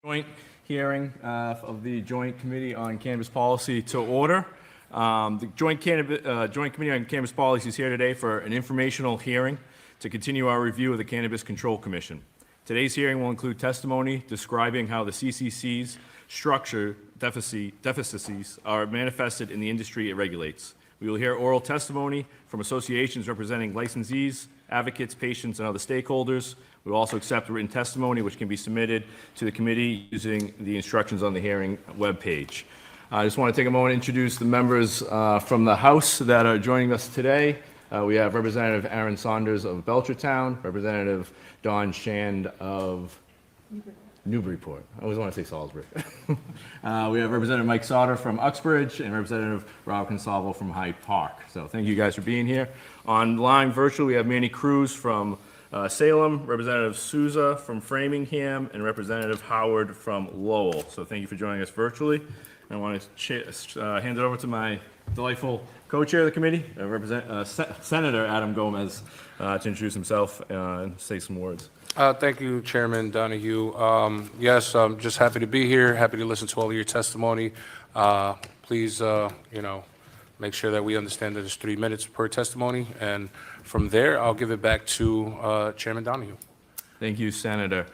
Joint hearing of the Joint Committee on Cannabis Policy to order. The Joint Committee on Cannabis Policy is here today for an informational hearing to continue our review of the Cannabis Control Commission. Today's hearing will include testimony describing how the CCC's structure deficits are manifested in the industry it regulates. We will hear oral testimony from associations representing licensees, advocates, patients, and other stakeholders. We will also accept written testimony, which can be submitted to the committee using the instructions on the hearing webpage. I just want to take a moment to introduce the members from the House that are joining us today. We have Representative Aaron Saunders of Belchertown, Representative Don Shand of Newburyport. I always want to say Salisbury. We have Representative Mike Sauter from Uxbridge and Representative Rob Consalvo from Hyde Park. So thank you guys for being here. Online virtually, we have Manny Cruz from Salem, Representative Souza from Framingham, and Representative Howard from Lowell. So thank you for joining us virtually. And I want to hand it over to my delightful co-chair of the committee, Senator Adam Gomez, to introduce himself and say some words. Thank you, Chairman Donahue. Yes, I'm just happy to be here, happy to listen to all of your testimony. Please, make sure that we understand that it's 3 minutes per testimony, and from there, I'll give it back to Chairman Donahue. Thank you, Senator.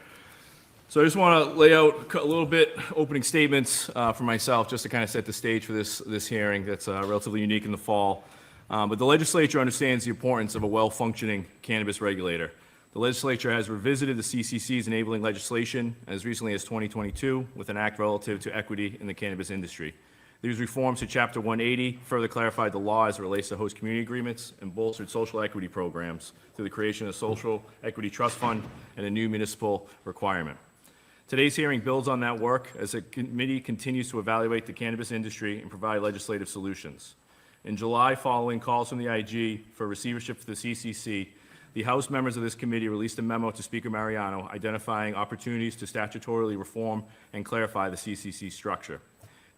So I just want to lay out a little bit opening statements for myself, just to kind of set the stage for this hearing that's relatively unique in the fall. But the legislature understands the importance of a well-functioning cannabis regulator. The legislature has revisited the CCC's enabling legislation as recently as 2022 with an act relative to equity in the cannabis industry. These reforms to Chapter 180 further clarified the law as it relates to host community agreements and bolstered social equity programs through the creation of a social equity trust fund and a new municipal requirement. Today's hearing builds on that work as the committee continues to evaluate the cannabis industry and provide legislative solutions. In July, following calls from the IG for receivership for the CCC, the House members of this committee released a memo to Speaker Mariano identifying opportunities to statutorily reform and clarify the CCC structure.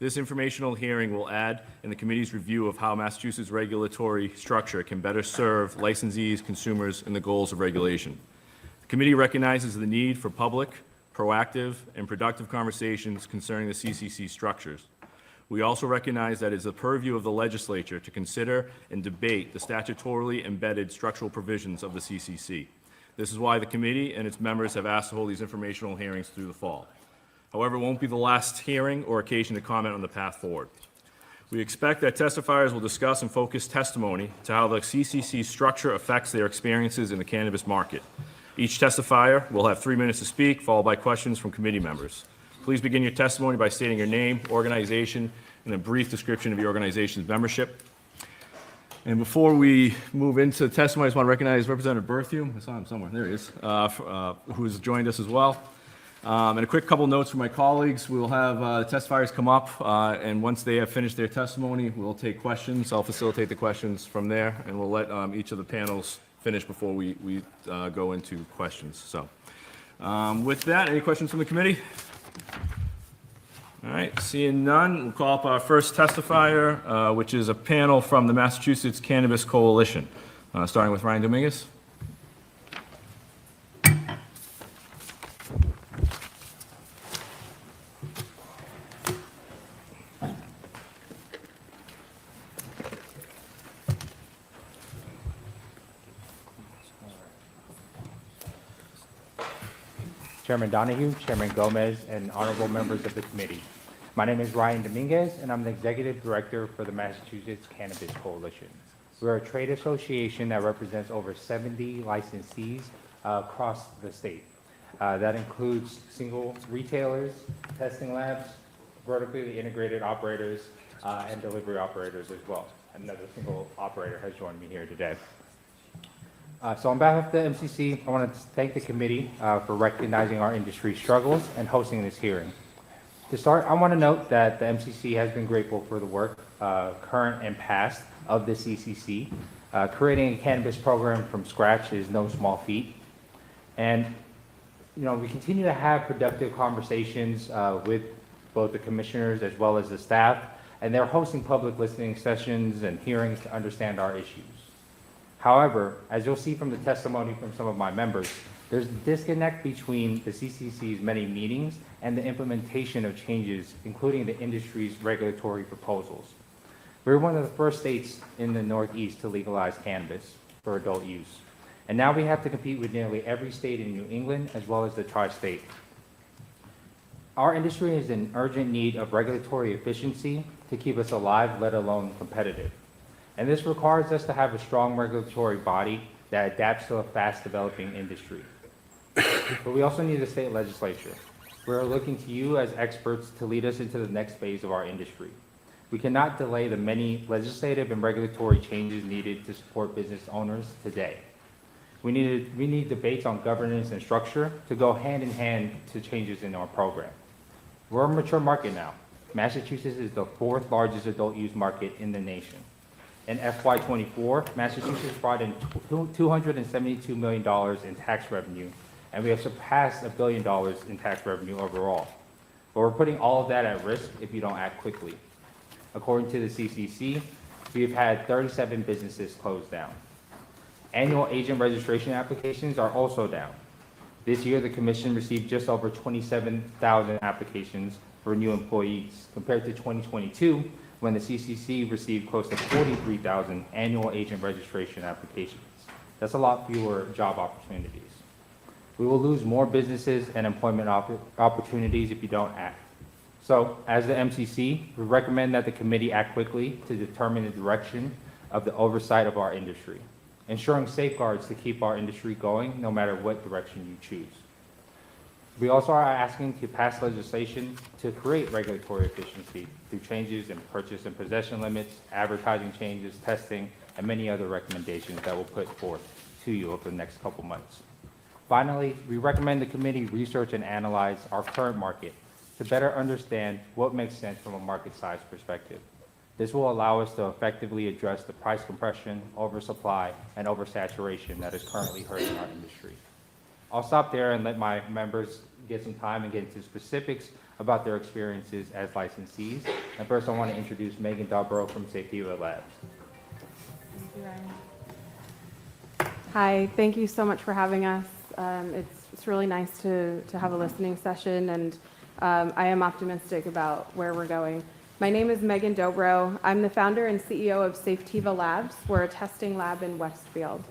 This informational hearing will add in the committee's review of how Massachusetts' regulatory structure can better serve licensees, consumers, and the goals of regulation. The committee recognizes the need for public, proactive, and productive conversations concerning the CCC structures. We also recognize that it is the purview of the legislature to consider and debate the statutorily embedded structural provisions of the CCC. This is why the committee and its members have asked to hold these informational hearings through the fall. However, it won't be the last hearing or occasion to comment on the path forward. We expect that testifiers will discuss and focus testimony to how the CCC structure affects their experiences in the cannabis market. Each testifier will have 3 minutes to speak, followed by questions from committee members. Please begin your testimony by stating your name, organization, and a brief description of your organization's membership. And before we move into the testimony, I just want to recognize Representative Berthium. I saw him somewhere. There he is, who's joined us as well. And a quick couple notes from my colleagues. We'll have testifiers come up, and once they have finished their testimony, we'll take questions. I'll facilitate the questions from there, and we'll let each of the panels finish before we go into questions. So with that, any questions from the committee? All right, seeing none, we'll call up our first testifier, which is a panel from the Massachusetts Cannabis Coalition, starting with Ryan Dominguez. Chairman Donahue, Chairman Gomez, and honorable members of the committee. My name is Ryan Dominguez, and I'm the Executive Director for the Massachusetts Cannabis Coalition. We're a trade association that represents over 70 licensees across the state. That includes single retailers, testing labs, vertically integrated operators, and delivery operators as well. Another single operator has joined me here today. So on behalf of the MCC, I want to thank the committee for recognizing our industry struggles and hosting this hearing. To start, I want to note that the MCC has been grateful for the work, current and past, of the CCC. Creating a cannabis program from scratch is no small feat. And, we continue to have productive conversations with both the commissioners as well as the staff, and they're hosting public listening sessions and hearings to understand our issues. However, as you'll see from the testimony from some of my members, There's a disconnect between the CCC's many meetings and the implementation of changes, including the industry's regulatory proposals. We're one of the first states in the Northeast to legalize cannabis for adult use. And now we have to compete with nearly every state in New England as well as the tri-state. Our industry is in urgent need of regulatory efficiency to keep us alive, let alone competitive. And this requires us to have a strong regulatory body that adapts to a fast-developing industry. But we also need a state legislature. We're looking to you as experts to lead us into the next phase of our industry. We cannot delay the many legislative and regulatory changes needed to support business owners today. We need debates on governance and structure to go hand in hand to changes in our program. We're a mature market now. Massachusetts is the fourth largest adult use market in the nation. In FY24, Massachusetts brought in $272 million in tax revenue, and we have surpassed $1 billion in tax revenue overall. But we're putting all of that at risk if you don't act quickly. According to the CCC, we've had 37 businesses close down. Annual agent registration applications are also down. This year, the Commission received just over 27,000 applications for new employees, compared to 2022, when the CCC received close to 43,000 annual agent registration applications. That's a lot fewer job opportunities. We will lose more businesses and employment opportunities if you don't act. So, as the MCC, we recommend that the committee act quickly to determine the direction of the oversight of our industry, ensuring safeguards to keep our industry going no matter what direction you choose. We also are asking to pass legislation to create regulatory efficiency through changes in purchase and possession limits, advertising changes, testing, and many other recommendations that we'll put forth to you over the next couple months. Finally, we recommend the committee research and analyze our current market to better understand what makes sense from a market size perspective. This will allow us to effectively address the price compression, oversupply, and oversaturation that is currently hurting our industry. I'll stop there and let my members get some time and get into specifics about their experiences as licensees. And first, I want to introduce Megan Dobro from Sativa Labs. Thank you, Ryan. Hi, thank you so much for having us. It's really nice to have a listening session, and I am optimistic about where we're going. My name is Megan Dobro. I'm the founder and CEO of Sativa Labs. We're a testing lab in Westfield.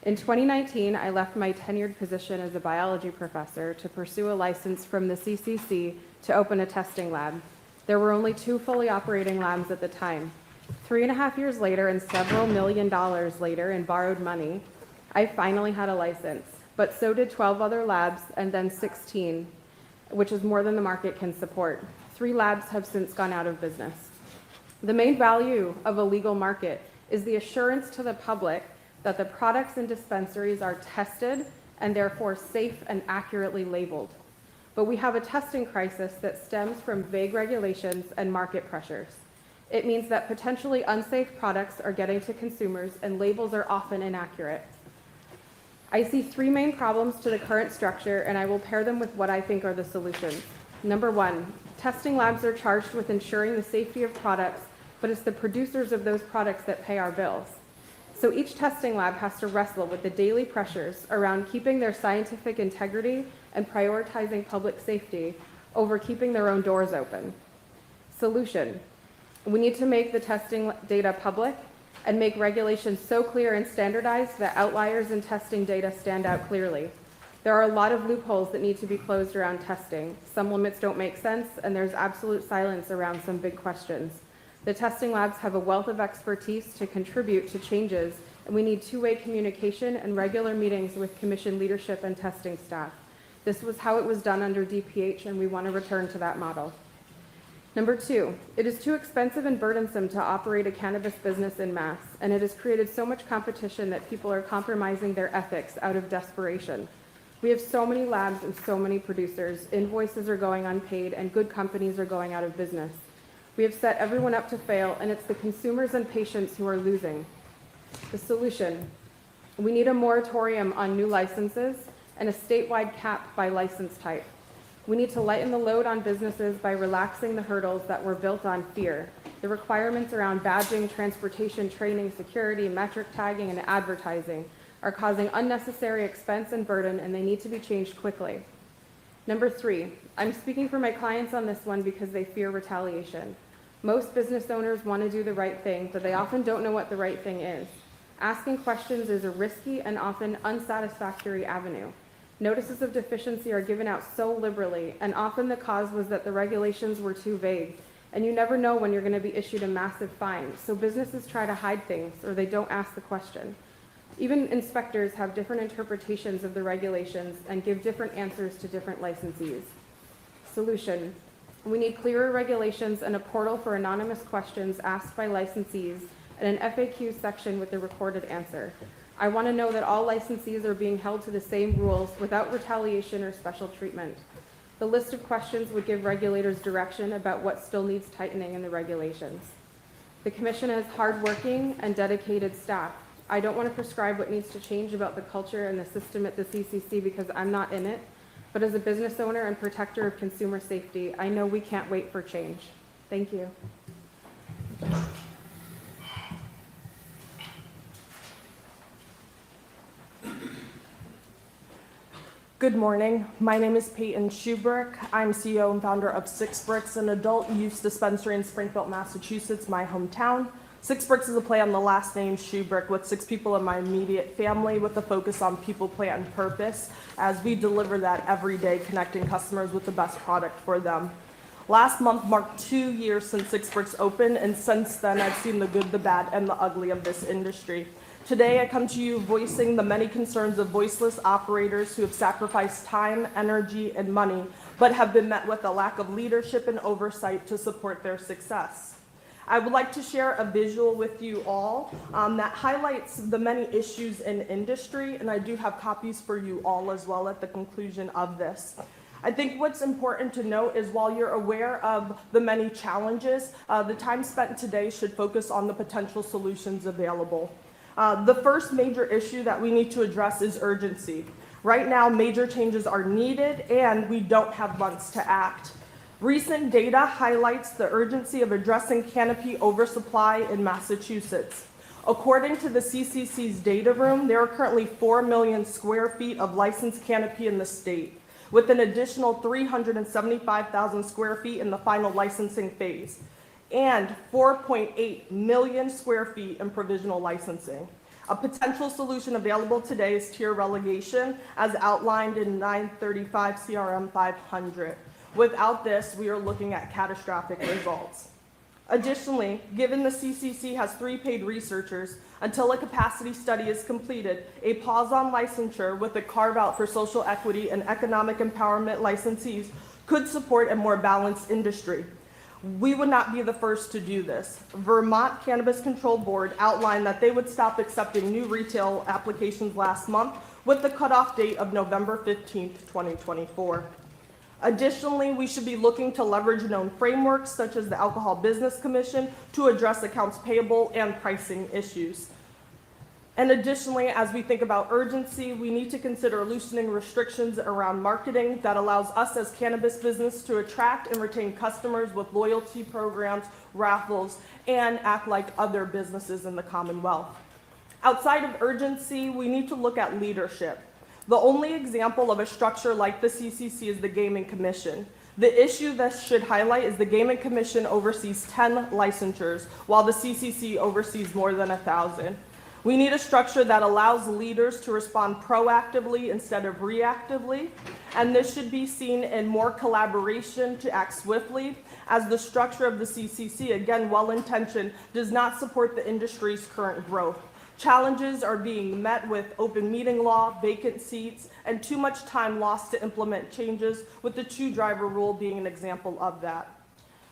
In 2019, I left my tenured position as a biology professor to pursue a license from the CCC to open a testing lab. There were only 2 fully operating labs at the time. 3.5 years later and several $1 million later in borrowed money, I finally had a license, but so did 12 other labs and then 16, which is more than the market can support. 3 labs have since gone out of business. The main value of a legal market is the assurance to the public that the products in dispensaries are tested and therefore safe and accurately labeled. But we have a testing crisis that stems from vague regulations and market pressures. It means that potentially unsafe products are getting to consumers and labels are often inaccurate. I see 3 main problems to the current structure, and I will pair them with what I think are the solutions. Number 1, testing labs are charged with ensuring the safety of products, but it's the producers of those products that pay our bills. So each testing lab has to wrestle with the daily pressures around keeping their scientific integrity and prioritizing public safety over keeping their own doors open. Solution: we need to make the testing data public and make regulations so clear and standardized that outliers in testing data stand out clearly. There are a lot of loopholes that need to be closed around testing. Some limits don't make sense, and there's absolute silence around some big questions. The testing labs have a wealth of expertise to contribute to changes, and we need 2-way communication and regular meetings with commission leadership and testing staff. This was how it was done under DPH, and we want to return to that model. Number 2, it is too expensive and burdensome to operate a cannabis business in mass, and it has created so much competition that people are compromising their ethics out of desperation. We have so many labs and so many producers. Invoices are going unpaid, and good companies are going out of business. We have set everyone up to fail, and it's the consumers and patients who are losing. The solution: we need a moratorium on new licenses and a statewide cap by license type. We need to lighten the load on businesses by relaxing the hurdles that were built on fear. The requirements around badging, transportation, training, security, metric tagging, and advertising. are causing unnecessary expense and burden, and they need to be changed quickly. Number 3, I'm speaking for my clients on this one because they fear retaliation. Most business owners want to do the right thing, but they often don't know what the right thing is. Asking questions is a risky and often unsatisfactory avenue. Notices of deficiency are given out so liberally, and often the cause was that the regulations were too vague, and you never know when you're going to be issued a massive fine, so businesses try to hide things or they don't ask the question. Even inspectors have different interpretations of the regulations and give different answers to different licensees. Solution: we need clearer regulations and a portal for anonymous questions asked by licensees and an FAQ section with a recorded answer. I want to know that all licensees are being held to the same rules without retaliation or special treatment. The list of questions would give regulators direction about what still needs tightening in the regulations. The commission has hardworking and dedicated staff. I don't want to prescribe what needs to change about the culture and the system at the CCC because I'm not in it, but as a business owner and protector of consumer safety, I know we can't wait for change. Thank you. Good morning. My name is Peyton Schubrick. I'm CEO and founder of Six Bricks, an adult use dispensary in Springfield, Massachusetts, my hometown. Six Bricks is a play on the last name Schubrick, with 6 people in my immediate family with a focus on people, plant, and purpose as we deliver that every day, connecting customers with the best product for them. Last month marked 2 years since Six Bricks opened, and since then I've seen the good, the bad, and the ugly of this industry. Today, I come to you voicing the many concerns of voiceless operators who have sacrificed time, energy, and money, but have been met with a lack of leadership and oversight to support their success. I would like to share a visual with you all that highlights the many issues in industry, and I do have copies for you all as well at the conclusion of this. I think what's important to note is while you're aware of the many challenges, the time spent today should focus on the potential solutions available. The first major issue that we need to address is urgency. Right now, major changes are needed and we don't have months to act. Recent data highlights the urgency of addressing canopy oversupply in Massachusetts. According to the CCC's data room, there are currently 4 million square feet of licensed canopy in the state, with an additional 375,000 square feet in the final licensing phase, and 4.8 million square feet in provisional licensing. A potential solution available today is tier relegation, as outlined in 935 CRM 500. Without this, we are looking at catastrophic results. Additionally, given the CCC has 3 paid researchers, until a capacity study is completed, a pause on licensure with a carve-out for social equity and economic empowerment licensees could support a more balanced industry. We would not be the first to do this. Vermont Cannabis Control Board outlined that they would stop accepting new retail applications last month with the cutoff date of November 15th, 2024. Additionally, we should be looking to leverage known frameworks such as the Alcohol Business Commission to address accounts payable and pricing issues. And additionally, as we think about urgency, we need to consider loosening restrictions around marketing that allows us as cannabis business to attract and retain customers with loyalty programs, raffles, and act like other businesses in the Commonwealth. Outside of urgency, we need to look at leadership. The only example of a structure like the CCC is the Gaming Commission. The issue that should highlight is the Gaming Commission oversees 10 licensures, while the CCC oversees more than 1,000. We need a structure that allows leaders to respond proactively instead of reactively, and this should be seen in more collaboration to act swiftly, as the structure of the CCC, again well-intentioned, does not support the industry's current growth. Challenges are being met with open meeting law, vacant seats, and too much time lost to implement changes, with the 2-driver rule being an example of that.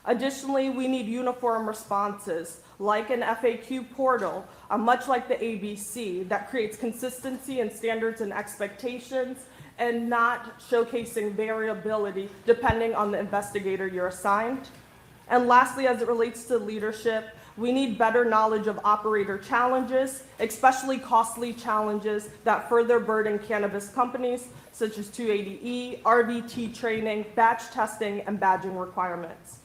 Additionally, we need uniform responses, like an FAQ portal, much like the ABC, that creates consistency in standards and expectations and not showcasing variability depending on the investigator you're assigned. And lastly, as it relates to leadership, we need better knowledge of operator challenges, especially costly challenges that further burden cannabis companies, such as 280E, RVT training, batch testing, and badging requirements.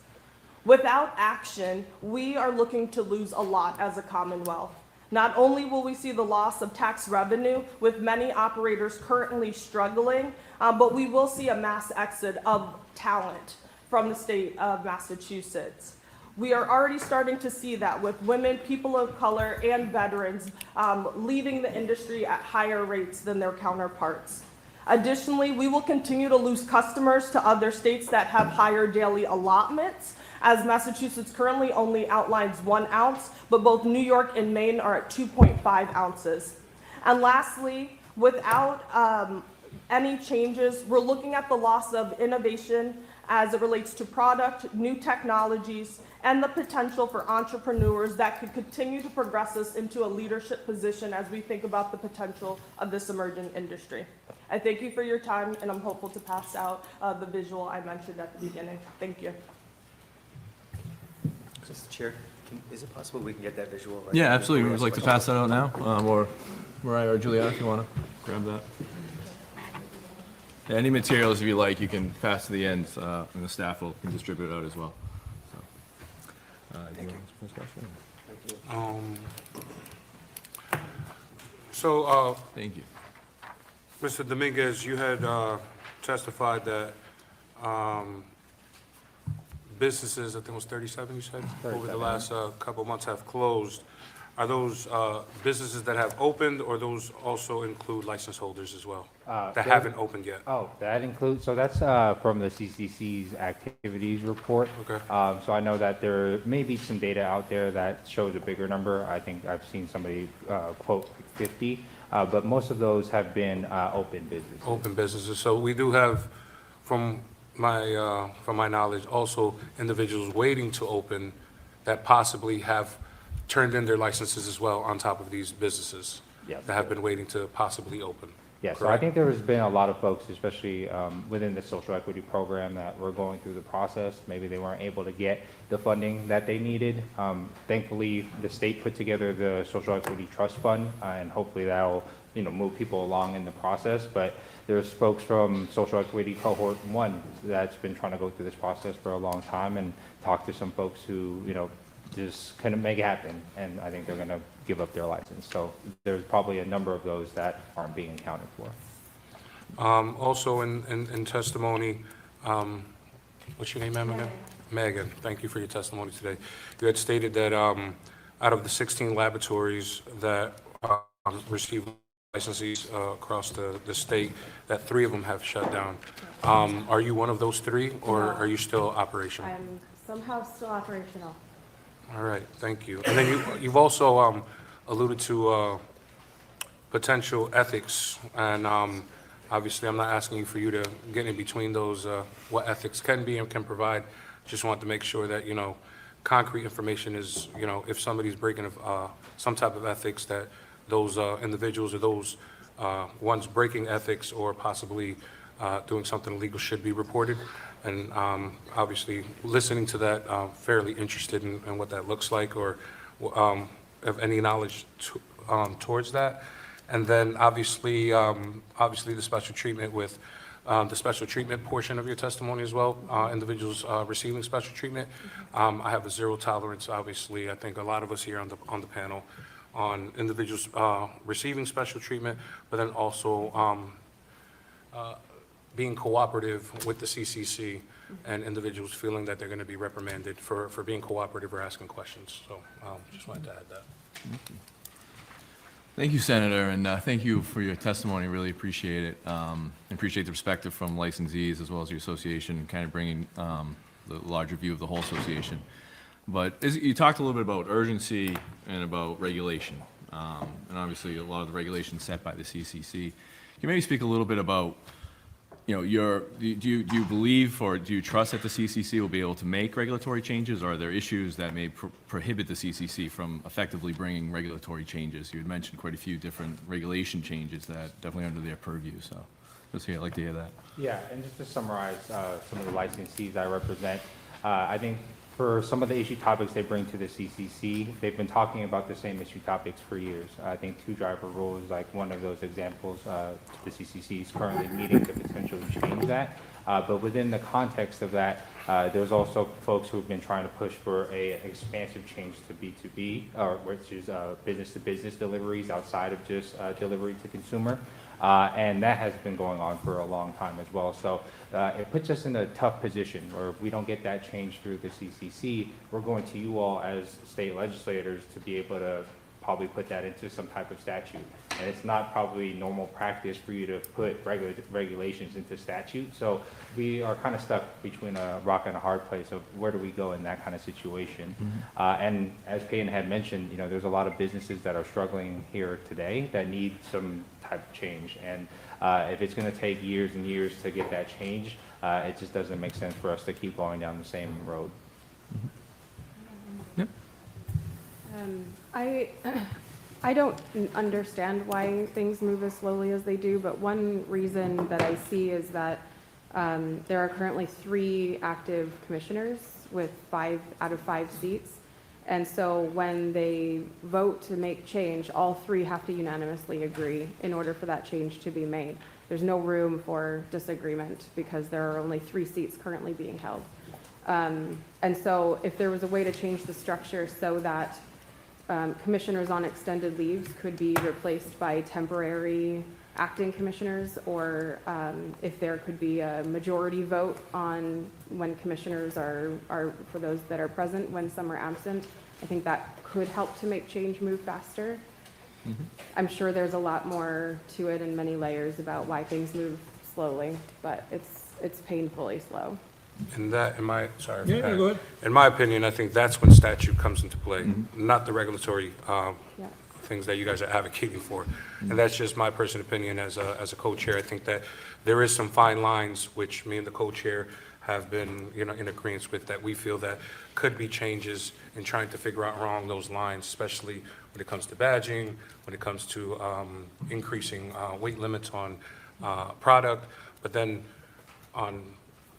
Without action, we are looking to lose a lot as a Commonwealth. Not only will we see the loss of tax revenue, with many operators currently struggling, but we will see a mass exit of talent from the state of Massachusetts. We are already starting to see that with women, people of color, and veterans leaving the industry at higher rates than their counterparts. Additionally, we will continue to lose customers to other states that have higher daily allotments, as Massachusetts currently only outlines 1 ounce, but both New York and Maine are at 2.5 ounces. And lastly, without any changes, we're looking at the loss of innovation as it relates to product, new technologies, and the potential for entrepreneurs that could continue to progress us into a leadership position as we think about the potential of this emerging industry. I thank you for your time, and I'm hopeful to pass out the visual I mentioned at the beginning. Thank you. Mr. Chair, is it possible we can get that visual? Right Yeah, now absolutely. before Would we you like ask to pass questions? that out now? Or Mariah or Juliana, if you want to grab that. Yeah, any materials, if you like, you can pass to the end, and the staff can distribute it out as well. So, do you want to ask a question? Thank you. Mr. Dominguez, you had testified that businesses, I think it was 37, you said, over the 37, last couple of months have closed. Are those businesses that have opened, or those also include license holders as well, that those- haven't opened yet? Oh, that includes, so that's from the CCC's activities report. Okay. So I know that there may be some data out there that shows a bigger number. I think I've seen somebody quote 50, but most of those have been open businesses. Open businesses. So we do have, from my knowledge, also individuals waiting to open that possibly have turned in their licenses as well on top of these businesses Yes. that have been waiting to possibly open. Yeah, so I Correct? think there has been a lot of folks, especially within the social equity program, that were going through the process. Maybe they weren't able to get the funding that they needed. Thankfully, the state put together the Social Equity Trust Fund, and hopefully that'll, move people along in the process. But there's folks from Social Equity Cohort 1 that's been trying to go through this process for a long time, and talked to some folks who, just couldn't make it happen, and I think they're going to give up their license. So there's probably a number of those that aren't being accounted for. Also in testimony, what's your name, ma'am, again? Megan, thank you for your testimony today. You had stated that out of the 16 laboratories that received licenses across the state, that 3 of them have shut down. Are you one of those 3, or No. are you still operational? I'm somehow still operational. All right, thank you. And then you've also alluded to potential ethics, and obviously, I'm not asking you for you to get in between those, what ethics can be and can provide. Just want to make sure that, concrete information is, if somebody's breaking some type of ethics, that those individuals or those ones breaking ethics or possibly doing something illegal should be reported. And obviously, listening to that, fairly interested in what that looks like, or have any knowledge towards that. And then obviously the special treatment with the special treatment portion of your testimony as well, individuals receiving special treatment. I have a zero tolerance, obviously, I think a lot of us here on the panel, on individuals receiving special treatment, but then also being cooperative with the CCC, and individuals feeling that they're going to be reprimanded for being cooperative or asking questions. So just wanted to add that. Thank you, Senator, and thank you for your testimony. Really appreciate it. Appreciate the perspective from licensees as well as your association, and kind of bringing the larger view of the whole association. But you talked a little bit about urgency and about regulation, and obviously a lot of the regulations set by the CCC. Can you maybe speak a little bit about, do you believe or do you trust that the CCC will be able to make regulatory changes, or are there issues that may prohibit the CCC from effectively bringing regulatory changes? You had mentioned quite a few different regulation changes that definitely under their purview, so I'd like to hear that. Yeah, and just to summarize some of the licensees I represent, I think for some of the issue topics they bring to the CCC, they've been talking about the same issue topics for years. I think two-driver rule is like one of those examples. The CCC is currently meeting to potentially change that. But within the context of that, there's also folks who've been trying to push for a expansive change to B2B, or which is business-to-business deliveries outside of just delivery to consumer. And that has been going on for a long time as well. So it puts us in a tough position where if we don't get that change through the CCC, we're going to you all as state legislators to be able to probably put that into some type of statute. And it's not probably normal practice for you to put regulations into statute. So we are kind of stuck between a rock and a hard place of where do we go in that kind of situation. And as Peyton had mentioned, you know, there's a lot of businesses that are struggling here today that need some type of change. And if it's going to take years and years to get that change, it just doesn't make sense for us to keep going down the same road. I don't understand why things move as slowly as they do, but one reason that I see is that there are currently 3 active commissioners with 5 out of 5 seats. And so when they vote to make change, all 3 have to unanimously agree in order for that change to be made. There's no room for disagreement because there are only 3 seats currently being held. And so if there was a way to change the structure so that commissioners on extended leaves could be replaced by temporary acting commissioners, or if there could be a majority vote on when commissioners are for those that are present when some are absent, I think that could help to make change move faster. I'm sure there's a lot more to it and many layers about why things move slowly, but it's painfully slow. And that, in my, sorry. Yeah, go ahead. In my opinion, I think that's when statute comes into play, not the regulatory Yeah. things that you guys are advocating for. And that's just my personal opinion as a co-chair. I think that there is some fine lines, which me and the co-chair have been, you know, in agreement with, that we feel that could be changes in trying to figure out along those lines, especially when it comes to badging, when it comes to increasing weight limits on product, but then on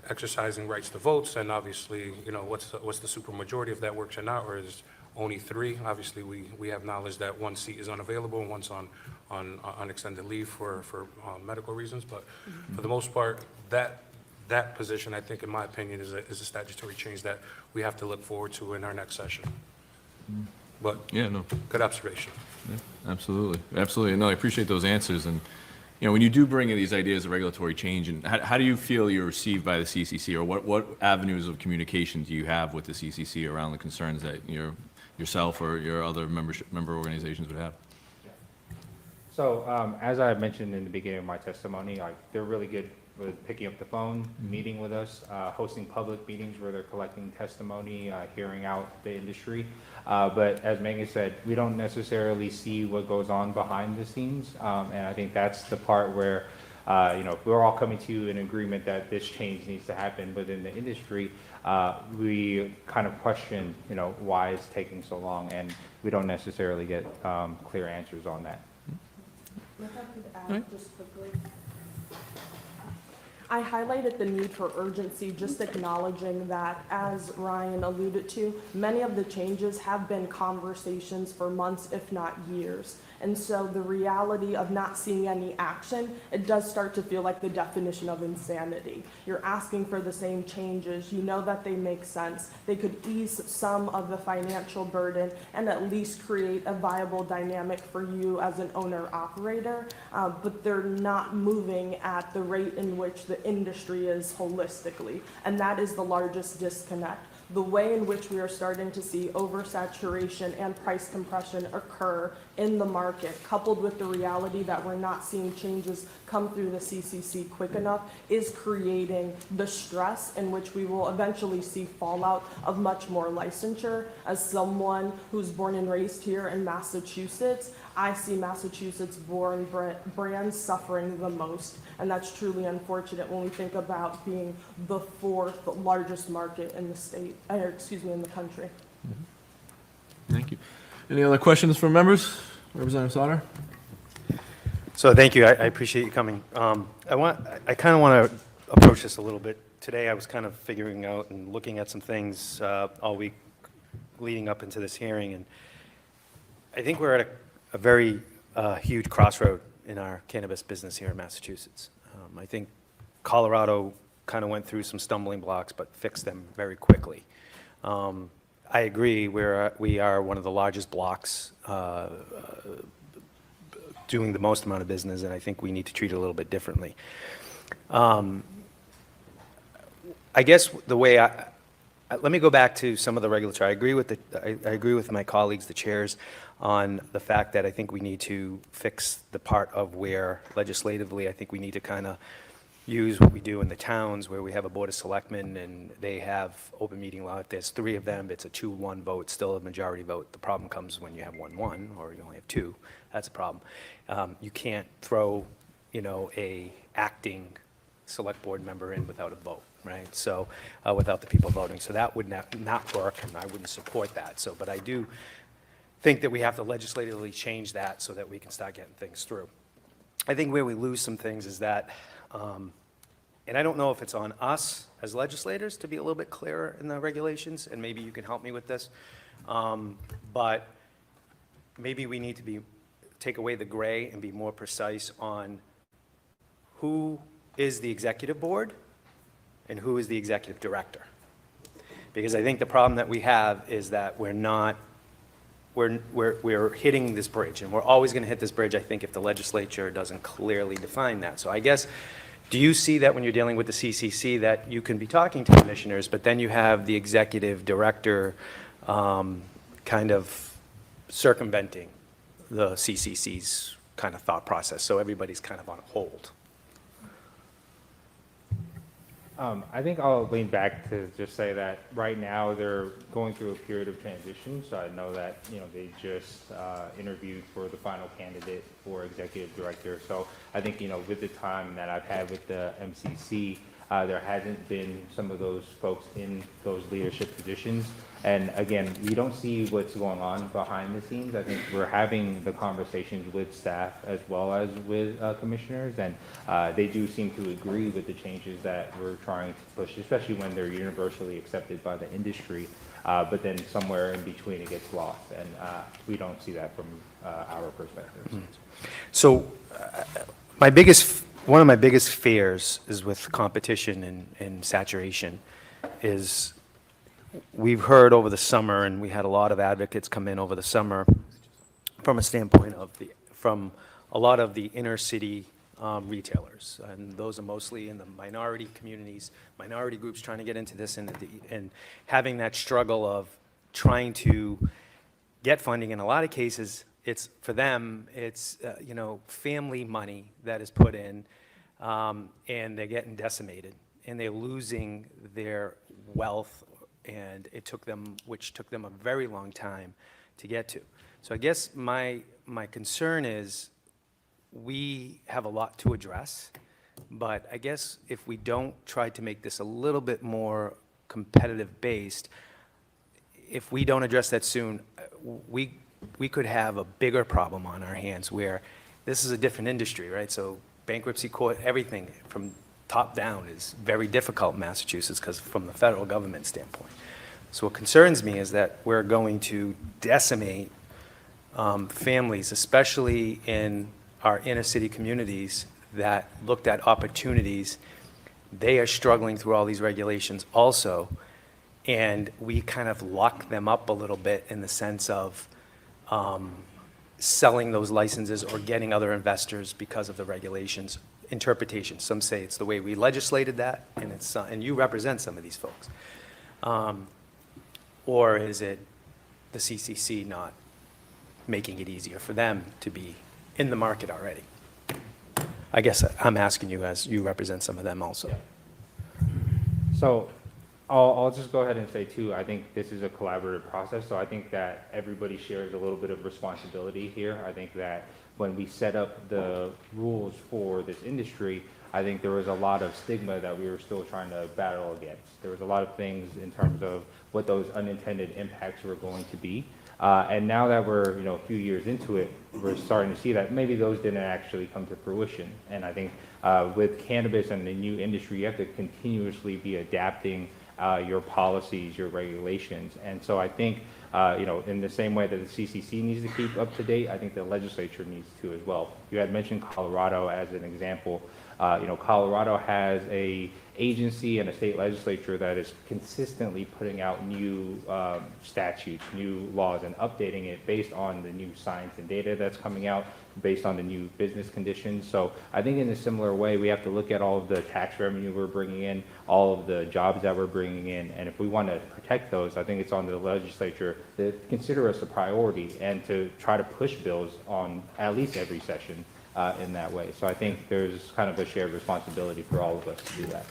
exercising rights to votes, and obviously, you know, what's the supermajority, if that works or not, or is only 3? Obviously, we have knowledge that 1 seat is unavailable and one's on extended leave for medical reasons, but for the most part, that position, I think, in my opinion, is a statutory change that we have to look forward to in our next session. But Yeah, no, good observation. absolutely, absolutely. No, I appreciate those answers. And, you know, when you do bring in these ideas of regulatory change, and how do you feel you're received by the CCC, or what avenues of communication do you have with the CCC around the concerns that yourself or your other member organizations would have? So as I mentioned in the beginning of my testimony, they're really good with picking up the phone, meeting with us, hosting public meetings where they're collecting testimony, hearing out the industry. But as Megan said, we don't necessarily see what goes on behind the scenes. And I think that's the part where, you know, if we're all coming to an agreement that this change needs to happen within the industry, we kind of question, you know, why it's taking so long, and we don't necessarily get clear answers on that. If I could add just quickly. I highlighted the need for urgency, just acknowledging that, as Ryan alluded to, many of the changes have been conversations for months, if not years. And so the reality of not seeing any action, it does start to feel like the definition of insanity. You're asking for the same changes. You know that they make sense. They could ease some of the financial burden and at least create a viable dynamic for you as an owner-operator, but they're not moving at the rate in which the industry is holistically. And that is the largest disconnect. The way in which we are starting to see oversaturation and price compression occur in the market, coupled with the reality that we're not seeing changes come through the CCC quick enough, is creating the stress in which we will eventually see fallout of much more licensure. As someone who's born and raised here in Massachusetts, I see Massachusetts-born brands suffering the most, and that's truly unfortunate when we think about being the 4th largest market in the state, in the country. Thank you. Any other questions from members? Representative Sauter? So thank you. I appreciate you coming. I kind of want to approach this a little bit. Today I was kind of figuring out and looking at some things all week leading up into this hearing, and I think we're at a very huge crossroad in our cannabis business here in Massachusetts. I think Colorado kind of went through some stumbling blocks, but fixed them very quickly. I agree, we are one of the largest blocks doing the most amount of business, and I think we need to treat it a little bit differently. I guess the way let me go back to some of the regulatory. I agree with my colleagues, the chairs, on the fact that I think we need to fix the part of where legislatively, I think we need to kind of use what we do in the towns where we have a board of selectmen and they have open meeting law. If there's 3 of them, it's a 2-1 vote, still a majority vote. The problem comes when you have 1-1 or you only have 2. That's a problem. You can't throw, a acting select board member in without a vote, right? So without the people voting. So that would not work, and I wouldn't support that. So, but I do think that we have to legislatively change that so that we can start getting things through. I think where we lose some things is that, and I don't know if it's on us as legislators to be a little bit clearer in the regulations, and maybe you can help me with this, but maybe we need to take away the gray and be more precise on who is the executive board and who is the executive director. Because I think the problem that we have is that we're hitting this bridge, and we're always going to hit this bridge, I think, if the legislature doesn't clearly define that. So I guess, do you see that when you're dealing with the CCC, that you can be talking to commissioners, but then you have the executive director kind of circumventing the CCC's kind of thought process, so everybody's kind of on hold? I think I'll lean back to just say that right now they're going through a period of transition. So I know that, they just interviewed for the final candidate for executive director. So I think, with the time that I've had with the MCC, there hasn't been some of those folks in those leadership positions. And again, we don't see what's going on behind the scenes. I think we're having the conversations with staff as well as with commissioners, and they do seem to agree with the changes that we're trying to push, especially when they're universally accepted by the industry. But then somewhere in between it gets lost, and we don't see that from our perspective. So one of my biggest fears is with competition and saturation is we've heard over the summer, and we had a lot of advocates come in over the summer from a standpoint of from a lot of the inner city retailers, and those are mostly in the minority communities, minority groups trying to get into this, and having that struggle of trying to get funding. In a lot of cases, it's for them, it's family money that is put in, and they're getting decimated, and they're losing their wealth, and which took them a very long time to get to. So I guess my concern is we have a lot to address, but I guess if we don't try to make this a little bit more competitive based, if we don't address that soon, we could have a bigger problem on our hands where this is a different industry, right? So bankruptcy court, everything from top down is very difficult in Massachusetts because from the federal government standpoint. So what concerns me is that we're going to decimate families, especially in our inner city communities that looked at opportunities. They are struggling through all these regulations also, and we kind of lock them up a little bit in the sense of selling those licenses or getting other investors because of the regulations interpretation. Some say it's the way we legislated that, and you represent some of these folks. Or is it the CCC not making it easier for them to be in the market already? I guess I'm asking you as you represent some of them also. So I'll just go ahead and say too, I think this is a collaborative process. So I think that everybody shares a little bit of responsibility here. I think that when we set up the rules for this industry, I think there was a lot of stigma that we were still trying to battle against. There was a lot of things in terms of what those unintended impacts were going to be. And now that we're a few years into it, we're starting to see that maybe those didn't actually come to fruition. And I think with cannabis and the new industry, you have to continuously be adapting your policies, your regulations. And so I think in the same way that the CCC needs to keep up to date, I think the legislature needs to as well. You had mentioned Colorado as an example. Colorado has a agency and a state legislature that is consistently putting out new statutes, new laws, and updating it based on the new science and data that's coming out, based on the new business conditions. So I think in a similar way, we have to look at all of the tax revenue we're bringing in, all of the jobs that we're bringing in, and if we want to protect those, I think it's on the legislature to consider us a priority and to try to push bills on at least every session in that way. So I think there's kind of a shared responsibility for all of us to do that.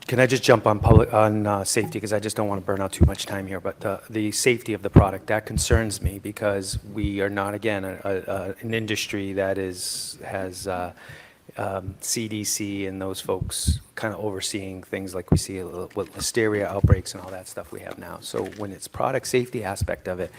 Can I just jump on safety, because I just don't want to burn out too much time here, but the safety of the product, that concerns me, because we are not, again, an industry that has CDC and those folks kind of overseeing things like we see with listeria outbreaks and all that stuff we have now. So when it's product safety aspect of it,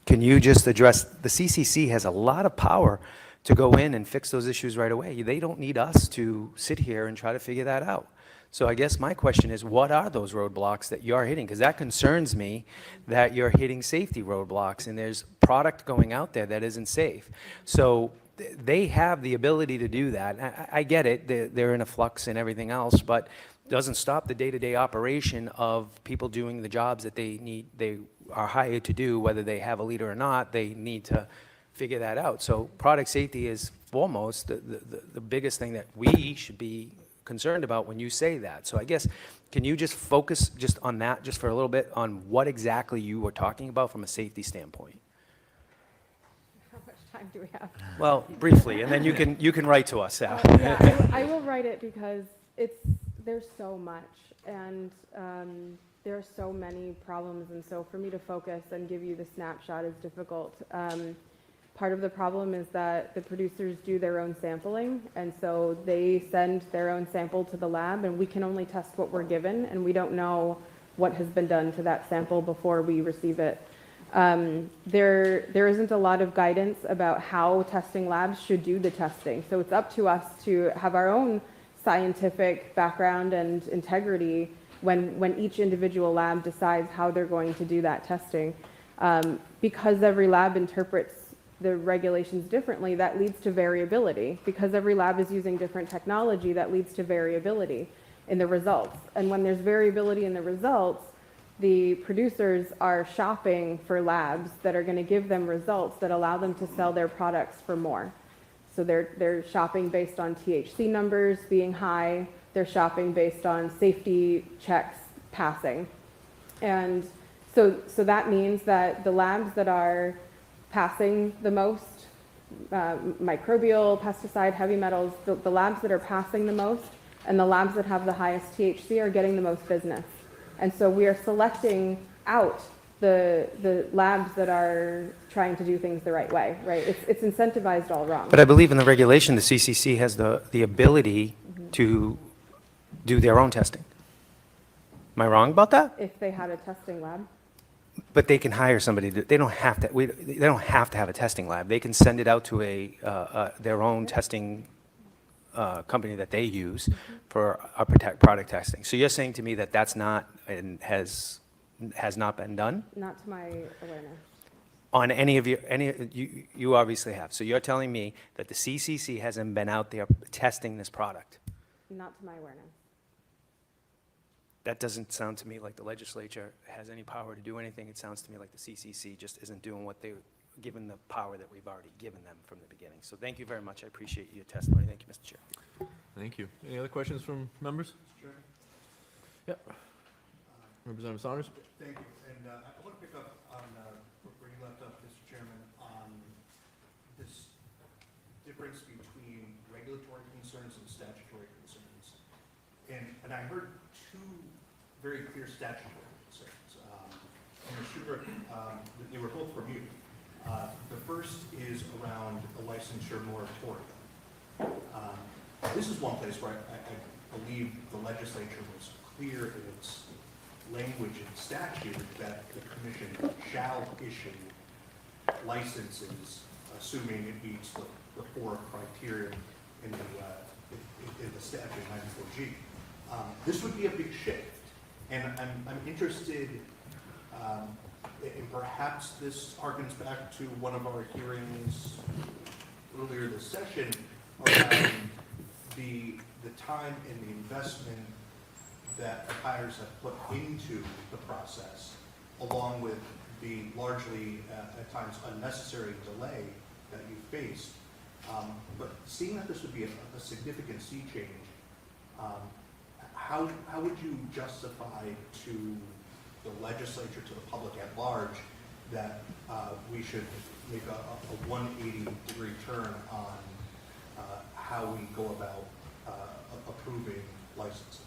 can you just address, the CCC has a lot of power to go in and fix those issues right away. They don't need us to sit here and try to figure that out. So I guess my question is, what are those roadblocks that you're hitting? Because that concerns me, that you're hitting safety roadblocks and there's product going out there that isn't safe. So they have the ability to do that. I get it, they're in a flux and everything else, but doesn't stop the day-to-day operation of people doing the jobs that they are hired to do, whether they have a leader or not. They need to figure that out. So product safety is foremost the biggest thing that we should be concerned about when you say that. So I guess, can you just focus just on that just for a little bit, on what exactly you were talking about from a safety standpoint? How much time do we have? Well, briefly, and then you can write to us, Al. Yeah, I will write it because there's so much, and there are so many problems, and so for me to focus and give you the snapshot is difficult. Part of the problem is that the producers do their own sampling, and so they send their own sample to the lab, and we can only test what we're given, and we don't know what has been done to that sample before we receive it. There isn't a lot of guidance about how testing labs should do the testing, so it's up to us to have our own scientific background and integrity when each individual lab decides how they're going to do that testing. Because every lab interprets the regulations differently, that leads to variability. Because every lab is using different technology, that leads to variability in the results. And when there's variability in the results, the producers are shopping for labs that are going to give them results that allow them to sell their products for more. So they're shopping based on THC numbers being high, they're shopping based on safety checks passing. And so that means that the labs that are passing the most, microbial, pesticide, heavy metals, the labs that are passing the most and the labs that have the highest THC are getting the most business. And so we are selecting out the labs that are trying to do things the right way, right? It's incentivized all wrong. But I believe in the regulation, the CCC has the ability to do their own testing. Am I wrong about that? If they had a testing lab. But they can hire somebody. They don't have to. They don't have to have a testing lab. They can send it out to their own testing company that they use for our product testing. So you're saying to me that that's not and has not been done Not to my awareness. on any of you obviously have. So you're telling me that the CCC hasn't been out there testing this product. Not to my awareness. That doesn't sound to me like the legislature has any power to do anything. It sounds to me like the CCC just isn't doing what they're given the power that we've already given them from the beginning. So thank you very much. I appreciate your testimony. Thank you, Mr. Chair. Thank you. Any other questions from members? Sure. Yep. Representative Saunders? Thank you. And I want to pick up on where you left off, Mr. Chairman, on this difference between regulatory concerns and statutory concerns. And I heard two very clear statutory concerns. And Ms. Schubert, they were both from you. The first is around the licensure moratorium. This is one place where I believe the legislature was clear in its language and statute that the commission shall issue licenses, assuming it meets the four criteria in the statute 94G. This would be a big shift, and I'm interested, and perhaps this harkens back to one of our hearings earlier this session around the time and the investment that the hires have put into the process, along with the largely, at times, unnecessary delay that you faced. But seeing that this would be a significant sea change, how would you justify to the legislature, to the public at large, that we should make a 180-degree turn on how we go about approving licenses?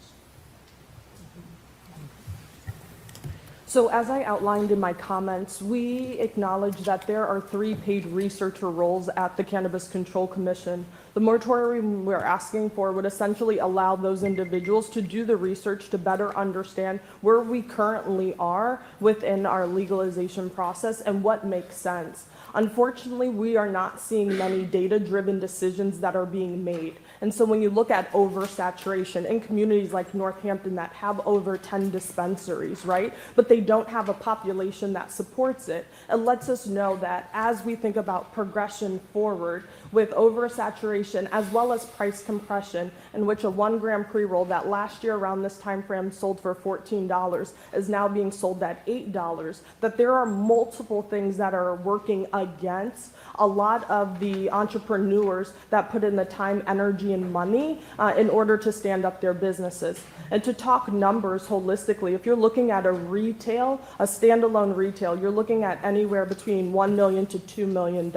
So as I outlined in my comments, we acknowledge that there are 3 paid researcher roles at the Cannabis Control Commission. The moratorium we're asking for would essentially allow those individuals to do the research to better understand where we currently are within our legalization process and what makes sense. Unfortunately, we are not seeing many data-driven decisions that are being made. And so when you look at oversaturation in communities like Northampton that have over 10 dispensaries, right? But they don't have a population that supports it, it lets us know that as we think about progression forward with oversaturation as well as price compression, in which a 1 gram pre-roll that last year around this time frame sold for $14 is now being sold at $8, that there are multiple things that are working against a lot of the entrepreneurs that put in the time, energy, and money in order to stand up their businesses. And to talk numbers holistically, if you're looking at a standalone retail, you're looking at anywhere between $1 million to $2 million.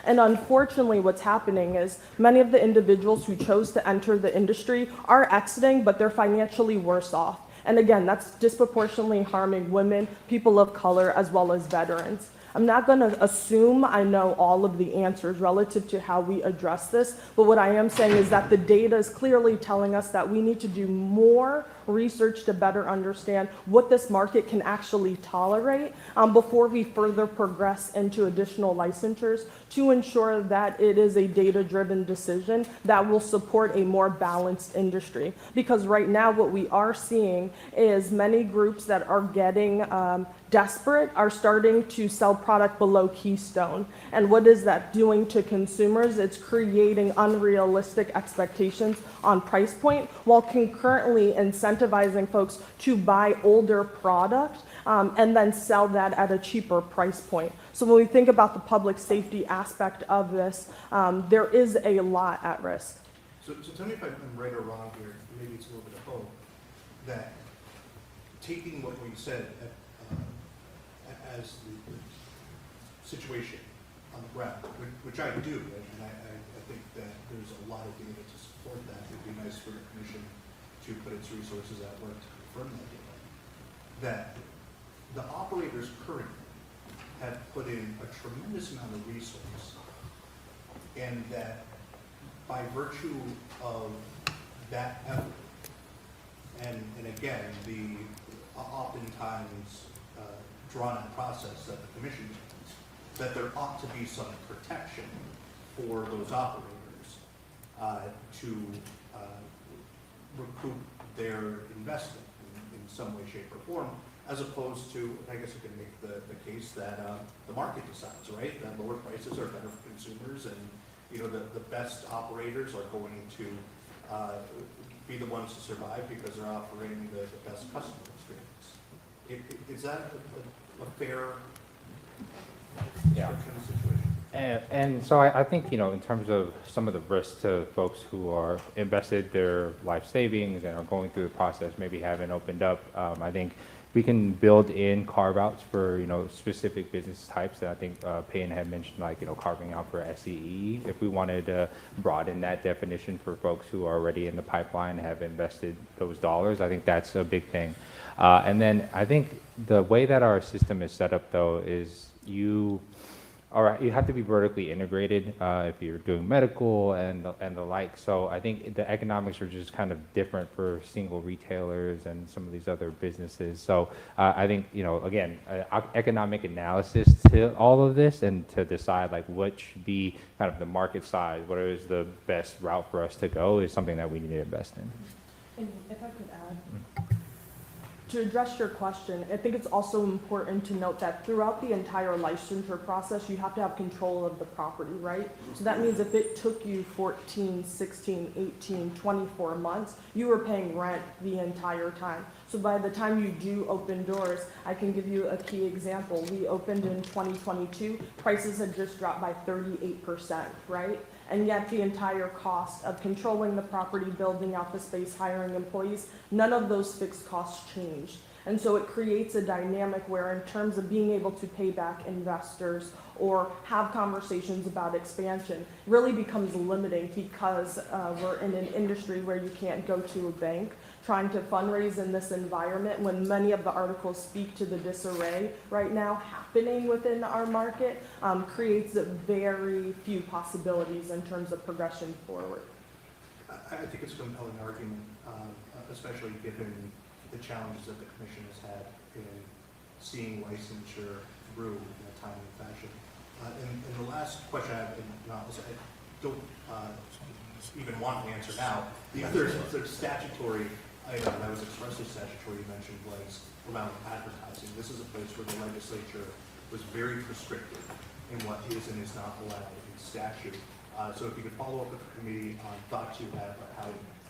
And unfortunately, what's happening is many of the individuals who chose to enter the industry are exiting, but they're financially worse off. And again, that's disproportionately harming women, people of color, as well as veterans. I'm not going to assume I know all of the answers relative to how we address this, but what I am saying is that the data is clearly telling us that we need to do more research to better understand what this market can actually tolerate before we further progress into additional licensures to ensure that it is a data-driven decision that will support a more balanced industry. Because right now what we are seeing is many groups that are getting desperate are starting to sell product below Keystone. And what is that doing to consumers? It's creating unrealistic expectations on price point while concurrently incentivizing folks to buy older product and then sell that at a cheaper price point. So when we think about the public safety aspect of this, there is a lot at risk. So tell me if I'm right or wrong here, maybe it's a little bit of both, that taking what we said as the situation on the ground, which I do, and I think that there's a lot of data to support that. It'd be nice for the commission to put its resources at work to confirm that data. That the operators currently have put in a tremendous amount of resource, and that by virtue of that effort, and again, the oftentimes drawn-out process that the commission does, that there ought to be some protection for those operators to recoup their investment in some way, shape, or form, as opposed to, I guess you can make the case that the market decides, right? That lower prices are better for consumers, and the best operators are going to be the ones to survive because they're offering the best customer experience. Is that a fair Yeah. kind of situation? And so I think, in terms of some of the risks to folks who are invested their life savings and are going through the process, maybe haven't opened up, I think we can build in carve-outs for, specific business types that I think Payne had mentioned, like, carving out for SEE. If we wanted to broaden that definition for folks who are already in the pipeline and have invested those dollars, I think that's a big thing. And then I think the way that our system is set up, though, is you have to be vertically integrated if you're doing medical and the like. So I think the economics are just kind of different for single retailers and some of these other businesses. So I think, again, economic analysis to all of this and to decide like what should be kind of the market size, what is the best route for us to go is something that we need to invest in. And if I could add, To address your question, I think it's also important to note that throughout the entire licensure process, you have to have control of the property, right? So that means if it took you 14, 16, 18, 24 months, you were paying rent the entire time. So by the time you do open doors, I can give you a key example. We opened in 2022, prices had just dropped by 38%, right? And yet the entire cost of controlling the property, building out the space, hiring employees, none of those fixed costs changed. And so it creates a dynamic where in terms of being able to pay back investors or have conversations about expansion really becomes limiting because we're in an industry where you can't go to a bank trying to fundraise in this environment when many of the articles speak to the disarray right now happening within our market, creates very few possibilities in terms of progression forward. I think it's a compelling argument, especially given the challenges that the commission has had in seeing licensure through in a timely fashion. And the last question I have, and I don't even want to answer now, the other statutory item that was expressly statutory you mentioned was around advertising. This is a place where the legislature was very prescriptive in what is and is not allowed in statute. So if you could follow up with the committee on thoughts you have about how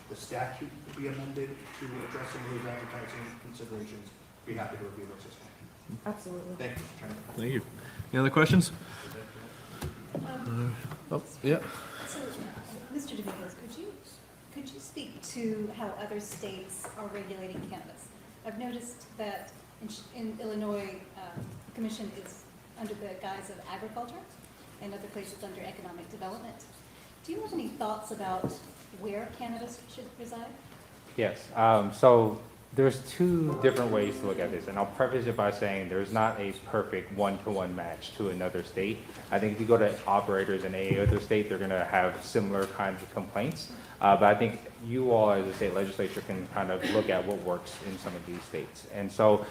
the statute could be amended to address some of those advertising considerations, be happy to review those as well. Absolutely. Thank you, Chairman. Thank you. Any other questions? Oh, yeah. So, Mr. Dominguez, could you speak to how other states are regulating cannabis? I've noticed that in Illinois, the commission is under the guise of agriculture, and other places under economic development. Do you have any thoughts about where cannabis should reside? Yes, so there's two different ways to look at this, and I'll preface it by saying there's not a perfect one-to-one match to another state. I think if you go to operators in any other state, they're gonna have similar kinds of complaints. But I think you all, as a state legislature, can kind of look at what works in some of these states. And so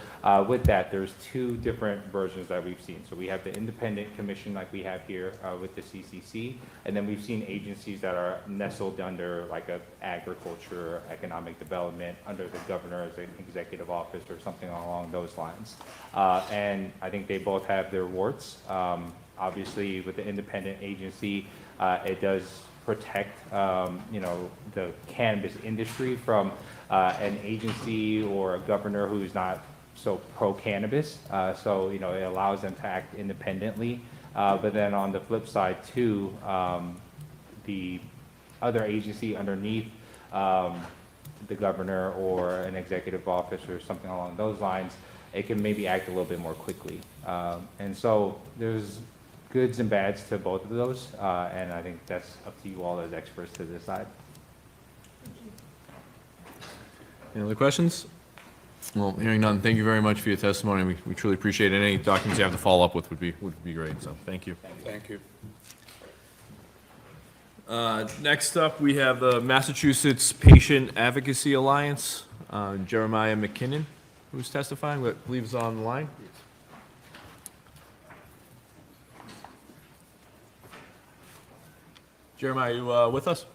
with that, there's two different versions that we've seen. So we have the independent commission like we have here with the CCC, and then we've seen agencies that are nestled under like a agriculture, economic development, under the governor as an executive office or something along those lines. And I think they both have their warts. Obviously, with the independent agency, it does protect, the cannabis industry from an agency or a governor who's not so pro-cannabis. So, it allows them to act independently. But then on the flip side too, the other agency underneath the governor or an executive office or something along those lines, it can maybe act a little bit more quickly. And so there's goods and bads to both of those, and I think that's up to you all as experts to decide. Any other questions? Well, hearing none, thank you very much for your testimony. We truly appreciate it. Any documents you have to follow up with would be great, so thank you. Thank you. Next up, we have the Massachusetts Patient Advocacy Alliance, Jeremiah McKinnon, who's testifying, I believe is on the line. Jeremiah, are you with us?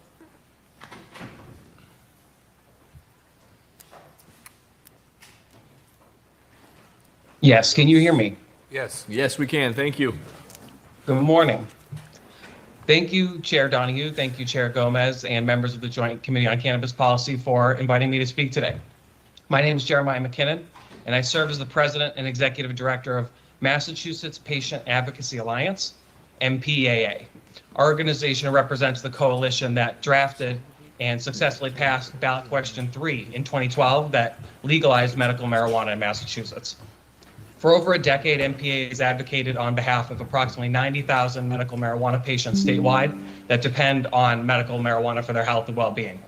Yes, can you hear me? Yes. Yes, we can. Thank you. Good morning. Thank you, Chair Donahue. Thank you, Chair Gomez, and members of the Joint Committee on Cannabis Policy for inviting me to speak today. My name is Jeremiah McKinnon, and I serve as the President and Executive Director of Massachusetts Patient Advocacy Alliance, MPAA. Our organization represents the coalition that drafted and successfully passed ballot question 3 in 2012 that legalized medical marijuana in Massachusetts. For over a decade, MPA has advocated on behalf of approximately 90,000 medical marijuana patients statewide that depend on medical marijuana for their health and well-being.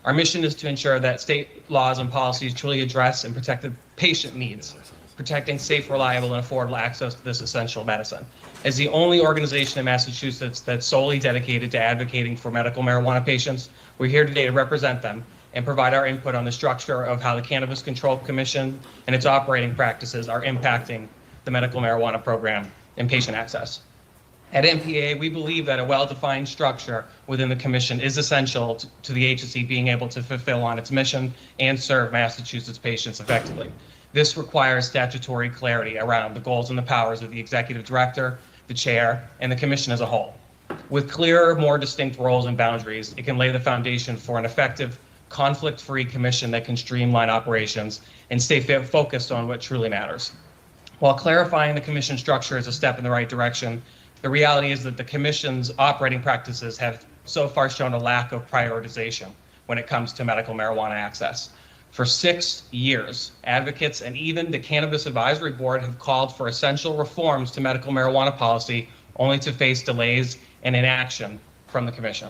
Our mission is to ensure that state laws and policies truly address and protect the patient needs, protecting safe, reliable, and affordable access to this essential medicine. As the only organization in Massachusetts that's solely dedicated to advocating for medical marijuana patients, we're here today to represent them and provide our input on the structure of how the Cannabis Control Commission and its operating practices are impacting the medical marijuana program and patient access. At MPA, we believe that a well-defined structure within the commission is essential to the agency being able to fulfill on its mission and serve Massachusetts patients effectively. This requires statutory clarity around the goals and the powers of the executive director, the chair, and the commission as a whole. With clearer, more distinct roles and boundaries, it can lay the foundation for an effective, conflict-free commission that can streamline operations and stay focused on what truly matters. While clarifying the commission structure is a step in the right direction, the reality is that the commission's operating practices have so far shown a lack of prioritization when it comes to medical marijuana access. For 6 years, advocates and even the Cannabis Advisory Board have called for essential reforms to medical marijuana policy, only to face delays and inaction from the commission.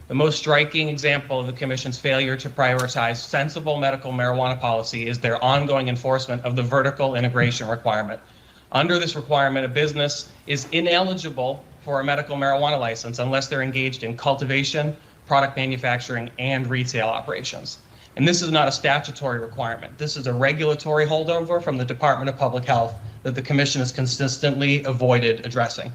The most striking example of the commission's failure to prioritize sensible medical marijuana policy is their ongoing enforcement of the vertical integration requirement. Under this requirement, a business is ineligible for a medical marijuana license unless they're engaged in cultivation, product manufacturing, and retail operations. And this is not a statutory requirement. This is a regulatory holdover from the Department of Public Health that the commission has consistently avoided addressing.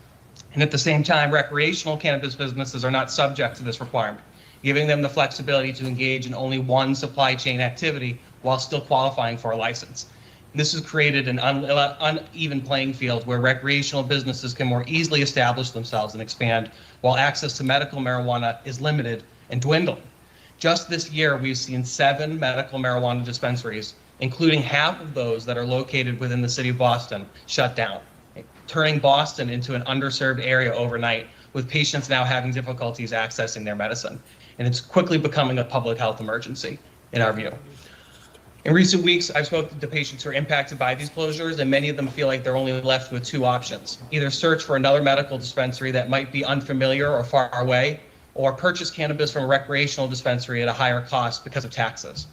And at the same time, recreational cannabis businesses are not subject to this requirement, giving them the flexibility to engage in only one supply chain activity while still qualifying for a license. This has created an uneven playing field where recreational businesses can more easily establish themselves and expand, while access to medical marijuana is limited and dwindling. Just this year, we've seen 7 medical marijuana dispensaries, including half of those that are located within the city of Boston, shut down, turning Boston into an underserved area overnight, with patients now having difficulties accessing their medicine. And it's quickly becoming a public health emergency, in our view. In recent weeks, I've spoken to patients who are impacted by these closures, and many of them feel like they're only left with 2 options: either search for another medical dispensary that might be unfamiliar or far away, or purchase cannabis from a recreational dispensary at a higher cost because of taxes.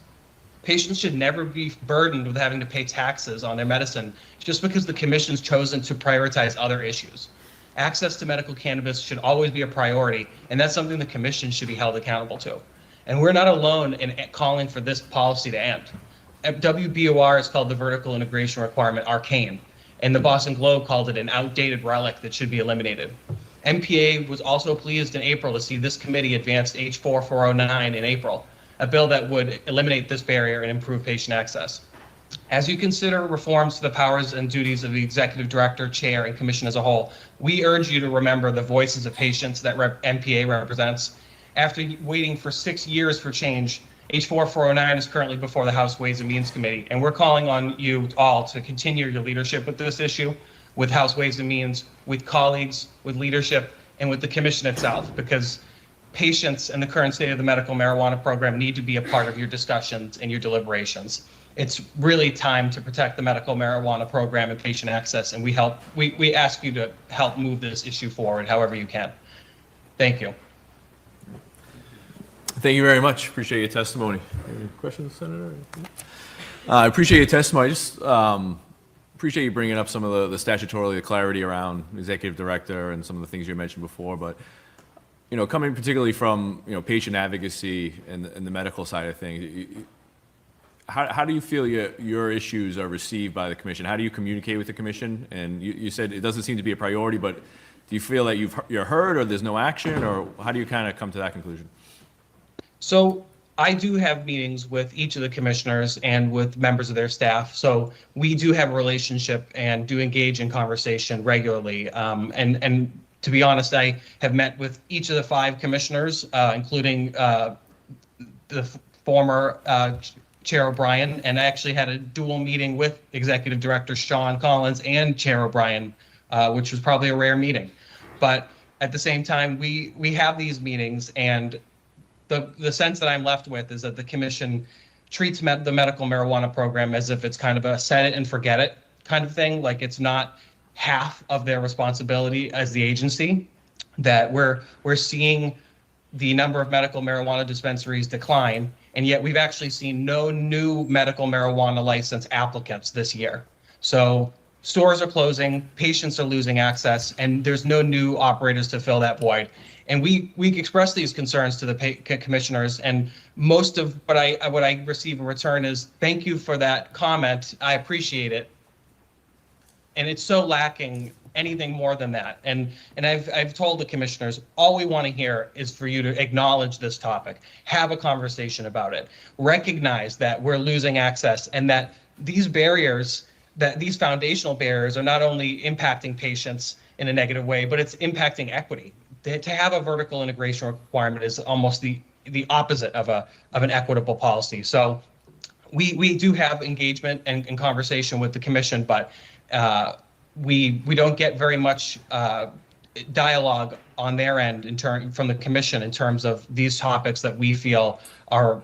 Patients should never be burdened with having to pay taxes on their medicine just because the commission's chosen to prioritize other issues. Access to medical cannabis should always be a priority, and that's something the commission should be held accountable to. And we're not alone in calling for this policy to end. At WBOR, it's called the vertical integration requirement arcane, and the Boston Globe called it an outdated relic that should be eliminated. MPA was also pleased in April to see this committee advance H.4 409 in April, a bill that would eliminate this barrier and improve patient access. As you consider reforms to the powers and duties of the executive director, chair, and commission as a whole, we urge you to remember the voices of patients that MPA represents. After waiting for 6 years for change, H.4 409 is currently before the House Ways and Means Committee, and we're calling on you all to continue your leadership with this issue, with House Ways and Means, with colleagues, with leadership, and with the commission itself, because patients and the current state of the medical marijuana program need to be a part of your discussions and your deliberations. It's really time to protect the medical marijuana program and patient access, and we ask you to help move this issue forward however you can. Thank you. Thank you very much. Appreciate your testimony. Any questions, Senator? I appreciate your testimony. I just appreciate you bringing up some of the statutorily the clarity around executive director and some of the things you mentioned before. But coming particularly from patient advocacy and the medical side of things, how do you feel your issues are received by the commission? How do you communicate with the commission? And you said it doesn't seem to be a priority, but do you feel that you're heard, or there's no action, or how do you kind of come to that conclusion? So I do have meetings with each of the commissioners and with members of their staff. So we do have a relationship and do engage in conversation regularly. And to be honest, I have met with each of the 5 commissioners, including the former Chair O'Brien, and I actually had a dual meeting with Executive Director Sean Collins and Chair O'Brien, which was probably a rare meeting. But at the same time, we have these meetings, and the sense that I'm left with is that the commission treats the medical marijuana program as if it's kind of a set it and forget it kind of thing. Like it's not half of their responsibility as the agency, that we're seeing the number of medical marijuana dispensaries decline, and yet we've actually seen no new medical marijuana license applicants this year. So stores are closing, patients are losing access, and there's no new operators to fill that void. And we express these concerns to the commissioners, and most of what I receive in return is thank you for that comment. I appreciate it. And it's so lacking anything more than that. And I've told the commissioners, all we want to hear is for you to acknowledge this topic, have a conversation about it, recognize that we're losing access, and that these barriers, that these foundational barriers are not only impacting patients in a negative way, but it's impacting equity. To have a vertical integration requirement is almost the opposite of an equitable policy. So we do have engagement and conversation with the commission, but we don't get very much dialogue on their end from the commission in terms of these topics that we feel are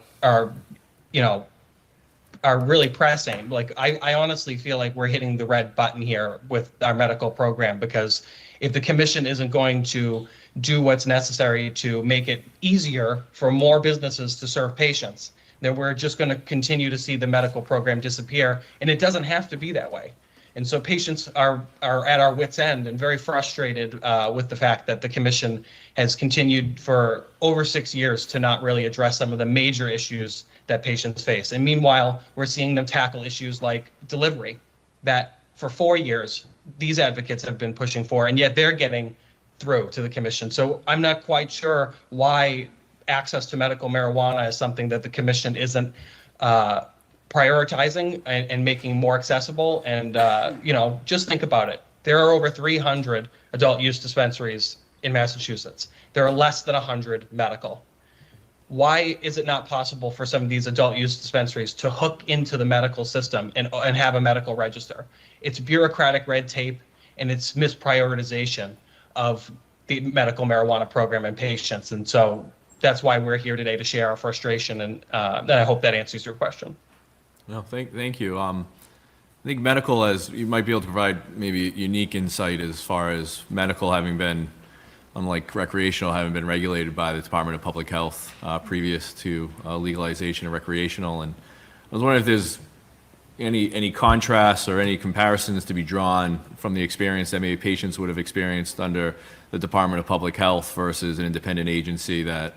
really pressing. Like I honestly feel like we're hitting the red button here with our medical program, because if the commission isn't going to do what's necessary to make it easier for more businesses to serve patients, then we're just going to continue to see the medical program disappear, and it doesn't have to be that way. And so patients are at our wits' end and very frustrated with the fact that the commission has continued for over 6 years to not really address some of the major issues that patients face. And meanwhile, we're seeing them tackle issues like delivery that for 4 years, these advocates have been pushing for, and yet they're getting through to the commission. So I'm not quite sure why access to medical marijuana is something that the commission isn't prioritizing and making more accessible. And, just think about it. There are over 300 adult use dispensaries in Massachusetts. There are less than 100 medical. Why is it not possible for some of these adult use dispensaries to hook into the medical system and have a medical register? It's bureaucratic red tape, and it's misprioritization of the medical marijuana program and patients. And so that's why we're here today, to share our frustration. And I hope that answers your question. No, thank you. I think medical, as you might be able to provide maybe unique insight as far as medical having been, unlike recreational, having been regulated by the Department of Public Health previous to legalization of recreational. And I was wondering if there's any contrasts or any comparisons to be drawn from the experience that maybe patients would have experienced under the Department of Public Health versus an independent agency that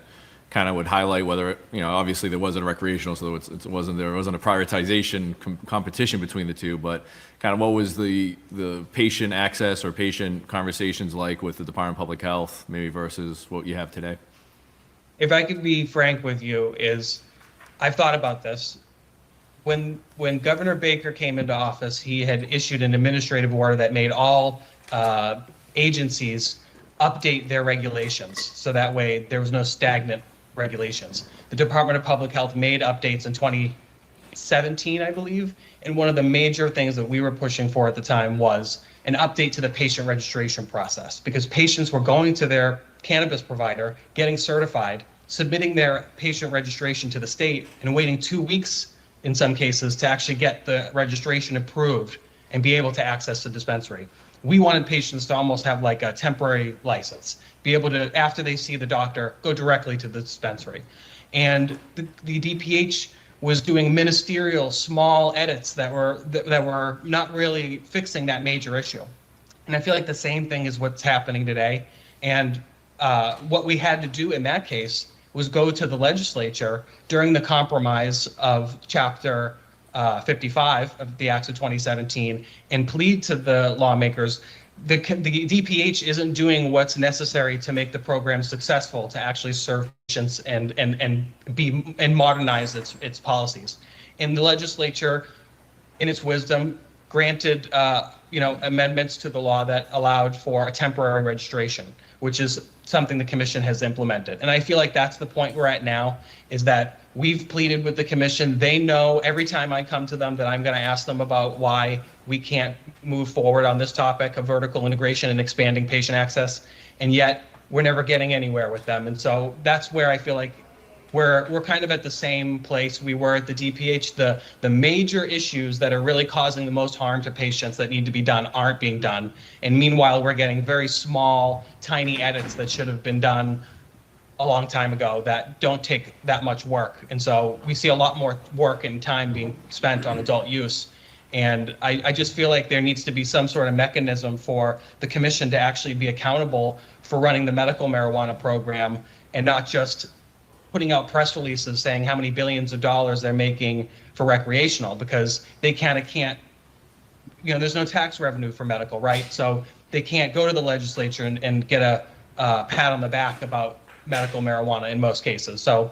kind of would highlight whether, obviously there wasn't a recreational, so there wasn't a prioritization competition between the two, but kind of what was the patient access or patient conversations like with the Department of Public Health, maybe versus what you have today? If I could be frank with you, I've thought about this. When Governor Baker came into office, he had issued an administrative order that made all agencies update their regulations, so that way there was no stagnant regulations. The Department of Public Health made updates in 2017, I believe, and one of the major things that we were pushing for at the time was an update to the patient registration process, because patients were going to their cannabis provider, getting certified, submitting their patient registration to the state, and waiting 2 weeks in some cases to actually get the registration approved and be able to access the dispensary. We wanted patients to almost have like a temporary license, be able to, after they see the doctor, go directly to the dispensary. And the DPH was doing ministerial small edits that were not really fixing that major issue. And I feel like the same thing is what's happening today. And what we had to do in that case was go to the legislature during the compromise of Chapter 55 of the Acts of 2017 and plead to the lawmakers. The DPH isn't doing what's necessary to make the program successful, to actually serve patients and modernize its policies. And the legislature, in its wisdom, granted amendments to the law that allowed for a temporary registration, which is something the commission has implemented. And I feel like that's the point we're at now, is that we've pleaded with the commission. They know every time I come to them that I'm going to ask them about why we can't move forward on this topic of vertical integration and expanding patient access, and yet we're never getting anywhere with them. And so that's where I feel like we're kind of at the same place we were at the DPH. The major issues that are really causing the most harm to patients that need to be done aren't being done. And meanwhile, we're getting very small, tiny edits that should have been done a long time ago that don't take that much work. And so we see a lot more work and time being spent on adult use. And I just feel like there needs to be some sort of mechanism for the commission to actually be accountable for running the medical marijuana program, and not just putting out press releases saying how many billions of dollars they're making for recreational, because they can't, there's no tax revenue for medical, right? So they can't go to the legislature and get a pat on the back about medical marijuana in most cases. So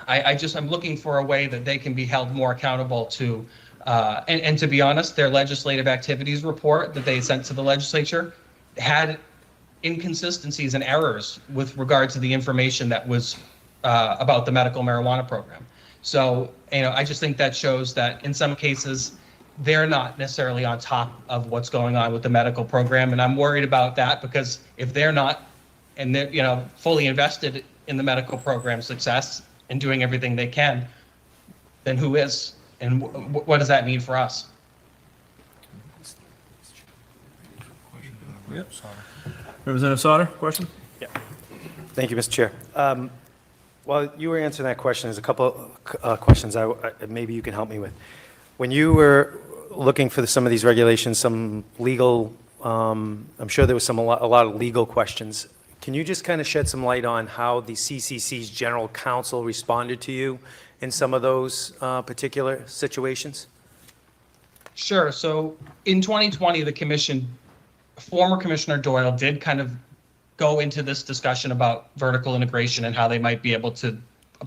I'm looking for a way that they can be held more accountable to And to be honest, their legislative activities report that they sent to the legislature had inconsistencies and errors with regard to the information that was about the medical marijuana program. So, I just think that shows that in some cases, they're not necessarily on top of what's going on with the medical program. And I'm worried about that because if they're not, and they're, fully invested in the medical program success and doing everything they can, then who is? And what does that mean for us? Representative Sauter, question? Thank you, Mr. Chair. While you were answering that question, there's a couple questions maybe you can help me with. When you were looking for some of these regulations, some legal, I'm sure there was a lot of legal questions. Can you just kind of shed some light on how the CCC's general counsel responded to you in some of those particular situations? Sure. So in 2020, former Commissioner Doyle did kind of go into this discussion about vertical integration and how they might be able to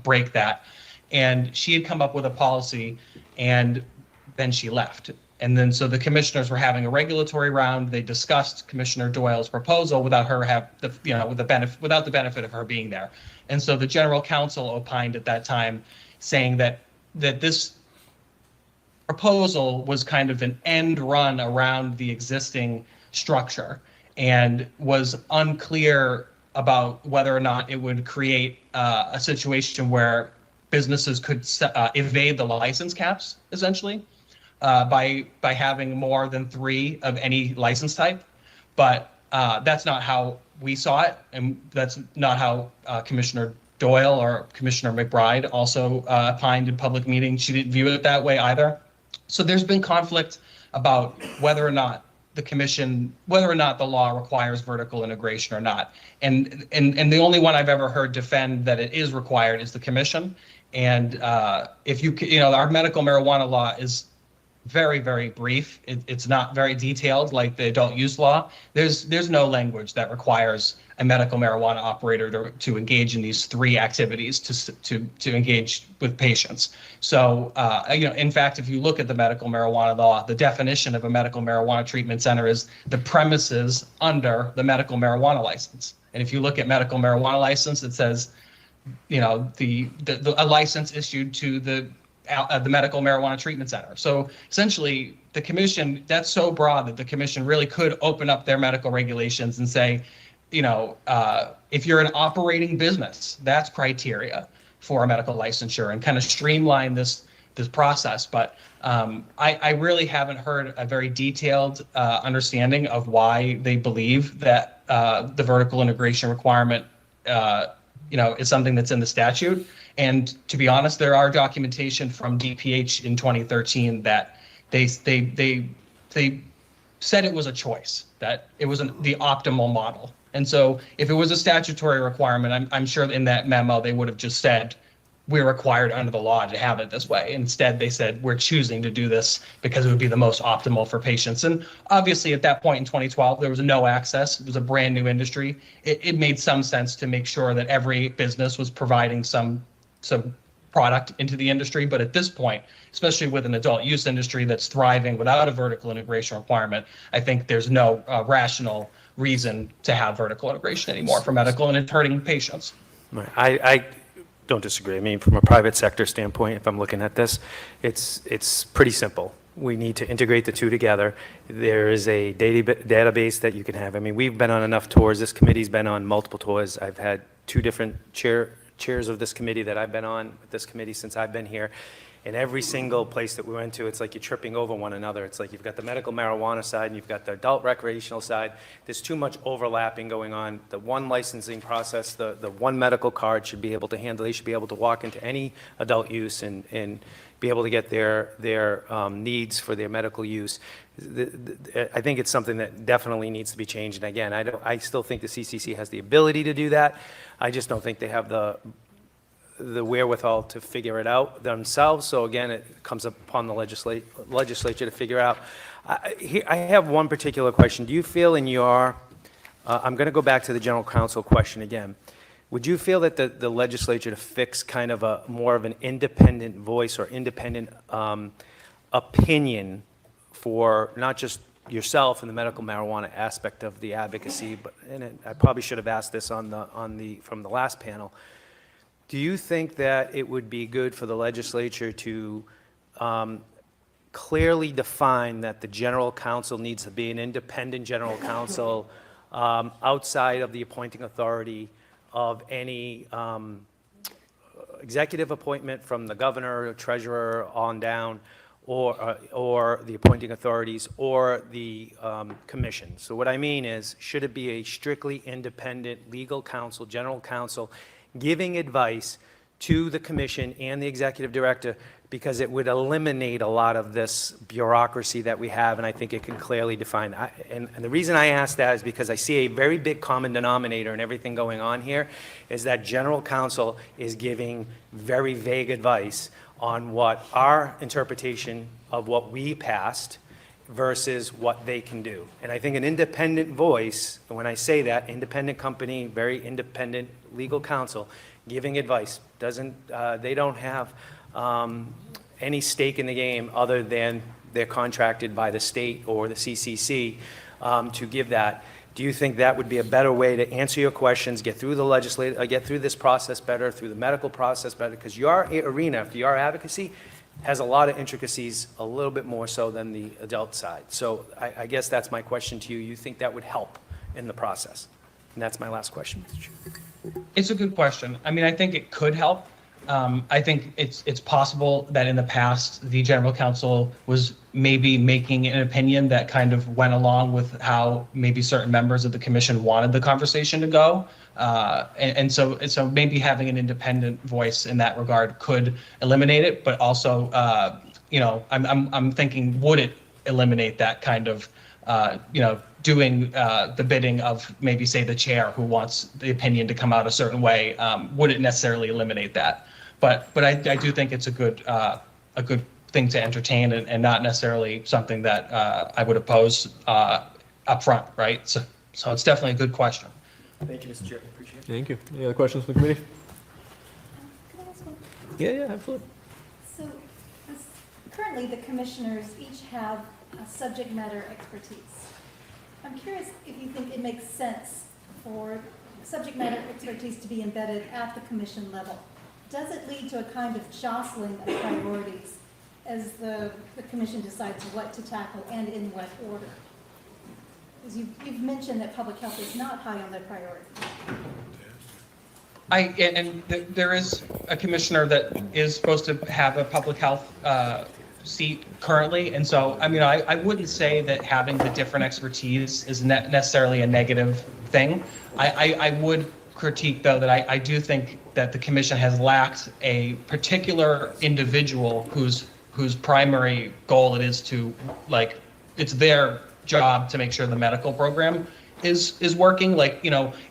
break that. And she had come up with a policy and then she left. And then so the commissioners were having a regulatory round. They discussed Commissioner Doyle's proposal without her without the benefit of her being there. And so the general counsel opined at that time saying that this proposal was kind of an end run around the existing structure and was unclear about whether or not it would create a situation where businesses could evade the license caps, essentially, by having more than 3 of any license type. But that's not how we saw it, and that's not how Commissioner Doyle or Commissioner McBride also opined in public meetings. She didn't view it that way either. So there's been conflict about whether or not the law requires vertical integration or not. And the only one I've ever heard defend that it is required is the commission. And if our medical marijuana law is very, very brief. It's not very detailed like the adult use law. There's no language that requires a medical marijuana operator to engage in these 3 activities to engage with patients. So, in fact, if you look at the medical marijuana law, the definition of a medical marijuana treatment center is the premises under the medical marijuana license. And if you look at medical marijuana license, it says, a license issued to the medical marijuana treatment center. So essentially, the commission, that's so broad that the commission really could open up their medical regulations and say, if you're an operating business, that's criteria for a medical licensure, and kind of streamline this process. But I really haven't heard a very detailed understanding of why they believe that the vertical integration requirement is something that's in the statute. And to be honest, there are documentation from DPH in 2013 that they said it was a choice, that it was the optimal model. And so if it was a statutory requirement, I'm sure in that memo, they would have just said, we're required under the law to have it this way. Instead, they said, we're choosing to do this because it would be the most optimal for patients. And obviously, at that point in 2012, there was no access. It was a brand new industry. It made some sense to make sure that every business was providing some product into the industry. But at this point, especially with an adult use industry that's thriving without a vertical integration requirement, I think there's no rational reason to have vertical integration anymore for medical, and it's hurting patients. Right. I don't disagree. I mean, from a private sector standpoint, if I'm looking at this, it's pretty simple. We need to integrate the 2 together. There is a database that you can have. I mean, we've been on enough tours. This committee's been on multiple tours. I've had 2 different chairs of this committee that I've been on with this committee since I've been here. And every single place that we went to, it's like you're tripping over one another. It's like you've got the medical marijuana side and you've got the adult recreational side. There's too much overlapping going on. The one licensing process, the one medical card should be able to handle. They should be able to walk into any adult use and be able to get their needs for their medical use. I think it's something that definitely needs to be changed. And again, I still think the CCC has the ability to do that. I just don't think they have the wherewithal to figure it out themselves. So again, it comes upon the legislature to figure out. I have one particular question. Do you feel in your, I'm going to go back to the general counsel question again. Would you feel that the legislature to fix kind of more of an independent voice or independent opinion for not just yourself and the medical marijuana aspect of the advocacy, but, I probably should have asked this from the last panel. Do you think that it would be good for the legislature to clearly define that the general counsel needs to be an independent general counsel outside of the appointing authority of any executive appointment from the governor, treasurer on down, or the appointing authorities, or the commission? So what I mean is, should it be a strictly independent legal counsel, general counsel, giving advice to the commission and the executive director, because it would eliminate a lot of this bureaucracy that we have, and I think it can clearly define. And the reason I ask that is because I see a very big common denominator in everything going on here, is that general counsel is giving very vague advice on what our interpretation of what we passed versus what they can do. And I think an independent voice, and when I say that, independent company, very independent legal counsel, giving advice, they don't have any stake in the game other than they're contracted by the state or the CCC to give that. Do you think that would be a better way to answer your questions, get through the get through this process better, through the medical process better? Because your arena, for your advocacy, has a lot of intricacies, a little bit more so than the adult side. So I guess that's my question to you. You think that would help in the process? And that's my last question, Mr. Chair. It's a good question. I mean, I think it could help. I think it's possible that in the past, the general counsel was maybe making an opinion that kind of went along with how maybe certain members of the commission wanted the conversation to go. And so maybe having an independent voice in that regard could eliminate it, but also, I'm thinking, would it eliminate that kind of, doing the bidding of maybe, say, the chair who wants the opinion to come out a certain way? Would it necessarily eliminate that? But I do think it's a good thing to entertain, and not necessarily something that I would oppose up front, right? So it's definitely a good question. Thank you, Mr. Chair. Appreciate it. Thank you. Any other questions from the committee? Can I ask one? Yeah, absolutely. So currently, the commissioners each have subject matter expertise. I'm curious if you think it makes sense for subject matter expertise to be embedded at the commission level. Does it lead to a kind of jostling of priorities as the commission decides what to tackle and in what order? Because you've mentioned that public health is not high on their priority. There is a commissioner that is supposed to have a public health seat currently, and so I wouldn't say that having the different expertise is necessarily a negative thing. I would critique, though, that I do think that the commission has lacked a particular individual whose primary goal it is to, it's their job to make sure the medical program is working.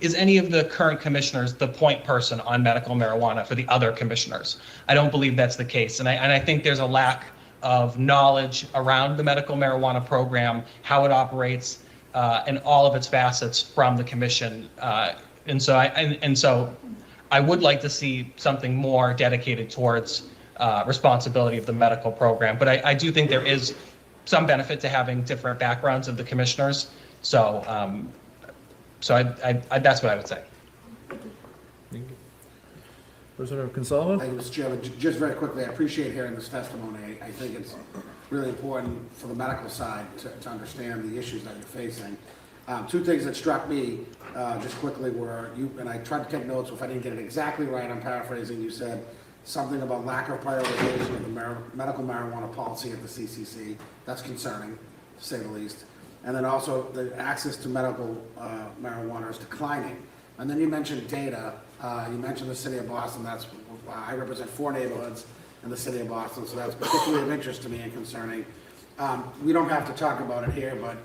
Is any of the current commissioners the point person on medical marijuana for the other commissioners? I don't believe that's the case, and I think there's a lack of knowledge around the medical marijuana program, how it operates, and all of its facets from the commission. And so I would like to see something more dedicated towards responsibility of the medical program. But I do think there is some benefit to having different backgrounds of the commissioners. So that's what I would say. Representative Consalvo? Thank you, Mr. Chairman. Just very quickly, I appreciate hearing this testimony. I think it's really important for the medical side to understand the issues that you're facing. Two things that struck me just quickly were, and I tried to take notes, if I didn't get it exactly right, I'm paraphrasing, you said something about lack of prioritization of the medical marijuana policy at the CCC. That's concerning, to say the least. And then also the access to medical marijuana is declining. And then you mentioned data. You mentioned the city of Boston. I represent 4 neighborhoods in the city of Boston, so that's particularly of interest to me and concerning. We don't have to talk about it here, but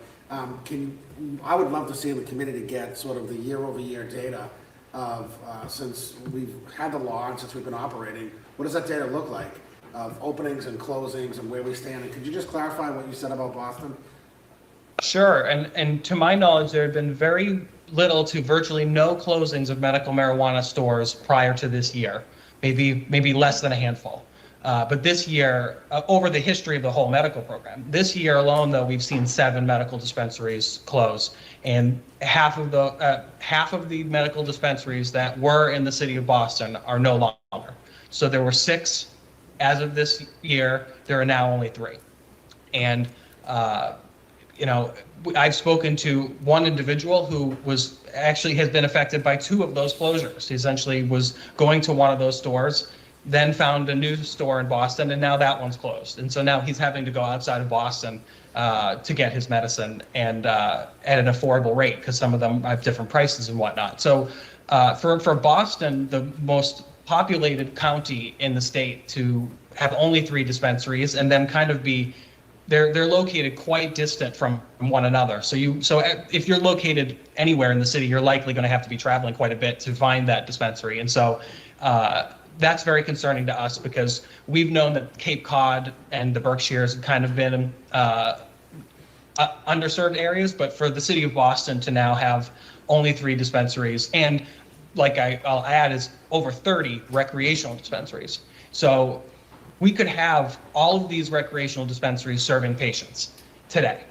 I would love to see the committee to get sort of the year-over-year data of, since we've had the law and since we've been operating, what does that data look like of openings and closings and where we stand? And could you just clarify what you said about Boston? Sure, and to my knowledge, there have been very little to virtually no closings of medical marijuana stores prior to this year, maybe less than a handful. But this year, over the history of the whole medical program, this year alone, though, we've seen 7 medical dispensaries close, and half of the medical dispensaries that were in the city of Boston are no longer. So there were 6 as of this year. There are now only 3, and I've spoken to one individual who has been affected by 2 of those closures. He essentially was going to one of those stores, then found a new store in Boston, and now that one's closed. And so now he's having to go outside of Boston to get his medicine, and at an affordable rate, because some of them have different prices and whatnot. So for Boston, the most populated county in the state, to have only 3 dispensaries and then kind of be they're located quite distant from one another. So if you're located anywhere in the city, you're likely going to have to be traveling quite a bit to find that dispensary. And so that's very concerning to us, because we've known that Cape Cod and the Berkshires have kind of been underserved areas, but for the city of Boston to now have only 3 dispensaries, and like I'll add, is over 30 recreational dispensaries. So we could have all of these recreational dispensaries serving patients today.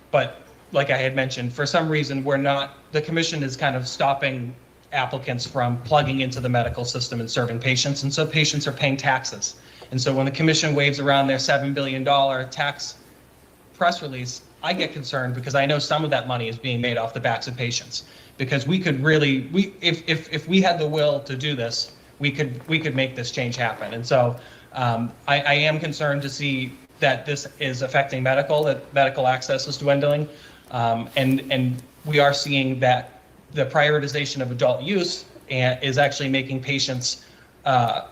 But like I had mentioned, for some reason, the commission is kind of stopping applicants from plugging into the medical system and serving patients. And so patients are paying taxes. And so when the commission waves around their $7 billion tax press release, I get concerned, because I know some of that money is being made off the backs of patients. Because we could really, if we had the will to do this, we could make this change happen. And so I am concerned to see that this is affecting that medical access is dwindling. And we are seeing that the prioritization of adult use is actually making patients, they're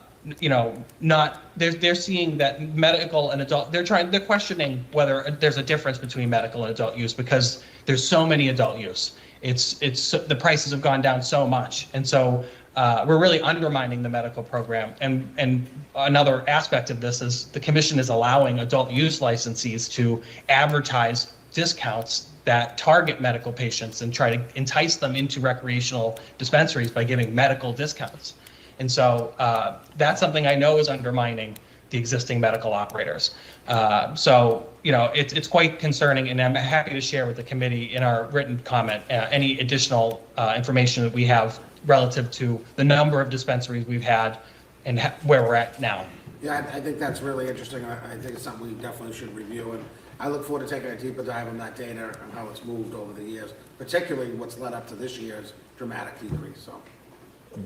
seeing that medical and adult, they're questioning whether there's a difference between medical and adult use, because there's so many adult use. It's the prices have gone down so much. And so we're really undermining the medical program. And another aspect of this is the commission is allowing adult use licensees to advertise discounts that target medical patients and try to entice them into recreational dispensaries by giving medical discounts. And so that's something I know is undermining the existing medical operators. It's quite concerning, and I'm happy to share with the committee in our written comment any additional information that we have relative to the number of dispensaries we've had and where we're at now. Yeah, I think that's really interesting. I think it's something we definitely should review, and I look forward to taking a deeper dive on that data and how it's moved over the years, particularly what's led up to this year's dramatic decrease, so.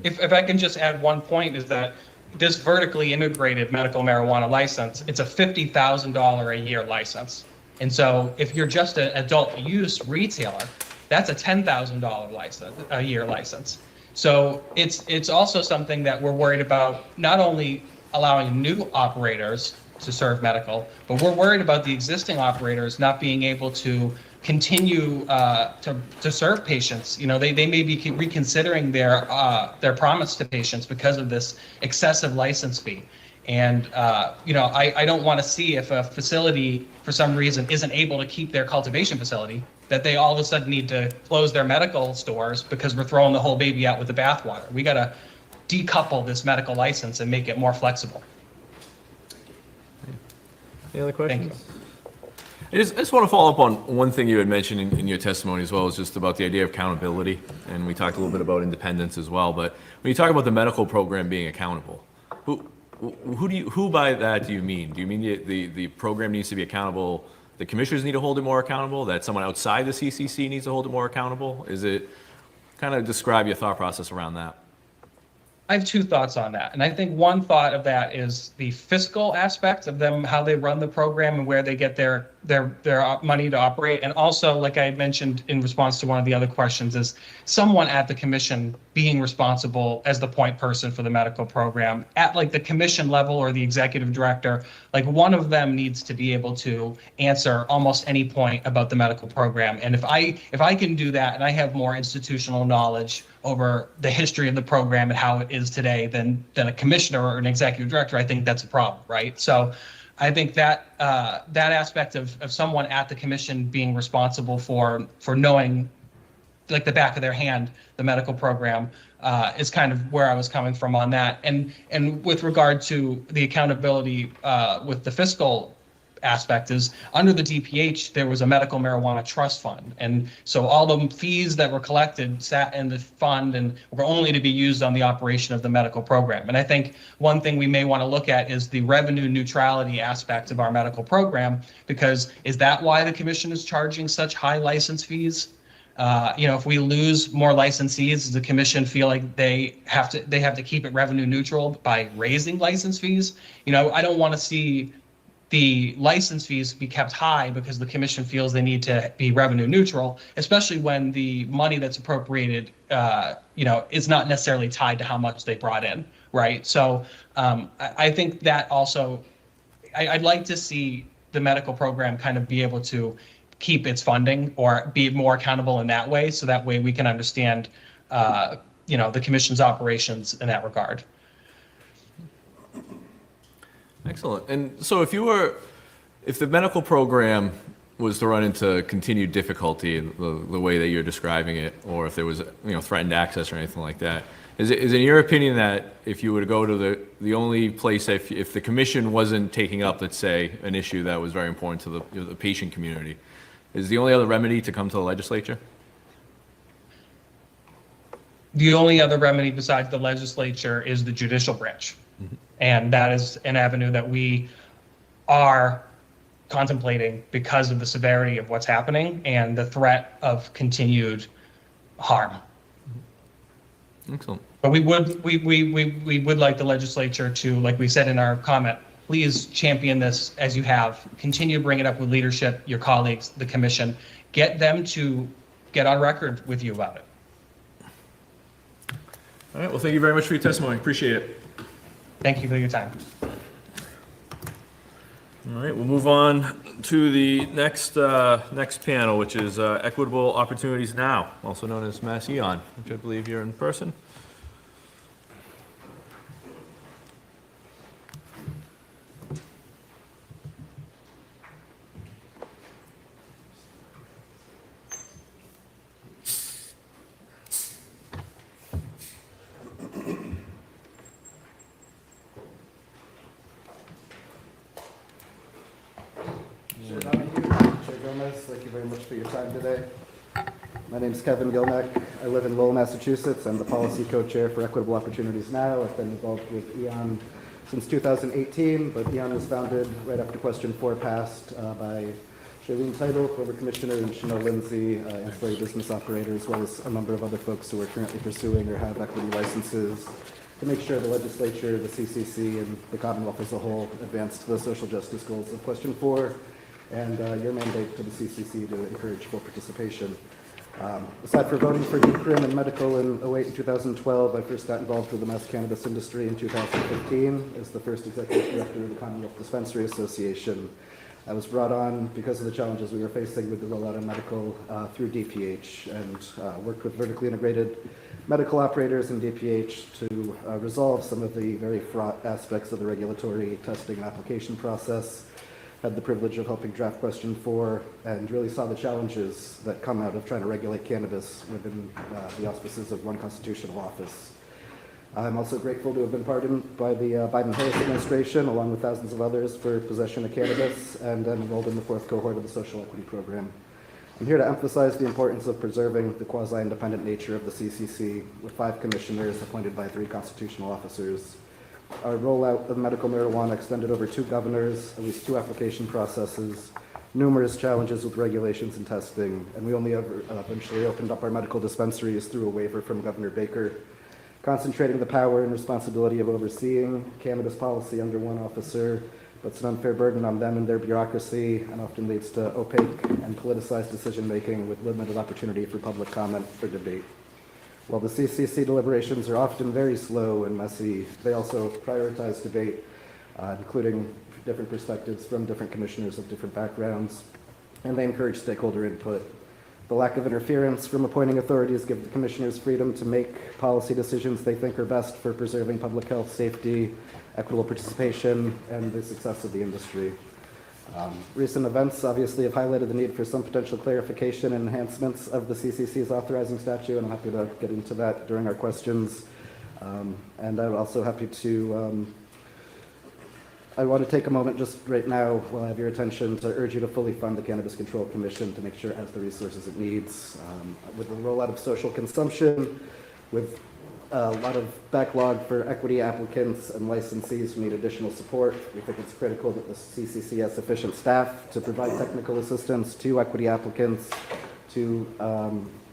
If I can just add one point, is that this vertically integrated medical marijuana license, it's a $50,000 a year license. And so if you're just an adult use retailer, that's a $10,000 license, a year license. So it's also something that we're worried about, not only allowing new operators to serve medical, but we're worried about the existing operators not being able to continue to serve patients. They may be reconsidering their promise to patients because of this excessive license fee. And I don't want to see, if a facility for some reason isn't able to keep their cultivation facility, that they all of a sudden need to close their medical stores because we're throwing the whole baby out with the bathwater. We got to decouple this medical license and make it more flexible. Any other questions? Thank you. I just want to follow up on one thing you had mentioned in your testimony as well, is just about the idea of accountability. And we talked a little bit about independence as well. But when you talk about the medical program being accountable, who by that do you mean? Do you mean the program needs to be accountable? The commissioners need to hold it more accountable? That someone outside the CCC needs to hold it more accountable? Is it, kind of describe your thought process around that? I have 2 thoughts on that. And I think one thought of that is the fiscal aspect of them, how they run the program and where they get their money to operate. And also, like I had mentioned in response to one of the other questions, is someone at the commission being responsible as the point person for the medical program at like the commission level or the executive director. Like, one of them needs to be able to answer almost any point about the medical program. And if I can do that, and I have more institutional knowledge over the history of the program and how it is today than a commissioner or an executive director, I think that's a problem, right? So I think that that aspect of someone at the commission being responsible for knowing like the back of their hand, the medical program, is kind of where I was coming from on that. And with regard to the accountability with the fiscal aspect is under the DPH, there was a medical marijuana trust fund. And so all the fees that were collected sat in the fund and were only to be used on the operation of the medical program. And I think one thing we may want to look at is the revenue neutrality aspect of our medical program, because is that why the commission is charging such high license fees? If we lose more licensees, does the commission feel like they have to keep it revenue neutral by raising license fees? I don't want to see the license fees be kept high because the commission feels they need to be revenue neutral, especially when the money that's appropriated, is not necessarily tied to how much they brought in, right? So I think that also, I'd like to see the medical program kind of be able to keep its funding or be more accountable in that way, so that way we can understand, the commission's operations in that regard. Excellent. And so if the medical program was to run into continued difficulty in the way that you're describing it, or if there was, threatened access or anything like that, is it in your opinion that if you were to go to the only place, if the commission wasn't taking up, let's say, an issue that was very important to the patient community, is the only other remedy to come to the legislature? The only other remedy besides the legislature is the judicial branch. And that is an avenue that we are contemplating because of the severity of what's happening and the threat of continued harm. Excellent. But we would like the legislature to, like we said in our comment, please champion this as you have. Continue to bring it up with leadership, your colleagues, the commission. Get them to get on record with you about it. All right. Well, thank you very much for your testimony. Appreciate it. Thank you for your time. All right, we'll move on to the next panel, which is Equitable Opportunities Now, also known as Mass Eon, which I believe you're in person. Thank you very much for your time today. My name is Kevin Gilmack. I live in Lowell, Massachusetts. I'm the policy co-chair for Equitable Opportunities Now. I've been involved with EON since 2018, but EON was founded right after question 4 passed by Shailene Title, former commissioner, and Chanel Lindsay, ancillary business operator, as well as a number of other folks who are currently pursuing or have equity licenses to make sure the legislature, the CCC, and the Commonwealth as a whole advanced the social justice goals of question 4 and your mandate to the CCC to encourage full participation. Aside from voting for DCRIM and medical in 2008 and 2012, I first got involved with the mass cannabis industry in 2015 as the first executive director of the Commonwealth Dispensary Association. I was brought on because of the challenges we were facing with the rollout of medical through DPH, and worked with vertically integrated medical operators in DPH to resolve some of the very fraught aspects of the regulatory testing and application process. Had the privilege of helping draft question 4 and really saw the challenges that come out of trying to regulate cannabis within the auspices of one constitutional office. I'm also grateful to have been pardoned by the Biden-Harris administration, along with thousands of others, for possession of cannabis, and I'm enrolled in the 4th cohort of the social equity program. I'm here to emphasize the importance of preserving the quasi-independent nature of the CCC, with 5 commissioners appointed by 3 constitutional officers. Our rollout of medical marijuana extended over 2 governors, at least 2 application processes, numerous challenges with regulations and testing, and we only ever eventually opened up our medical dispensaries through a waiver from Governor Baker, concentrating the power and responsibility of overseeing cannabis policy under one officer, puts an unfair burden on them and their bureaucracy, and often leads to opaque and politicized decision-making with limited opportunity for public comment or debate. While the CCC deliberations are often very slow and messy, they also prioritize debate, including different perspectives from different commissioners of different backgrounds, and they encourage stakeholder input. The lack of interference from appointing authorities give the commissioners freedom to make policy decisions they think are best for preserving public health, safety, equitable participation, and the success of the industry. Recent events obviously have highlighted the need for some potential clarification and enhancements of the CCC's authorizing statute, and I'm happy to get into that during our questions. And I'm also happy to, I want to take a moment just right now, while I have your attention, to urge you to fully fund the Cannabis Control Commission to make sure it has the resources it needs. With the rollout of social consumption, with a lot of backlog for equity applicants and licensees who need additional support, we think it's critical that the CCC has sufficient staff to provide technical assistance to equity applicants, to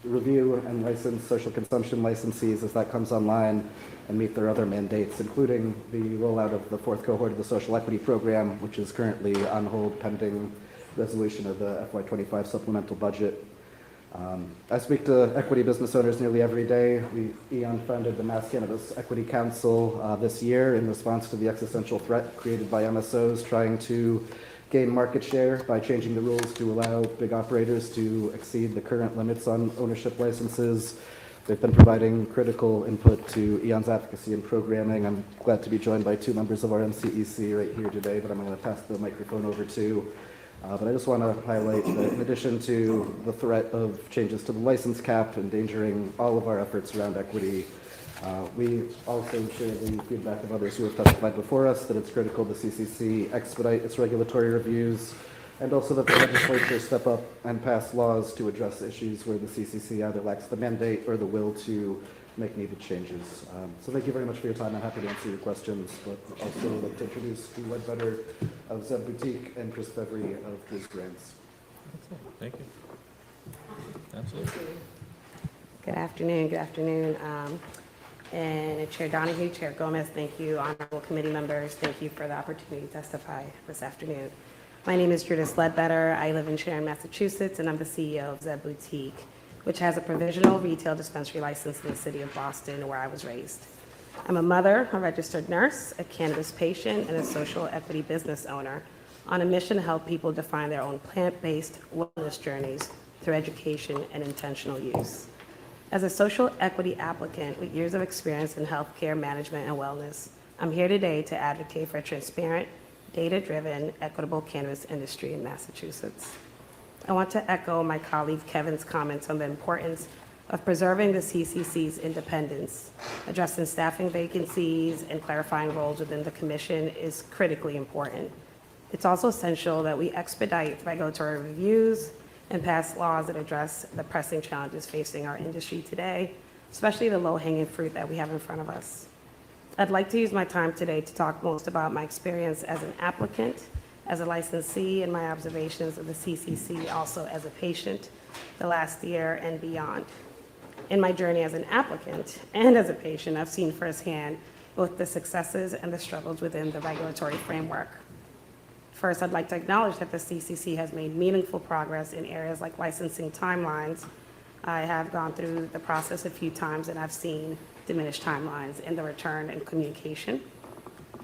review and license social consumption licensees as that comes online, and meet their other mandates, including the rollout of the fourth cohort of the social equity program, which is currently on hold pending resolution of the FY25 supplemental budget. I speak to equity business owners nearly every day. Eon founded the Mass Cannabis Equity Council this year in response to the existential threat created by MSOs trying to gain market share by changing the rules to allow big operators to exceed the current limits on ownership licenses. They've been providing critical input to Eon's advocacy and programming. I'm glad to be joined by two members of our MCEC right here today, but I'm going to pass the microphone over to. But I just want to highlight that in addition to the threat of changes to the license cap endangering all of our efforts around equity, we also share the feedback of others who have testified before us that it's critical the CCC expedite its regulatory reviews, and also that the legislature step up and pass laws to address issues where the CCC either lacks the mandate or the will to make needed changes. So thank you very much for your time. I'm happy to answer your questions, but also would like to introduce Steve Ledbetter of Zeb Boutique and Chris Fevry of Drews Brands. Thank you. Absolutely. Good afternoon. Good afternoon. And Chair Donahue, Chair Gomez, thank you. Honorable committee members, thank you for the opportunity to testify this afternoon. My name is Judith Ledbetter. I live in Sharon, Massachusetts, and I'm the CEO of Zeb Boutique, which has a provisional retail dispensary license in the city of Boston, where I was raised. I'm a mother, a registered nurse, a cannabis patient, and a social equity business owner on a mission to help people define their own plant-based wellness journeys through education and intentional use. As a social equity applicant with years of experience in healthcare management and wellness, I'm here today to advocate for a transparent, data-driven, equitable cannabis industry in Massachusetts. I want to echo my colleague Kevin's comments on the importance of preserving the CCC's independence. Addressing staffing vacancies and clarifying roles within the commission is critically important. It's also essential that we expedite regulatory reviews and pass laws that address the pressing challenges facing our industry today, especially the low-hanging fruit that we have in front of us. I'd like to use my time today to talk most about my experience as an applicant, as a licensee, and my observations of the CCC also as a patient the last year and beyond. In my journey as an applicant and as a patient, I've seen firsthand both the successes and the struggles within the regulatory framework. First, I'd like to acknowledge that the CCC has made meaningful progress in areas like licensing timelines. I have gone through the process a few times and I've seen diminished timelines in the return and communication.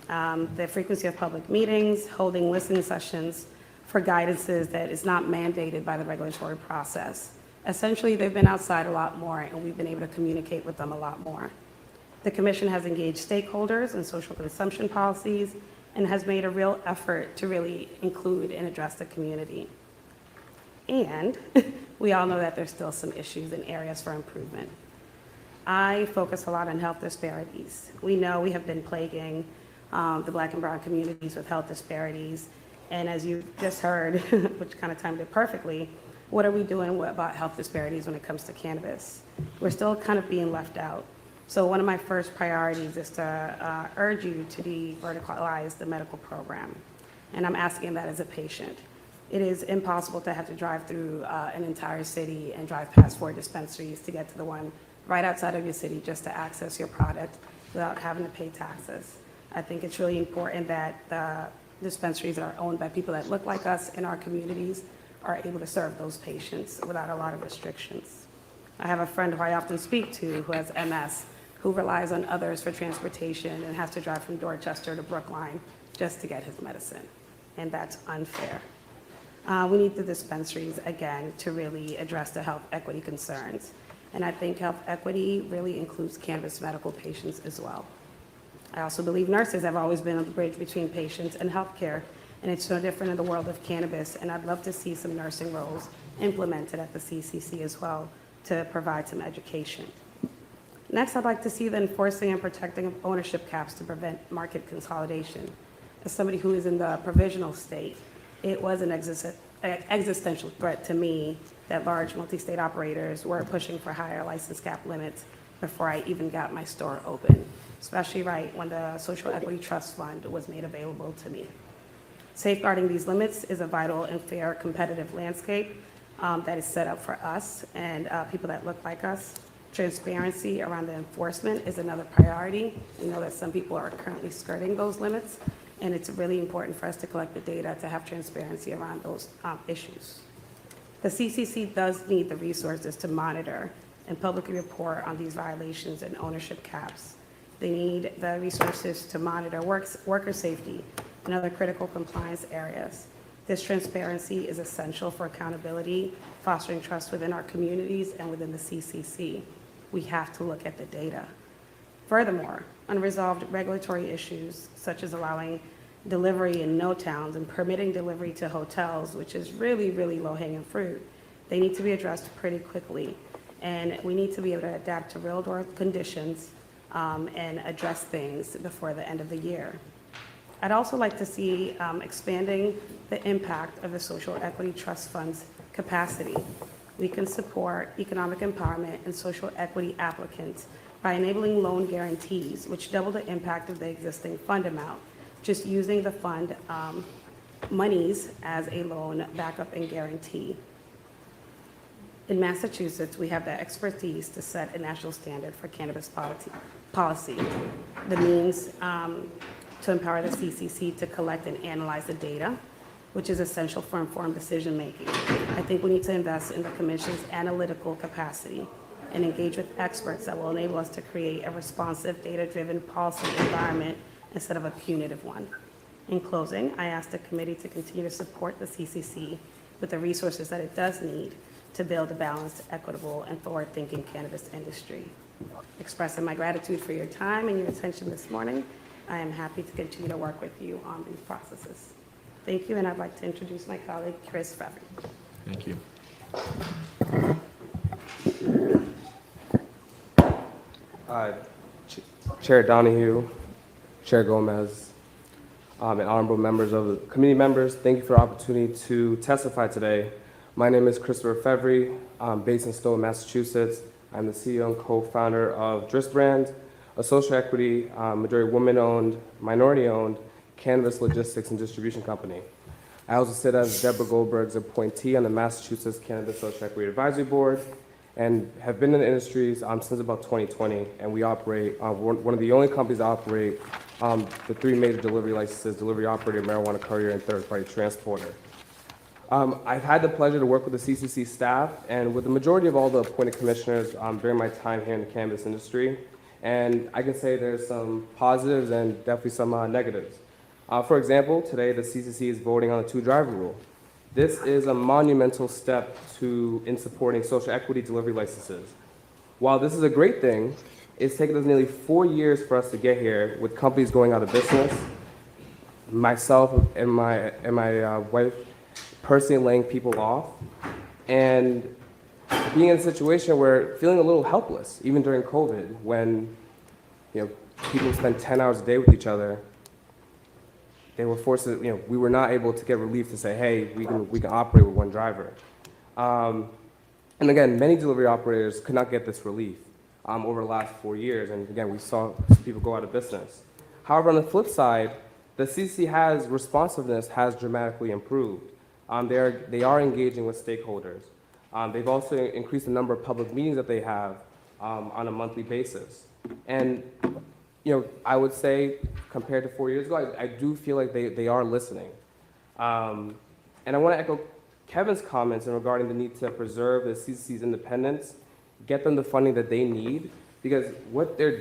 The frequency of public meetings, holding listening sessions for guidances that is not mandated by the regulatory process. Essentially, they've been outside a lot more and we've been able to communicate with them a lot more. The Commission has engaged stakeholders in social consumption policies and has made a real effort to really include and address the community. And we all know that there's still some issues and areas for improvement. I focus a lot on health disparities. We know we have been plaguing the Black and brown communities with health disparities. And as you just heard, which kind of timed it perfectly, what are we doing about health disparities when it comes to cannabis? We're still kind of being left out. So one of my first priorities is to urge you to de-verticalize the medical program. And I'm asking that as a patient. It is impossible to have to drive through an entire city and drive past 4 dispensaries to get to the one right outside of your city just to access your product without having to pay taxes. I think it's really important that the dispensaries that are owned by people that look like us in our communities are able to serve those patients without a lot of restrictions. I have a friend who I often speak to who has MS, who relies on others for transportation and has to drive from Dorchester to Brookline just to get his medicine, and that's unfair. We need the dispensaries, again, to really address the health equity concerns, and I think health equity really includes cannabis medical patients as well. I also believe nurses have always been a bridge between patients and healthcare, and it's no different in the world of cannabis, and I'd love to see some nursing roles implemented at the CCC as well to provide some education. Next, I'd like to see the enforcing and protecting of ownership caps to prevent market consolidation. As somebody who is in the provisional state, it was an existential threat to me that large multi-state operators were pushing for higher license cap limits before I even got my store open, especially right when the Social Equity Trust Fund was made available to me. Safeguarding these limits is a vital and fair competitive landscape that is set up for us and people that look like us. Transparency around the enforcement is another priority. We know that some people are currently skirting those limits, and it's really important for us to collect the data to have transparency around those issues. The CCC does need the resources to monitor and publicly report on these violations and ownership caps. They need the resources to monitor worker safety and other critical compliance areas. This transparency is essential for accountability, fostering trust within our communities and within the CCC. We have to look at the data. Furthermore, unresolved regulatory issues, such as allowing delivery in no towns and permitting delivery to hotels, which is really, really low-hanging fruit, they need to be addressed pretty quickly. And we need to be able to adapt to real-world conditions and address things before the end of the year. I'd also like to see expanding the impact of the Social Equity Trust Fund's capacity. We can support economic empowerment and social equity applicants by enabling loan guarantees, which double the impact of the existing fund amount, just using the fund monies as a loan backup and guarantee. In Massachusetts, we have the expertise to set a national standard for cannabis policy, the means to empower the CCC to collect and analyze the data, which is essential for informed decision-making. I think we need to invest in the Commission's analytical capacity and engage with experts that will enable us to create a responsive, data-driven policy environment instead of a punitive one. In closing, I ask the committee to continue to support the CCC with the resources that it does need to build a balanced, equitable, and forward-thinking cannabis industry. Expressing my gratitude for your time and your attention this morning, I am happy to continue to work with you on these processes. Thank you, and I'd like to introduce my colleague, Chris Fevry. Thank you. Chair Donahue, Chair Gomez, and honorable members of the committee members, thank you for the opportunity to testify today. My name is Christopher Fevry. I'm based in Stoughton, Massachusetts. I'm the CEO and co-founder of Drist Brand, a social equity, majority women-owned, minority-owned cannabis logistics and distribution company. I also sit as Deborah Goldberg's appointee on the Massachusetts Cannabis Social Equity Advisory Board and have been in the industries since about 2020. And we operate, one of the only companies that operate the three major delivery licenses: delivery operator, marijuana courier, and third-party transporter. I've had the pleasure to work with the CCC staff and with the majority of all the appointed commissioners during my time here in the cannabis industry. And I can say there's some positives and definitely some negatives. For example, today the CCC is voting on the two-driver rule. This is a monumental step in supporting social equity delivery licenses. While this is a great thing, it's taken us nearly 4 years for us to get here, with companies going out of business, myself and my wife personally laying people off, and being in a situation where feeling a little helpless, even during COVID, when people spend 10 hours a day with each other. They were forced to, we were not able to get relief to say, hey, we can operate with one driver. And again, many delivery operators could not get this relief over the last 4 years. And again, we saw people go out of business. However, on the flip side, the CCC responsiveness has dramatically improved. They are engaging with stakeholders. They've also increased the number of public meetings that they have on a monthly basis. And I would say, compared to 4 years ago, I do feel like they are listening. And I want to echo Kevin's comments regarding the need to preserve the CCC's independence, get them the funding that they need, because what they're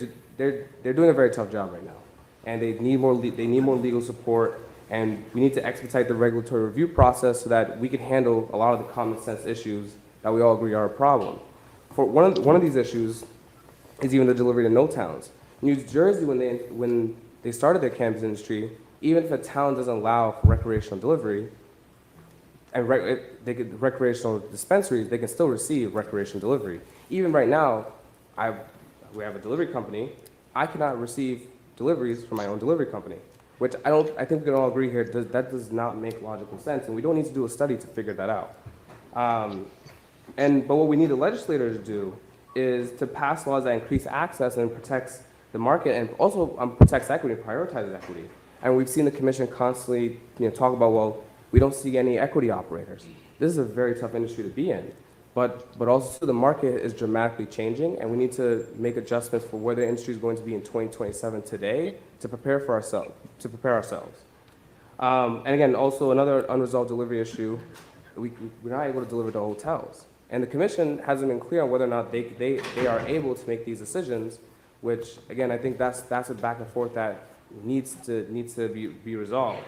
doing a very tough job right now, and they need more legal support, and we need to expedite the regulatory review process so that we can handle a lot of the common sense issues that we all agree are a problem. For one of these issues is even the delivery to no towns. New Jersey, when they started their cannabis industry, even if a town doesn't allow for recreational delivery, and recreational dispensaries, they can still receive recreational delivery. Even right now, we have a delivery company. I cannot receive deliveries from my own delivery company, which I think we can all agree here, that does not make logical sense, and we don't need to do a study to figure that out. But what we need the legislators to do is to pass laws that increase access and protects the market and also protects equity, prioritizes equity. And we've seen the commission constantly, talk about, well, we don't see any equity operators. This is a very tough industry to be in. But also the market is dramatically changing, and we need to make adjustments for where the industry is going to be in 2027 today to prepare ourselves. And again, also another unresolved delivery issue, we're not able to deliver to hotels. And the commission hasn't been clear on whether or not they are able to make these decisions, which again, I think that's a back and forth that needs to be resolved.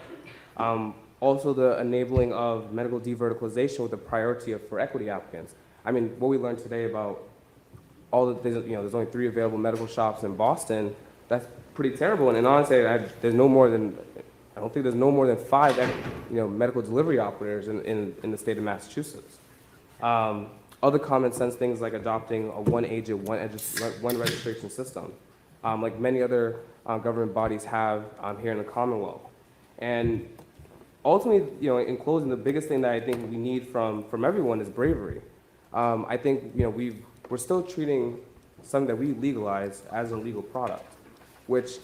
Also, the enabling of medical deverticalization with a priority for equity applicants. I mean, what we learned today about all the things, there's only 3 available medical shops in Boston. That's pretty terrible. And honestly, I don't think there's no more than 5, medical delivery operators in the state of Massachusetts. Other common sense things like adopting a one agent, one registration system, like many other government bodies have here in the Commonwealth. And ultimately, in closing, the biggest thing that I think we need from everyone is bravery. I think, we're still treating something that we legalize as a legal product, which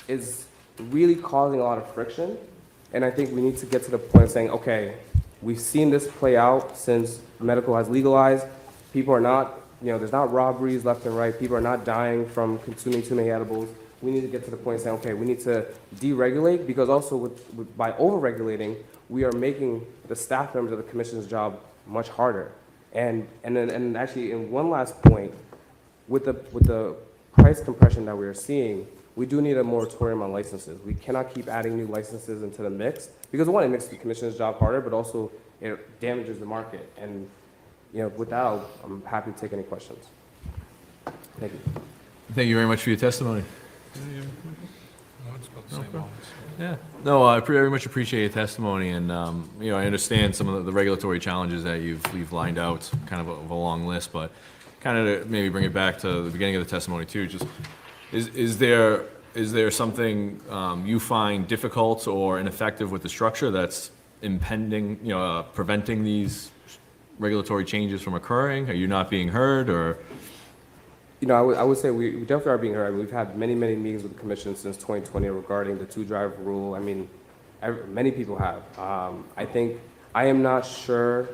is really causing a lot of friction. And I think we need to get to the point of saying, okay, we've seen this play out since medical has legalized. People are not, there's not robberies left and right. People are not dying from consuming too many edibles. We need to get to the point of saying, okay, we need to deregulate, because also by over-regulating, we are making the staff members of the commission's job much harder. And actually, in one last point, with the price compression that we are seeing, we do need a moratorium on licenses. We cannot keep adding new licenses into the mix, because one, it makes the commission's job harder, but also it damages the market. And with that, I'm happy to take any questions. Thank you. Thank you very much for your testimony. Yeah. No, I very much appreciate your testimony, and I understand some of the regulatory challenges that you've lined out, kind of a long list, but kind of to maybe bring it back to the beginning of the testimony too. Just is there something you find difficult or ineffective with the structure that's impending, preventing these regulatory changes from occurring? Are you not being heard, or? I would say we definitely are being heard. We've had many meetings with the commission since 2020 regarding the 2-driver rule. I mean, many people have. I am not sure.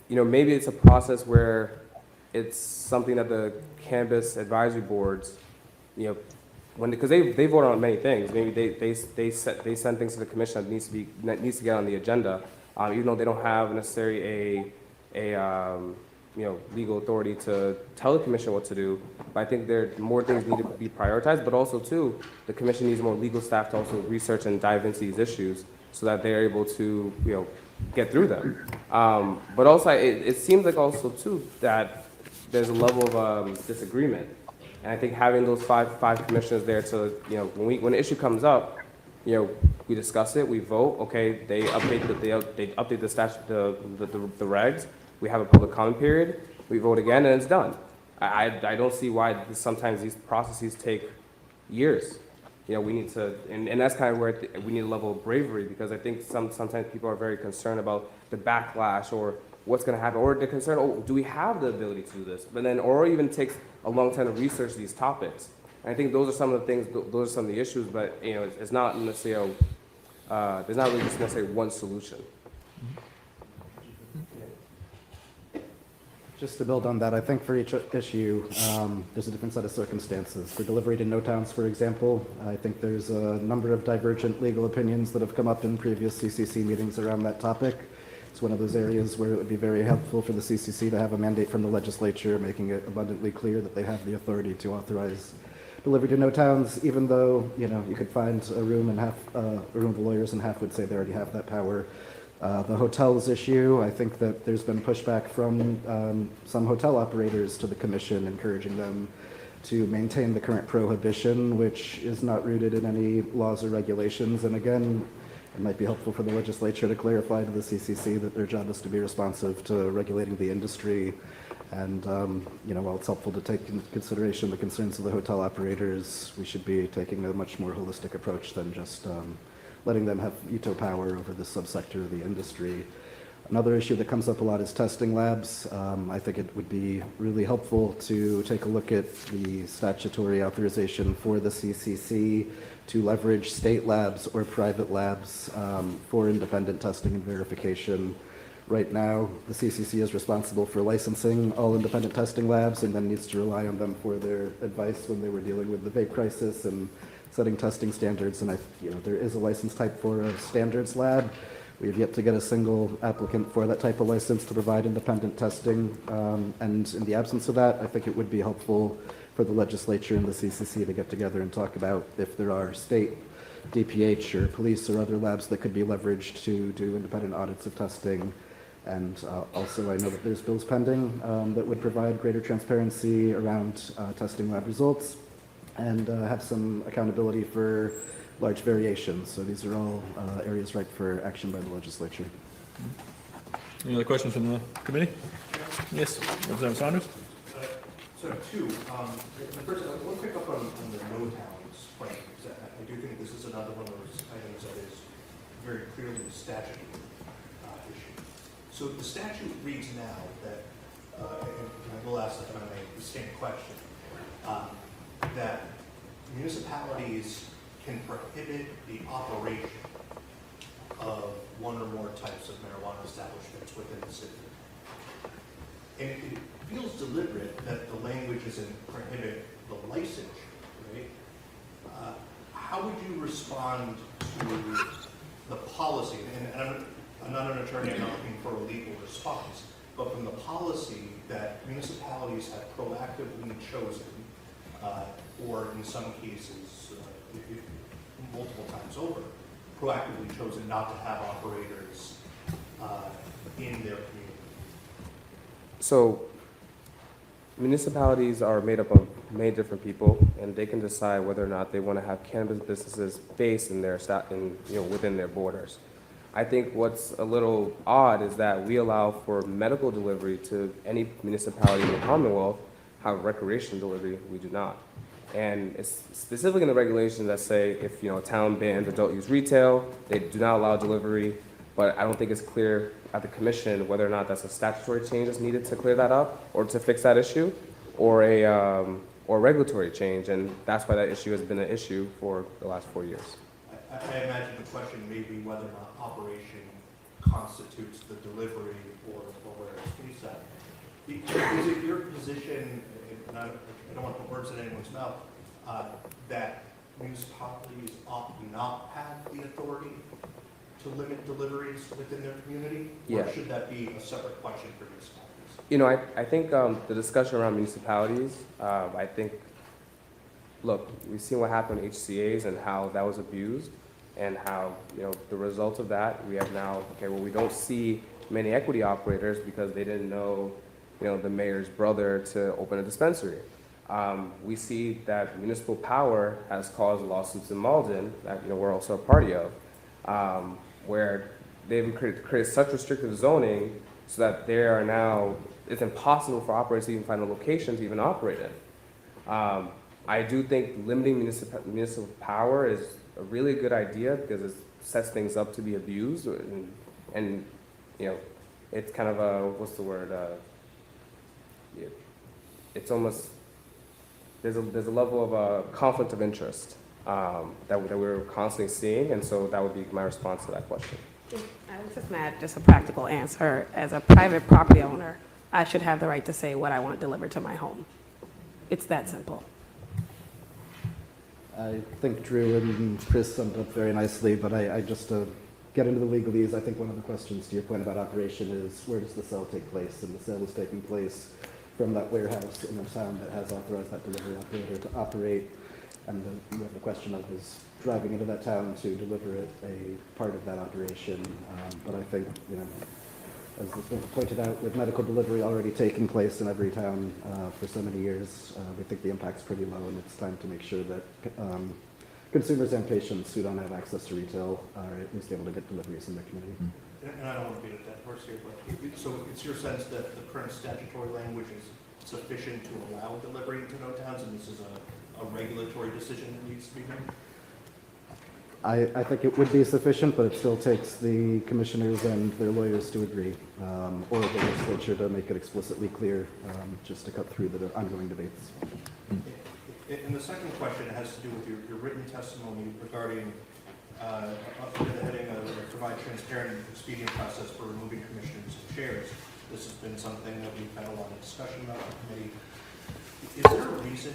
Maybe it's a process where it's something that the cannabis advisory boards, because they vote on many things. Maybe they send things to the commission that needs to get on the agenda, even though they don't have necessarily a legal authority to tell the commission what to do. But I think more things need to be prioritized, but also too, the commission needs more legal staff to also research and dive into these issues so that they're able to, get through them. But also, it seems like also too that there's a level of disagreement. And I think having those five commissioners there to, when an issue comes up, we discuss it, we vote, okay, they update the statute, the regs, we have a public comment period, we vote again, and it's done. I don't see why sometimes these processes take years. We need to, and that's kind of where we need a level of bravery, because I think sometimes people are very concerned about the backlash or what's going to happen, or they're concerned, oh, do we have the ability to do this? But then, or even takes a long time to research these topics. And I think those are some of the things, those are some of the issues, but it's not necessarily, there's not really just necessarily one solution. Just to build on that, I think for each issue, there's a different set of circumstances. For delivery to no towns, for example, I think there's a number of divergent legal opinions that have come up in previous CCC meetings around that topic. It's one of those areas where it would be very helpful for the CCC to have a mandate from the legislature, making it abundantly clear that they have the authority to authorize delivery to no towns, even though, you could find a room of lawyers and half would say they already have that power. The hotels issue, I think that there's been pushback from some hotel operators to the commission, encouraging them to maintain the current prohibition, which is not rooted in any laws or regulations. And again, it might be helpful for the legislature to clarify to the CCC that their job is to be responsive to regulating the industry. And, while it's helpful to take into consideration the concerns of the hotel operators, we should be taking a much more holistic approach than just letting them have veto power over this subsector of the industry. Another issue that comes up a lot is testing labs. I think it would be really helpful to take a look at the statutory authorization for the CCC to leverage state labs or private labs for independent testing and verification. Right now, the CCC is responsible for licensing all independent testing labs and then needs to rely on them for their advice when they were dealing with the vape crisis and setting testing standards. And there is a license type for a standards lab. We have yet to get a single applicant for that type of license to provide independent testing. And in the absence of that, I think it would be helpful for the legislature and the CCC to get together and talk about if there are state DPH or police or other labs that could be leveraged to do independent audits of testing. And also, I know that there's bills pending that would provide greater transparency around testing lab results and have some accountability for large variations. So these are all areas ripe for action by the legislature. Any other questions from the committee? Yes, Representative Saunders? So two, the first, I want to pick up on the no towns point, because I do think this is another one of those items that is very clearly a statute issue. So the statute reads now that, and I will ask that the same question, that municipalities can prohibit the operation of one or more types of marijuana establishments within the city. And it feels deliberate that the language isn't prohibit the licensure, right? How would you respond to the policy? And I'm not an attorney, I'm not looking for a legal response, but from the policy that municipalities have proactively chosen, or in some cases, multiple times over, proactively chosen not to have operators in their community. So municipalities are made up of many different people, and they can decide whether or not they want to have cannabis businesses based in their within their borders. I think what's a little odd is that we allow for medical delivery to any municipality in the Commonwealth, however, recreational delivery we do not. And it's specifically in the regulations that say if a town bans adult use retail, they do not allow delivery. But I don't think it's clear at the commission whether or not that's a statutory change that's needed to clear that up or to fix that issue, or a regulatory change. And that's why that issue has been an issue for the last 4 years. I imagine the question may be whether or not operation constitutes the delivery or where it's based at. Is it your position, and I don't want to put words in anyone's mouth, that municipalities ought not have the authority to limit deliveries within their community? Yeah. Or should that be a separate question for municipalities? I think the discussion around municipalities, I think, look, we've seen what happened with HCAs and how that was abused, and how, the result of that, we have now, we don't see many equity operators because they didn't know, the mayor's brother to open a dispensary. We see that Municipal Power has caused lawsuits in Malden that, we're also a party of, where they've created such restrictive zoning so that it's impossible for operators to even find a location to even operate in. I do think limiting municipal power is a really good idea because it sets things up to be abused, and it's kind of a, it's almost, there's a level of conflict of interest that we're constantly seeing, and so that would be my response to that question. I was just a practical answer. As a private property owner, I should have the right to say what I want delivered to my home. It's that simple. I think Drew and Chris summed up very nicely, but I just to get into the legalese, I think one of the questions to your point about operation is where does the sale take place? And the sale is taking place from that warehouse in the town that has authorized that delivery operator to operate. And you have the question of is driving into that town to deliver it a part of that operation. But I think, as has been pointed out, with medical delivery already taking place in every town for so many years, we think the impact's pretty low, and it's time to make sure that consumers and patients who don't have access to retail are at least able to get deliveries in their community. And I don't want to beat a dead horse here, but so it's your sense that the current statutory language is sufficient to allow delivery into no towns, and this is a regulatory decision that needs to be made? I think it would be sufficient, but it still takes the commissioners and their lawyers to agree, or the legislature to make it explicitly clear, just to cut through the ongoing debates. And the second question has to do with your written testimony regarding, under the heading of provide transparent and expedient process for removing commissioners and chairs. This has been something that we've had a lot of discussion about in the committee. Is there a reason,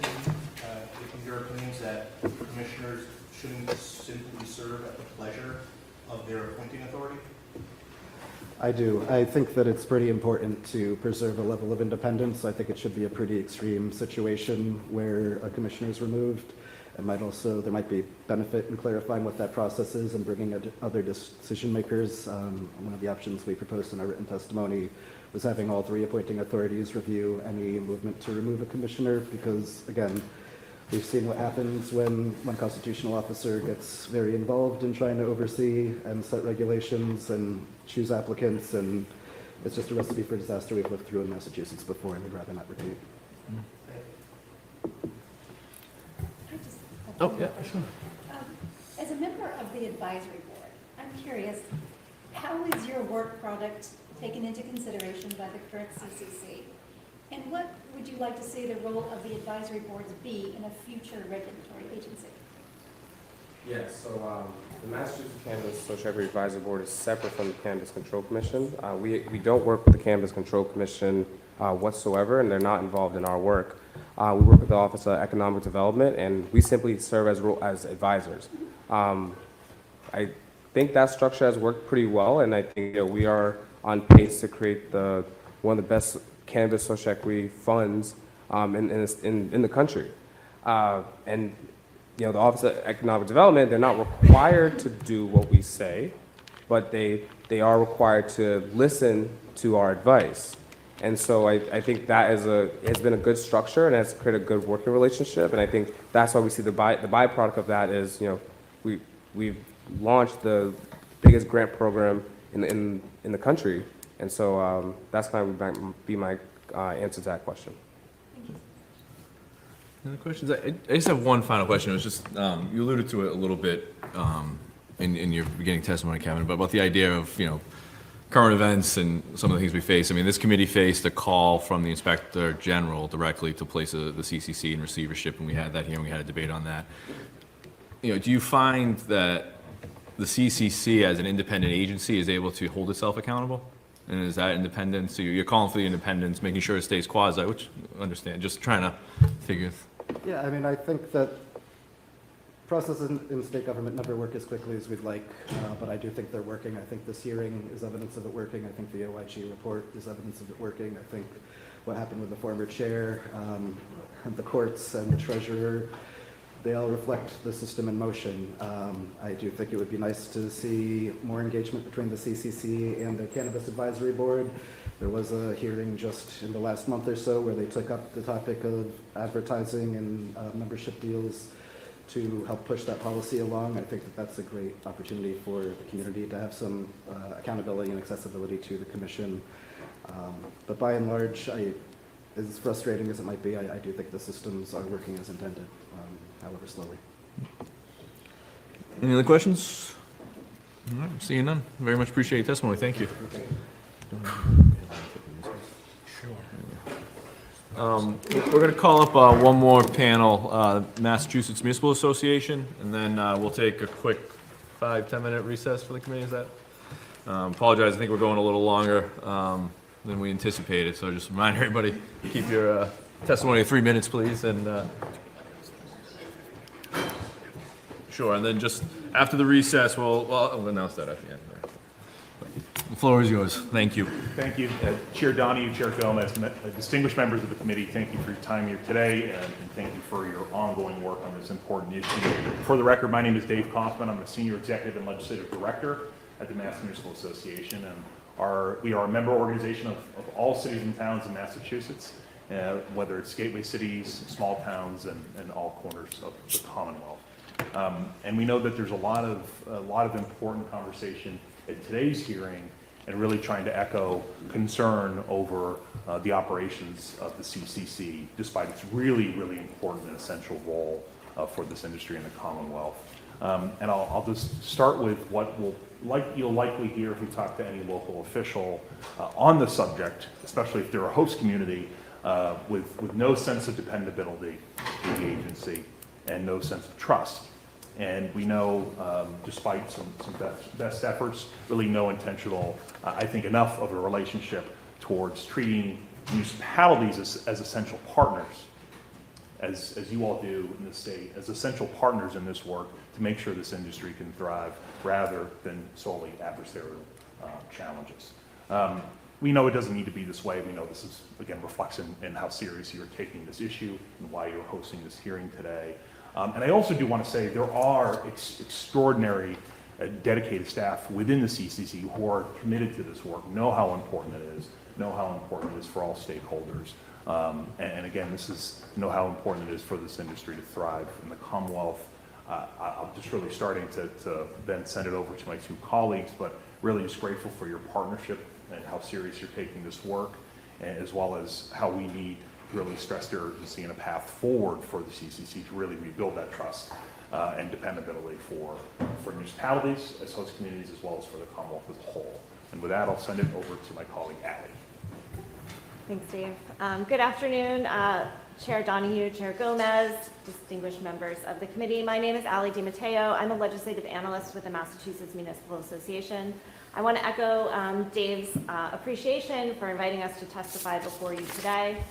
in your opinions, that commissioners shouldn't simply serve at the pleasure of their appointing authority? I do. I think that it's pretty important to preserve a level of independence. I think it should be a pretty extreme situation where a commissioner is removed. There might be benefit in clarifying what that process is and bringing other decision makers. One of the options we proposed in our written testimony was having all three appointing authorities review any movement to remove a commissioner, because again, we've seen what happens when one constitutional officer gets very involved in trying to oversee and set regulations and choose applicants, and it's just a recipe for disaster we've lived through in Massachusetts before, and we'd rather not repeat. Oh, yeah, sure. As a member of the advisory board, I'm curious, how is your work product taken into consideration by the current CCC? And what would you like to see the role of the advisory boards be in a future regulatory agency? Yes, so the Massachusetts Cannabis Social Equity Advisory Board is separate from the Cannabis Control Commission. We don't work with the Cannabis Control Commission whatsoever, and they're not involved in our work. We work with the Office of Economic Development, and we simply serve as advisors. I think that structure has worked pretty well, and I think we are on pace to create one of the best cannabis social equity funds in the country. And the Office of Economic Development, they're not required to do what we say, but they are required to listen to our advice. And so I think that has been a good structure and has created a good working relationship. And I think that's why we see the byproduct of that is, we've launched the biggest grant program in the country. And so that's kind of be my answer to that question. Any other questions? I just have one final question. It was just, you alluded to it a little bit in your beginning testimony, Kevin, but about the idea of, current events and some of the things we face. I mean, this committee faced a call from the Inspector General directly to place the CCC in receivership, and we had that here, and we had a debate on that. Do you find that the CCC as an independent agency is able to hold itself accountable? And is that independence? So you're calling for the independence, making sure it stays quasi, which I understand, just trying to figure. Yeah, I mean, I think that processes in state government never work as quickly as we'd like, but I do think they're working. I think this hearing is evidence of it working. I think the OIG report is evidence of it working. I think what happened with the former chair, and the courts and the treasurer, they all reflect the system in motion. I do think it would be nice to see more engagement between the CCC and the Cannabis Advisory Board. There was a hearing just in the last month or so where they took up the topic of advertising and membership deals to help push that policy along. I think that that's a great opportunity for the community to have some accountability and accessibility to the commission. But by and large, as frustrating as it might be, I do think the systems are working as intended, however slowly. Any other questions? All right, seeing none. Very much appreciate your testimony. Thank you. We're going to call up one more panel, Massachusetts Municipal Association, and then we'll take a quick 5-10 minute recess for the committee. Is that? Apologize, I think we're going a little longer than we anticipated, so just remind everybody, keep your testimony to 3 minutes, please. And sure, and then just after the recess, we'll announce that at the end. The floor is yours. Thank you. Thank you. Chair Donahue, Chair Gomez, distinguished members of the committee, thank you for your time here today, and thank you for your ongoing work on this important issue. For the record, my name is Dave Kaufman. I'm the Senior Executive and Legislative Director at the Mass Municipal Association, and We are a member organization of all cities and towns in Massachusetts, whether it's gateway cities, small towns, and all corners of the Commonwealth. And we know that there's a lot of important conversation at today's hearing, and really trying to echo concern over the operations of the CCC, despite its really, really important and essential role for this industry in the Commonwealth. And I'll just start with what you'll likely hear if you talk to any local official on the subject, especially if they're a host community with no sense of dependability in the agency and no sense of trust. And we know, despite some best efforts, really no intentional, I think enough of a relationship towards treating municipalities as essential partners, as you all do in the state, as essential partners in this work to make sure this industry can thrive rather than solely adversarial challenges. We know it doesn't need to be this way. We know this is, again, reflects in how serious you're taking this issue and why you're hosting this hearing today. And I also do want to say there are extraordinary dedicated staff within the CCC who are committed to this work, know how important it is, know how important it is for all stakeholders. And again, know how important it is for this industry to thrive in the Commonwealth. I'm just really starting to then send it over to my two colleagues, but really just grateful for your partnership and how serious you're taking this work, as well as how we need really stress the urgency and a path forward for the CCC to really rebuild that trust and dependability for municipalities as host communities, as well as for the Commonwealth as a whole. And with that, I'll send it over to my colleague, Allie. Thanks, Dave. Good afternoon, Chair Donahue, Chair Gomez, distinguished members of the committee. My name is Allie DiMatteo. I'm a legislative analyst with the Massachusetts Municipal Association. I want to echo Dave's appreciation for inviting us to testify before you today.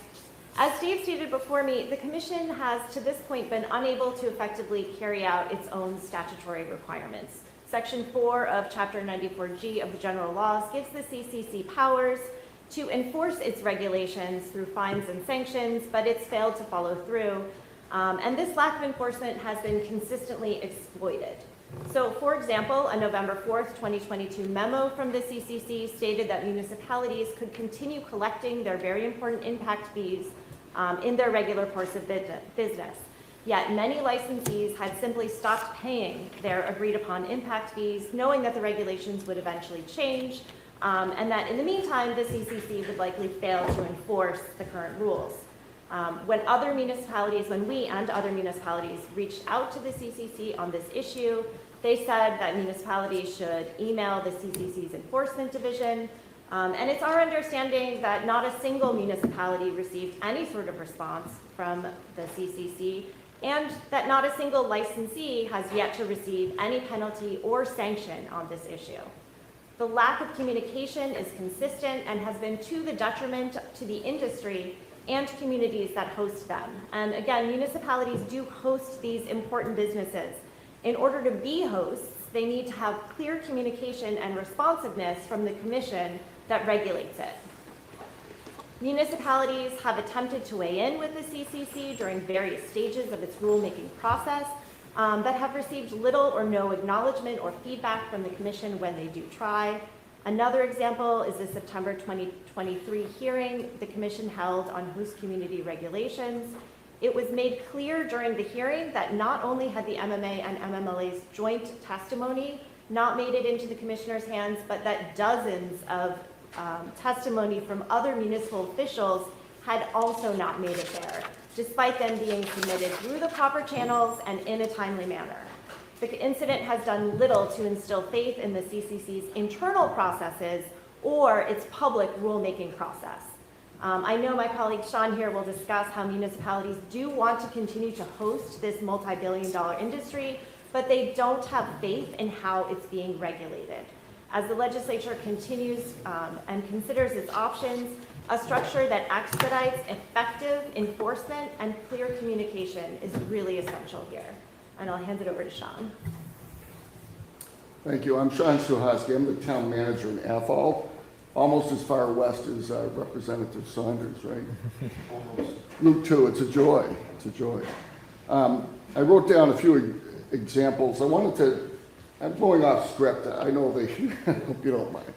As Dave stated before me, the Commission has to this point been unable to effectively carry out its own statutory requirements. Section 4 of Chapter 94G of the General Laws gives the CCC powers to enforce its regulations through fines and sanctions, but it's failed to follow through. And this lack of enforcement has been consistently exploited. So, for example, a November 4th, 2022 memo from the CCC stated that municipalities could continue collecting their very important impact fees in their regular course of business. Yet many licensees had simply stopped paying their agreed upon impact fees, knowing that the regulations would eventually change, and that in the meantime, the CCC would likely fail to enforce the current rules. When we and other municipalities reached out to the CCC on this issue, they said that municipalities should email the CCC's enforcement division, and it's our understanding that not a single municipality received any sort of response from the CCC, and that not a single licensee has yet to receive any penalty or sanction on this issue. The lack of communication is consistent and has been to the detriment to the industry and communities that host them. And again, municipalities do host these important businesses. In order to be hosts, they need to have clear communication and responsiveness from the Commission that regulates it. Municipalities have attempted to weigh in with the CCC during various stages of its rulemaking process, but have received little or no acknowledgement or feedback from the Commission when they do try. Another example is the September 2023 hearing the Commission held on host community regulations. It was made clear during the hearing that not only had the MMA and MMLA's joint testimony not made it into the Commissioner's hands, but that dozens of testimony from other municipal officials had also not made it there, despite them being submitted through the proper channels and in a timely manner. The incident has done little to instill faith in the CCC's internal processes or its public rulemaking process. I know my colleague Sean here will discuss how municipalities do want to continue to host this multi-billion-dollar industry, but they don't have faith in how it's being regulated. As the legislature continues and considers its options, a structure that expedites effective enforcement and clear communication is really essential here. And I'll hand it over to Sean. Thank you. I'm Sean Suhosky. I'm the town manager in Athol, almost as far west as Representative Saunders, right? Almost. Route 2, it's a joy. It's a joy. I wrote down a few examples. I'm going off script. I know I hope you don't mind.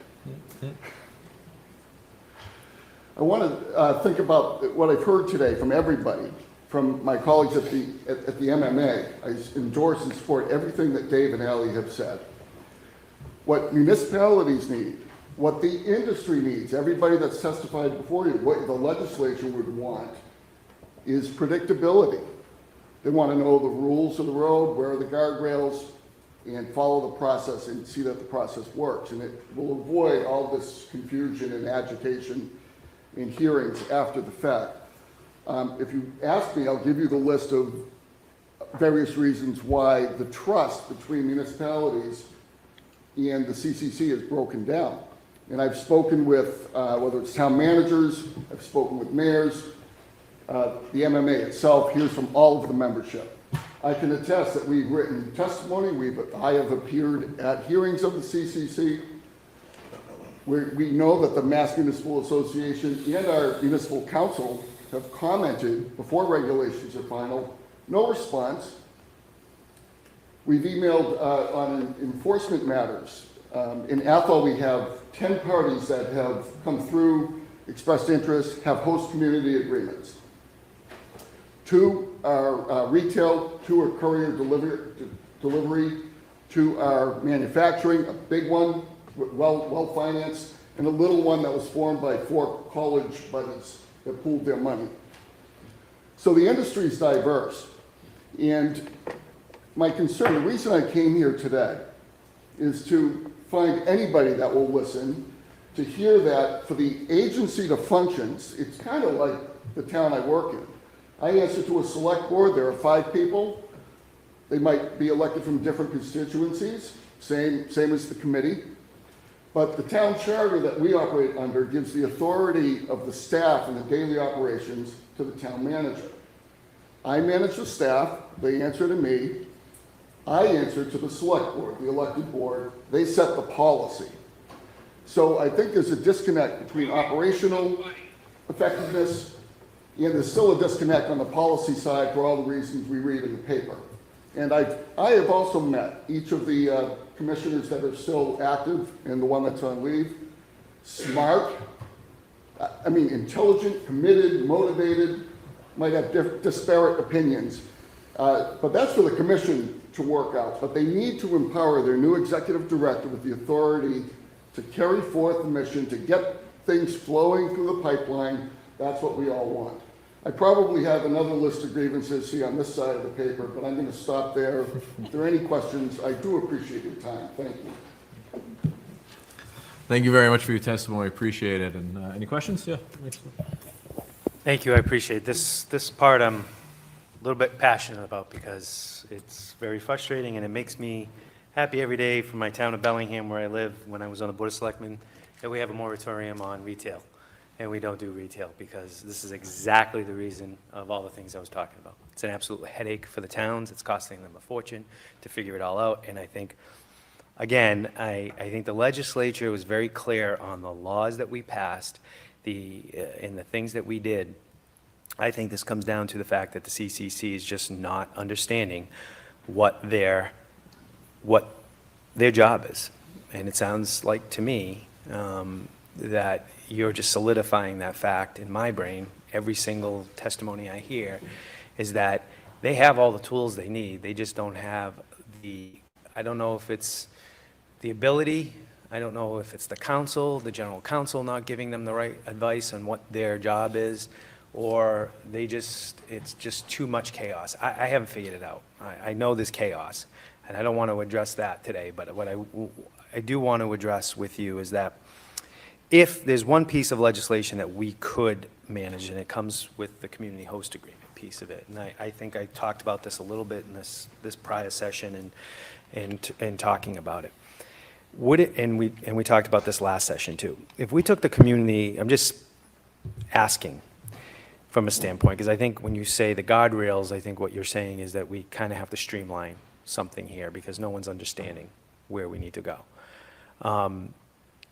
I want to think about what I've heard today from everybody, from my colleagues at the MMA. I endorse and support everything that Dave and Ally have said. What municipalities need, what the industry needs, everybody that's testified before you, what the legislature would want is predictability. They want to know the rules of the road, where are the guardrails, and follow the process and see that the process works. And it will avoid all this confusion and agitation in hearings after the fact. If you ask me, I'll give you the list of various reasons why the trust between municipalities and the CCC is broken down. And I've spoken with, whether it's town managers, I've spoken with mayors, the MMA itself hears from all of the membership. I can attest that we've written testimony, I have appeared at hearings of the CCC. We know that the Mass Municipal Association and our municipal council have commented before regulations are final, no response. We've emailed on enforcement matters. In Athol, we have 10 parties that have come through, expressed interest, have host community agreements. 2 are retail, 2 are courier delivery, 2 are manufacturing, a big one, well financed, and a little one that was formed by 4 college buddies that pooled their money. So the industry is diverse. And my concern, the reason I came here today is to find anybody that will listen, to hear that for the agency to function, it's kind of like the town I work in. I answer to a select board, there are 5 people. They might be elected from different constituencies, same as the committee. But the town charter that we operate under gives the authority of the staff and the daily operations to the town manager. I manage the staff, they answer to me. I answer to the select board, the elected board. They set the policy. So I think there's a disconnect between operational effectiveness and there's still a disconnect on the policy side for all the reasons we read in the paper. And I have also met each of the commissioners that are still active and the one that's on leave. Smart, intelligent, committed, motivated, might have disparate opinions. But that's for the commission to work out. But they need to empower their new executive director with the authority to carry forth the mission, to get things flowing through the pipeline. That's what we all want. I probably have another list of grievances here on this side of the paper, but I'm going to stop there. If there are any questions, I do appreciate your time. Thank you. Thank you very much for your testimony. Appreciate it. And any questions? Yeah. Thank you, I appreciate this. This part I'm a little bit passionate about because it's very frustrating and it makes me happy every day for my town of Bellingham where I live when I was on the Board of Selectmen that we have a moratorium on retail. And we don't do retail because this is exactly the reason of all the things I was talking about. It's an absolute headache for the towns. It's costing them a fortune to figure it all out. And I think, again, I think the legislature was very clear on the laws that we passed, and the things that we did. I think this comes down to the fact that the CCC is just not understanding what their job is. And it sounds like to me that you're just solidifying that fact in my brain. Every single testimony I hear is that they have all the tools they need. They just don't have I don't know if it's the ability, I don't know if it's the council, the general counsel not giving them the right advice on what their job is, or it's just too much chaos. I haven't figured it out. I know there's chaos, and I don't want to address that today, but what I do want to address with you is that if there's one piece of legislation that we could manage, and it comes with the community host agreement piece of it, and I think I talked about this a little bit in this prior session and talking about it. And we talked about this last session too. If we took the community, I'm just asking from a standpoint, because I think when you say the guardrails, I think what you're saying is that we kind of have to streamline something here because no one's understanding where we need to go.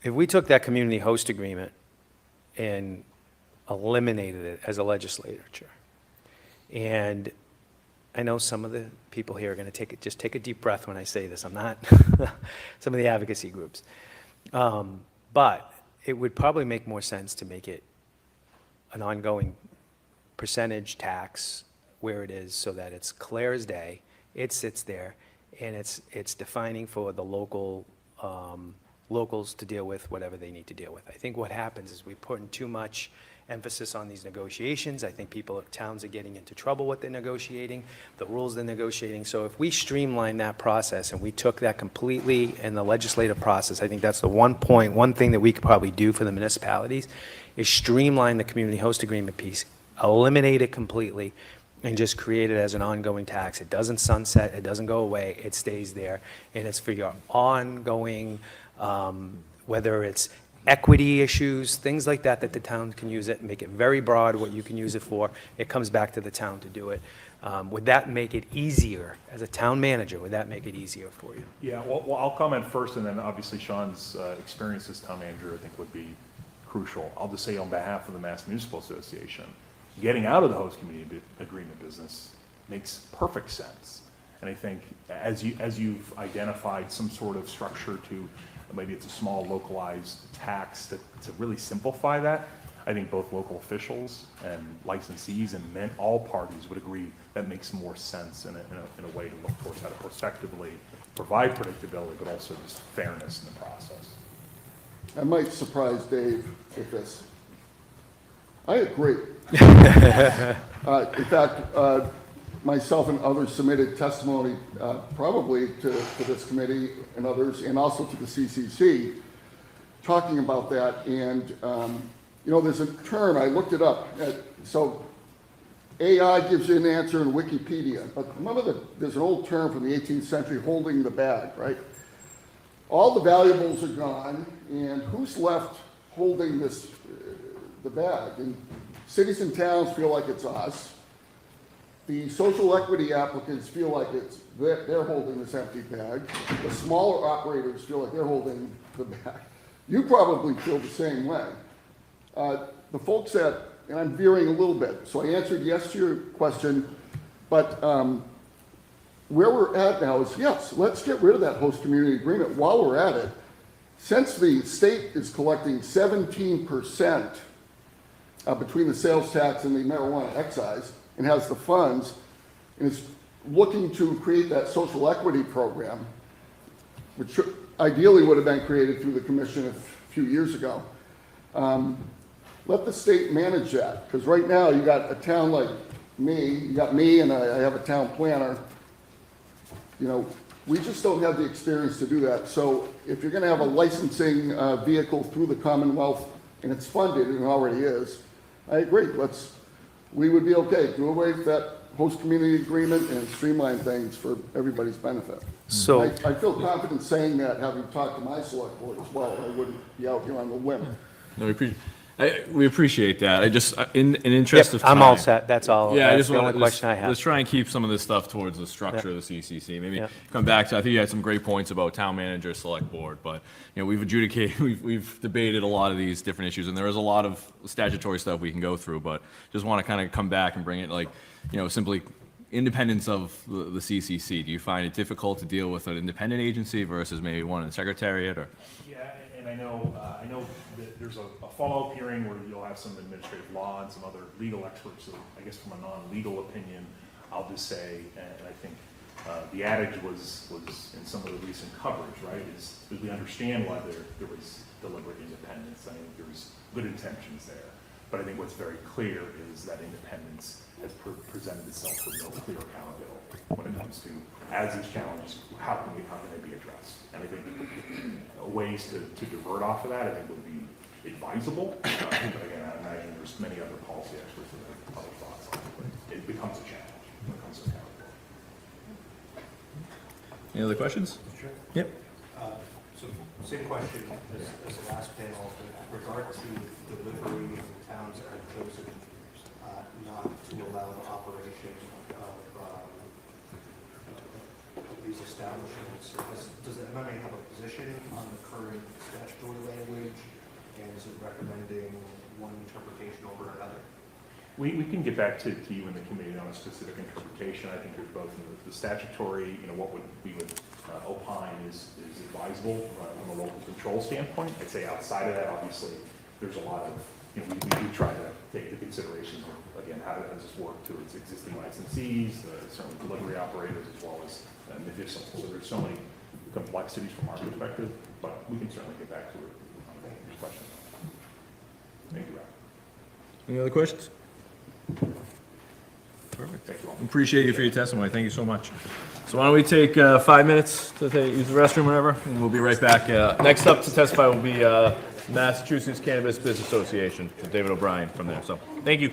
If we took that community host agreement and eliminated it as a legislature, and I know some of the people here are going to take a deep breath when I say this. I'm not some of the advocacy groups, but it would probably make more sense to make it an ongoing percentage tax where it is so that it's clear as day, it sits there, and it's defining for the locals to deal with whatever they need to deal with. I think what happens is we put in too much emphasis on these negotiations. I think towns are getting into trouble what they're negotiating, the rules they're negotiating. So if we streamline that process and we took that completely in the legislative process, I think that's the one thing that we could probably do for the municipalities is streamline the community host agreement piece, eliminate it completely, and just create it as an ongoing tax. It doesn't sunset, it doesn't go away, it stays there, and it's for your ongoing, whether it's equity issues, things like that, that the town can use it, make it very broad what you can use it for. It comes back to the town to do it. Would that make it easier, as a town manager, would that make it easier for you? Yeah, well, I'll comment first, and then obviously Sean's experience as town manager, I think, would be crucial. I'll just say on behalf of the Mass Municipal Association, getting out of the host community agreement business makes perfect sense. And I think as you've identified some sort of structure to, maybe it's a small localized tax to really simplify that, I think both local officials and licensees and all parties would agree that makes more sense in a way to look towards how to prospectively provide predictability, but also just fairness in the process. I might surprise Dave with this. I agree. In fact, myself and others submitted testimony probably to this committee and others, and also to the CCC, talking about that. And, you know, there's a term, I looked it up. So AI gives you an answer in Wikipedia, but remember there's an old term from the 18th century, holding the bag, right? All the valuables are gone, and who's left holding the bag? And cities and towns feel like it's us. The social equity applicants feel like they're holding this empty bag. The smaller operators feel like they're holding the bag. You probably feel the same way. The folks and I'm veering a little bit, so I answered yes to your question, but where we're at now is, yes, let's get rid of that host community agreement. While we're at it, since the state is collecting 17% between the sales tax and the marijuana excise, and has the funds, and is looking to create that social equity program, which ideally would have been created through the commission a few years ago. Let the state manage that, because right now you got a town like me, you got me, and I have a town planner. You know, we just don't have the experience to do that. So if you're going to have a licensing vehicle through the Commonwealth, and it's funded, and it already is, I agree. We would be okay. Do away with that host community agreement and streamline things for everybody's benefit. So I feel confident saying that, having talked to my select board as well. I wouldn't be out here on the limb. No, we appreciate that. I just, in interest of time. I'm all set, that's all. Yeah, I That's just the want only to, question I have. let's try and keep some of this stuff towards the structure of the CCC. Maybe Yeah. come back to, I think you had some great points about town manager, select board, but, you know, we've adjudicated, we've debated a lot of these different issues, and there is a lot of statutory stuff we can go through, but just want to kind of come back and bring it, like, you know, simply independence of the CCC. Do you find it difficult to deal with an independent agency versus maybe one in the secretariat, or? Yeah, and I know that there's a follow-up hearing where you'll have some administrative law and some other legal experts. So I guess from a non-legal opinion, I'll just say, and I think the adage was in some of the recent coverage, right, is we understand why there was deliberate independence. I think there's good intentions there. But I think what's very clear is that independence has presented itself with no clear accountability when it comes to, as these challenges, how can they be addressed? And I think ways to divert off of that, I think, would be advisable. But again, I imagine there's many other policy experts that have other thoughts on it. But it becomes a challenge when it comes to accountability. Any other questions? Sure. Yep. So same question as the last panel, with regard to delivery in the towns that have chosen not to allow the operation of these establishments. Does the MMA have a position on the current statutory language, and is it recommending one interpretation over another? We can get back to you in the committee on a specific interpretation. I think there's both the statutory, you know, what we would opine is advisable from a local control standpoint. I'd say outside of that, obviously, there's a lot of, you know, we do try to take into consideration, again, how does this work to its existing licensees, certainly delivery operators, as well as medicinal. So there's so many complexities from our perspective, but we can certainly get back to it on your question. Thank you, Rob. Any other questions? Perfect. Thank you all. Appreciate you for your testimony. Thank you so much. So why don't we take 5 minutes to use the restroom, whatever, and we'll be right back. Next up to testify will be Massachusetts Cannabis Business Association, David O'Brien from there. So thank you.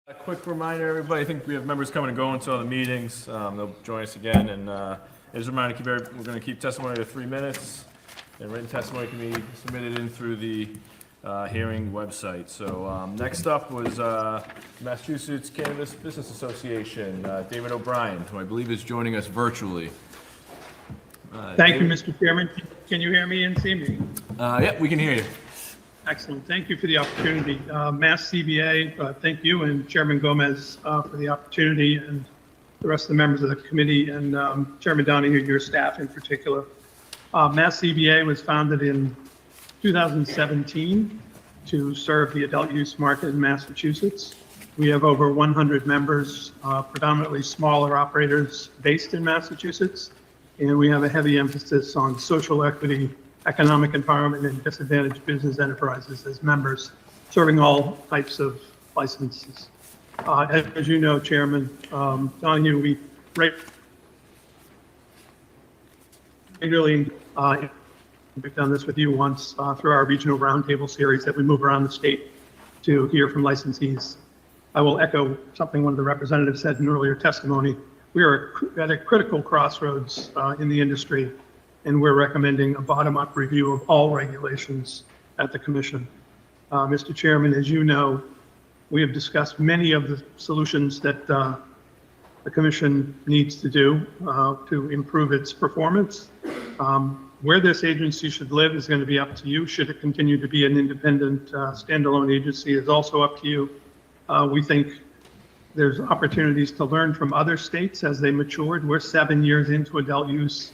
A quick reminder, everybody, I think we have members coming and going to other meetings. They'll join us again, and as a reminder, we're going to keep testimony to 3 minutes, and written testimony can be submitted in through the hearing website. So next up was Massachusetts Cannabis Business Association, David O'Brien, who I believe is joining us virtually. Thank you, Mr. Chairman. Can you hear me and see me? Yep, we can hear you. Excellent. Thank you for the opportunity. Mass CBA, thank you, and Chairman Gomez for the opportunity, and the rest of the members of the committee, and Chairman Donahue, your staff in particular. Mass CBA was founded in 2017 to serve the adult use market in Massachusetts. We have over 100 members, predominantly smaller operators based in Massachusetts, and we have a heavy emphasis on social equity, economic empowerment, and disadvantaged business enterprises as members, serving all types of licenses. As you know, Chairman Donahue, we regularly, we've done this with you once through our regional roundtable series that we move around the state to hear from licensees. I will echo something one of the representatives said in earlier testimony. We are at a critical crossroads in the industry, and we're recommending a bottom-up review of all regulations at the Commission. Mr. Chairman, as you know, we have discussed many of the solutions that the Commission needs to do to improve its performance. Where this agency should live is going to be up to you. Should it continue to be an independent standalone agency is also up to you. We think there's opportunities to learn from other states as they matured. We're 7 years into adult use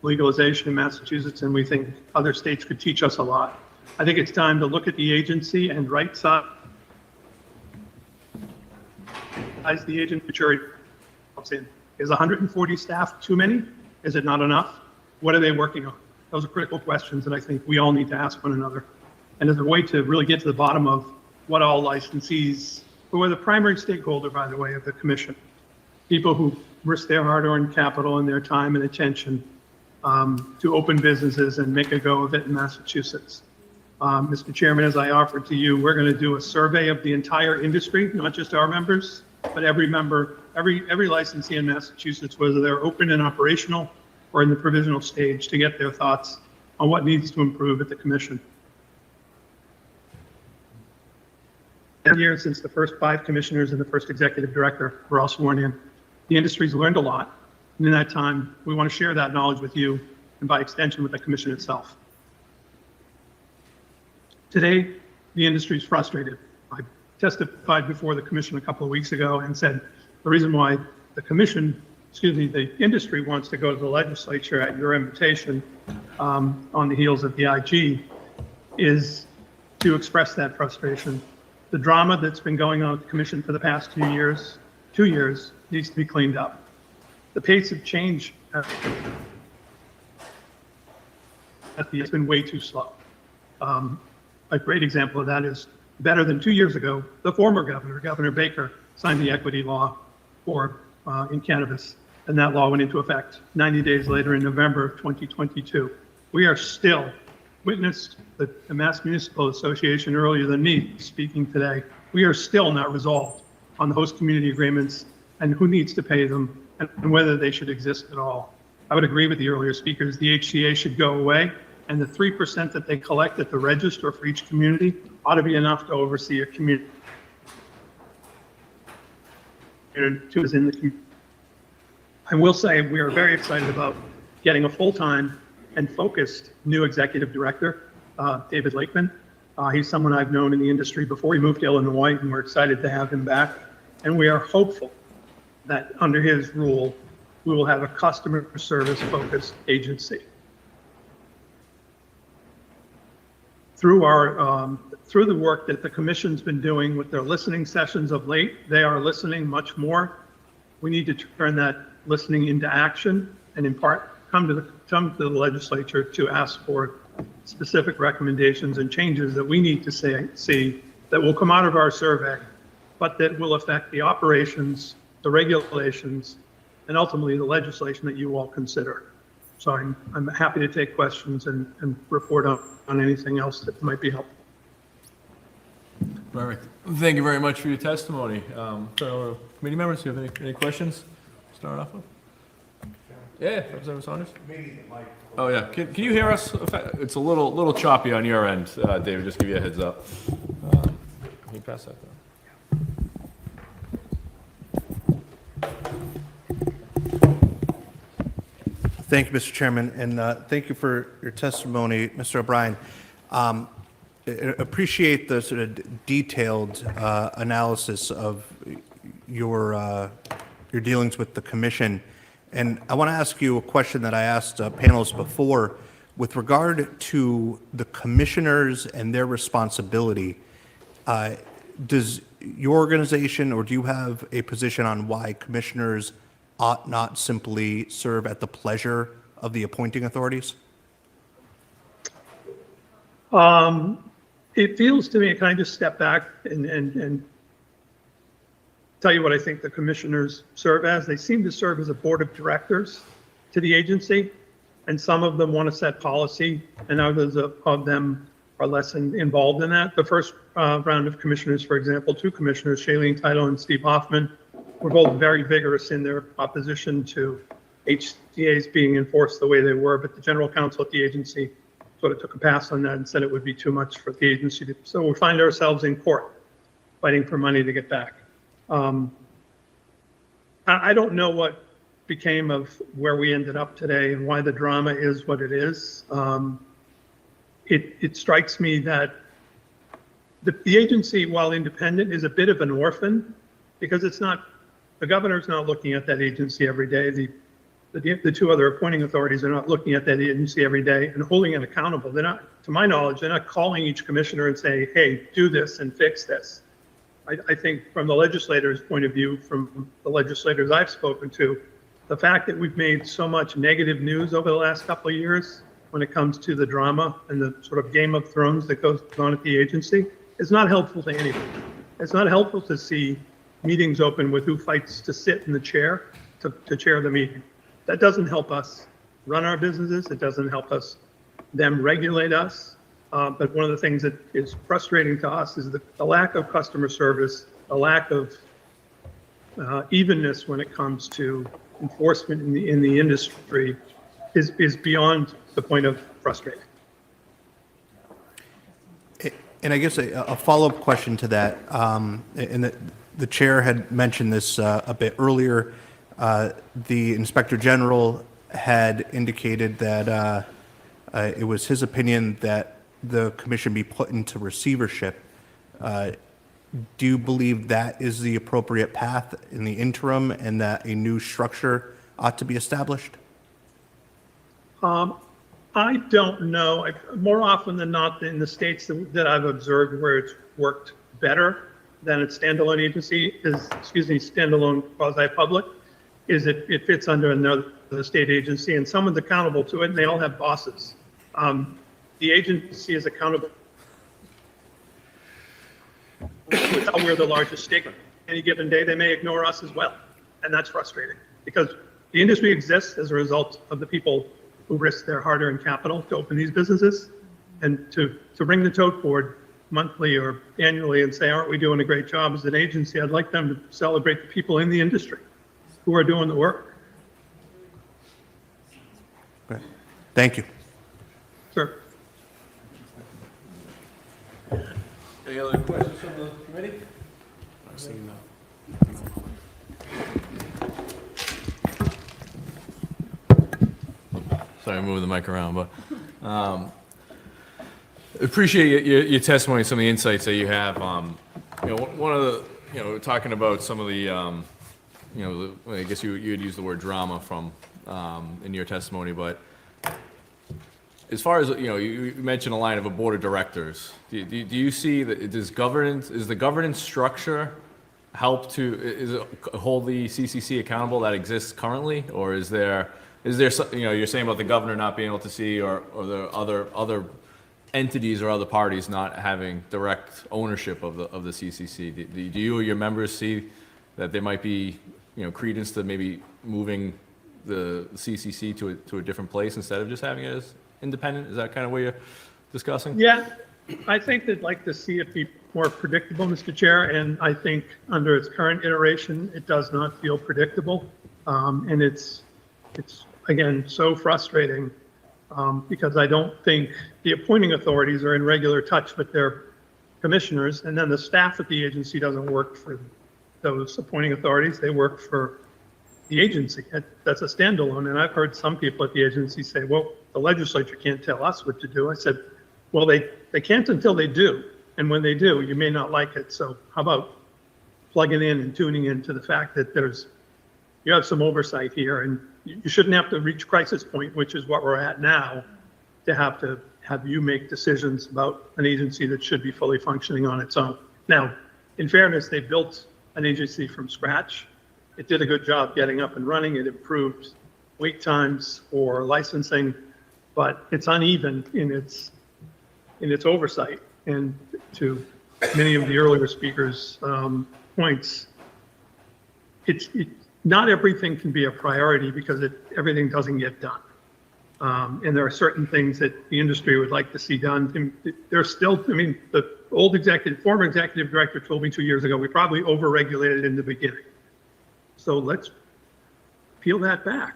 legalization in Massachusetts, and we think other states could teach us a lot. I think it's time to look at the agency and right-size the agent maturity. Is 140 staff too many? Is it not enough? What are they working on? Those are critical questions that I think we all need to ask one another. And as a way to really get to the bottom of what all licensees, who are the primary stakeholder, by the way, of the Commission, people who risk their hard-earned capital and their time and attention to open businesses and make a go of it in Massachusetts. Mr. Chairman, as I offered to you, we're going to do a survey of the entire industry, not just our members, but every member, every licensee in Massachusetts, whether they're open and operational or in the provisional stage, to get their thoughts on what needs to improve at the Commission. 10 years since the first 5 commissioners and the first executive director were all sworn in. The industry's learned a lot. And in that time, we want to share that knowledge with you and by extension with the Commission itself. Today, the industry is frustrated. I testified before the Commission a couple of weeks ago and said the reason why the industry wants to go to the legislature at your invitation on the heels of the IG is to express that frustration. The drama that's been going on at the Commission for the past 2 years needs to be cleaned up. The pace of change has been way too slow. A great example of that is better than 2 years ago, the former governor, Governor Baker, signed the equity law in cannabis, and that law went into effect 90 days later in November of 2022. We are still witnessed the Mass Municipal Association earlier than me speaking today. We are still not resolved on the host community agreements and who needs to pay them and whether they should exist at all. I would agree with the earlier speakers. The HCA should go away, and the 3% that they collect at the register for each community ought to be enough to oversee a community. I will say we are very excited about getting a full-time and focused new executive director, David Lakeman. He's someone I've known in the industry before he moved to Illinois, and we're excited to have him back. And we are hopeful that under his rule, we will have a customer service focused agency. Through the work that the Commission's been doing with their listening sessions of late, they are listening much more. We need to turn that listening into action and in part come to the legislature to ask for specific recommendations and changes that we need to see that will come out of our survey, but that will affect the operations, the regulations, and ultimately the legislation that you all consider. So I'm happy to take questions and report on anything else that might be helpful. Perfect. Thank you very much for your testimony. So, committee members, do you have any questions? Start off with? Yeah, Representative Saunders? Oh, yeah. Can you hear us? It's a little choppy on your end, David, just give you a heads up. Can you pass that down? Thank you, Mr. Chairman, and thank you for your testimony, Mr. O'Brien. Appreciate the sort of detailed analysis of your dealings with the commission. And I want to ask you a question that I asked panelists before. With regard to the commissioners and their responsibility, does your organization, or do you have a position on why commissioners ought not simply serve at the pleasure of the appointing authorities? It feels to me, can I just step back and tell you what I think the commissioners serve as? They seem to serve as a board of directors to the agency, and some of them want to set policy, and others of them are less involved in that. The first round of commissioners, for example, 2 commissioners, Shailene Titlo and Steve Hoffman, were both very vigorous in their opposition to HCAs being enforced the way they were, but the general counsel at the agency sort of took a pass on that and said it would be too much for the agency to, so we find ourselves in court fighting for money to get back. I don't know what became of where we ended up today and why the drama is what it is. It strikes me that the agency, while independent, is a bit of an orphan because it's not, the governor's not looking at that agency every day. The 2 other appointing authorities are not looking at that agency every day and holding it accountable. They're not, to my knowledge, they're not calling each commissioner and saying, hey, do this and fix this. I think from the legislator's point of view, from the legislators I've spoken to, the fact that we've made so much negative news over the last couple of years when it comes to the drama and the sort of Game of Thrones that goes on at the agency is not helpful to anybody. It's not helpful to see meetings open with who fights to sit in the chair to chair the meeting. That doesn't help us run our businesses. It doesn't help them regulate us. But one of the things that is frustrating to us is the lack of customer service, the lack of evenness when it comes to enforcement in the industry is beyond the point of frustrating. And I guess a follow-up question to that, and the chair had mentioned this a bit earlier. The Inspector General had indicated that it was his opinion that the commission be put into receivership. Do you believe that is the appropriate path in the interim and that a new structure ought to be established? I don't know. More often than not, in the states that I've observed where it's worked better than a standalone agency standalone quasi-public, is it fits under another state agency and someone's accountable to it and they all have bosses. The agency is accountable. We're the largest stake. Any given day, they may ignore us as well. And that's frustrating because the industry exists as a result of the people who risk their hard-earned capital to open these businesses. And to bring the tote board monthly or annually and say, aren't we doing a great job as an agency? I'd like them to celebrate the people in the industry who are doing the work. Great. Thank you. Sure. Any other questions from the committee? Sorry, I'm moving the mic around, but appreciate your testimony, some of the insights that you have. One of the, talking about some of the, I guess you had used the word drama from in your testimony, but as far as, you mentioned a line of a board of directors. Do you see that is the governance structure help to hold the CCC accountable that exists currently, or is there you're saying about the governor not being able to see, or the other entities or other parties not having direct ownership of the CCC? Do you or your members see that there might be credence to maybe moving the CCC to a different place instead of just having it as independent? Is that kind of what you're discussing? Yeah, I think they'd like to see it be more predictable, Mr. Chair, and I think under its current iteration, it does not feel predictable. And it's again, so frustrating because I don't think the appointing authorities are in regular touch with their commissioners, and then the staff at the agency doesn't work for those appointing authorities. They work for the agency. That's a standalone. And I've heard some people at the agency say, well, the legislature can't tell us what to do. I said, well, they can't until they do. And when they do, you may not like it. So how about plugging in and tuning into the fact that you have some oversight here, and you shouldn't have to reach crisis point, which is what we're at now, to have you make decisions about an agency that should be fully functioning on its own. Now, in fairness, they built an agency from scratch. It did a good job getting up and running. It improved wait times for licensing, but it's uneven in its oversight. And to many of the earlier speakers' points, not everything can be a priority because everything doesn't get done. And there are certain things that the industry would like to see done. And there's still, the former executive director told me 2 years ago, we probably overregulated in the beginning. So let's peel that back,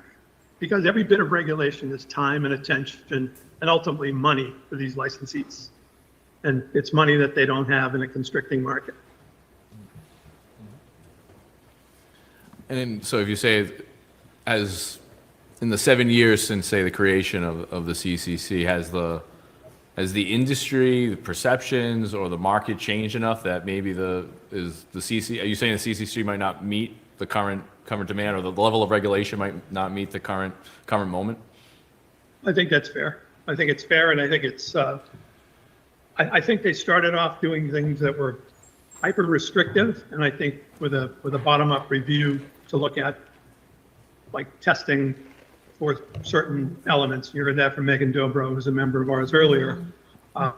because every bit of regulation is time and attention and ultimately money for these licensees. And it's money that they don't have in a constricting market. And then, so if you say, as in the 7 years since, say, the creation of the CCC, has the industry, the perceptions, or the market changed enough that maybe are you saying the CCC might not meet the current demand, or the level of regulation might not meet the current moment? I think that's fair. I think it's fair, and I think it's. I think they started off doing things that were hyper restrictive, and I think with a bottom-up review to look at, like testing for certain elements. You heard that from Megan Dobro, who's a member of ours earlier. Time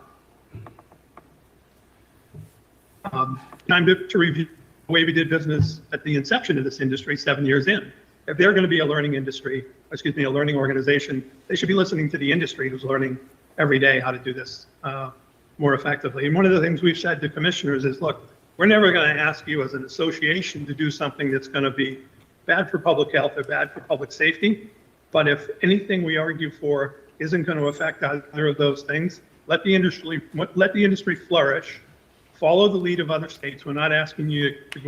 to review the way we did business at the inception of this industry 7 years in. If they're going to be a learning a learning organization, they should be listening to the industry who's learning every day how to do this more effectively. And one of the things we've said to commissioners is, look, we're never going to ask you as an association to do something that's going to be bad for public health or bad for public safety. But if anything we argue for isn't going to affect either of those things, let the industry flourish. Follow the lead of other states. We're not asking you to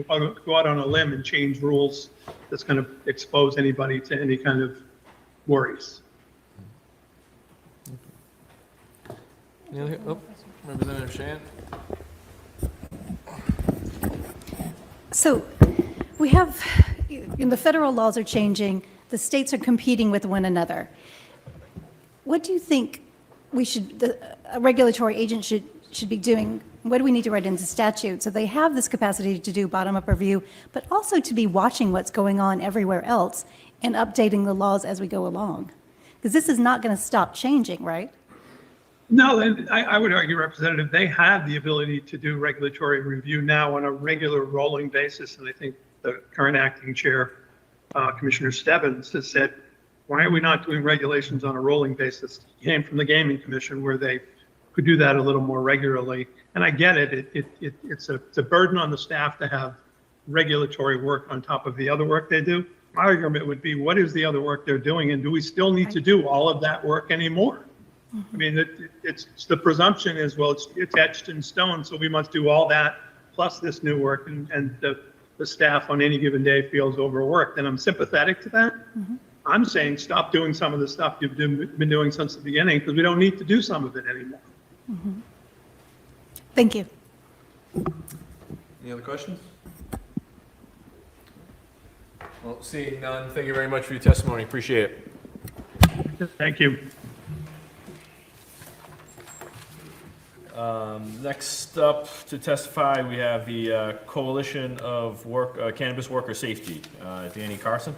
go out on a limb and change rules that's going to expose anybody to any kind of worries. Representative Shan? So we have, the federal laws are changing, the states are competing with one another. What do you think a regulatory agent should be doing? What do we need to write into statute so they have this capacity to do bottom-up review, but also to be watching what's going on everywhere else and updating the laws as we go along? Because this is not going to stop changing, right? No, and I would argue, Representative, they have the ability to do regulatory review now on a regular rolling basis. And I think the current acting chair, Commissioner Stebbins, has said, why are we not doing regulations on a rolling basis? He came from the Gaming Commission where they could do that a little more regularly. And I get it. It's a burden on the staff to have regulatory work on top of the other work they do. My argument would be, what is the other work they're doing? And do we still need to do all of that work anymore? I mean, it's the presumption is, well, it's etched in stone, so we must do all that plus this new work, and the staff on any given day feels overworked, and I'm sympathetic to that. Mm-hmm. I'm saying stop doing some of the stuff you've been doing since the beginning, because we don't need to do some of it anymore. Mm-hmm. Thank you. Any other questions? Well, seeing none, thank you very much for your testimony. Appreciate it. Thank you. Next up to testify, we have the Coalition of Cannabis Worker Safety. Danny Carson.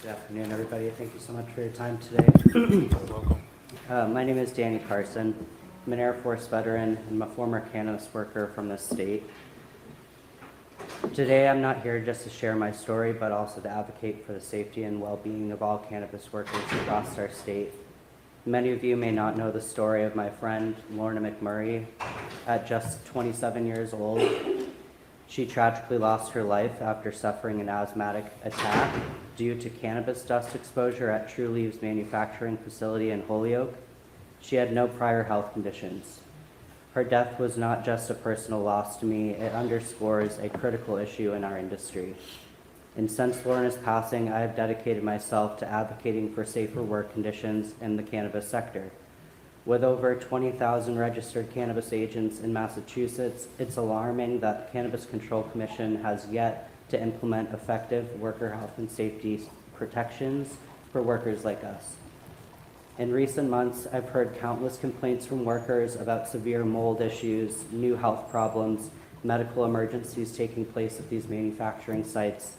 Good afternoon, everybody. Thank you so much for your time today. Welcome. My name is Danny Carson. I'm an Air Force veteran and I'm a former cannabis worker from this state. Today, I'm not here just to share my story, but also to advocate for the safety and well-being of all cannabis workers across our state. Many of you may not know the story of my friend Lorna McMurray. At just 27 years old, she tragically lost her life after suffering an asthmatic attack due to cannabis dust exposure at True Leaves manufacturing facility in Holyoke. She had no prior health conditions. Her death was not just a personal loss to me, it underscores a critical issue in our industry. And since Lorna's passing, I have dedicated myself to advocating for safer work conditions in the cannabis sector. With over 20,000 registered cannabis agents in Massachusetts, it's alarming that the Cannabis Control Commission has yet to implement effective worker health and safety protections for workers like us. In recent months, I've heard countless complaints from workers about severe mold issues, new health problems, medical emergencies taking place at these manufacturing sites.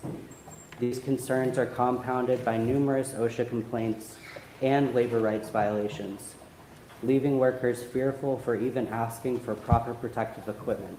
These concerns are compounded by numerous OSHA complaints and labor rights violations, leaving workers fearful for even asking for proper protective equipment.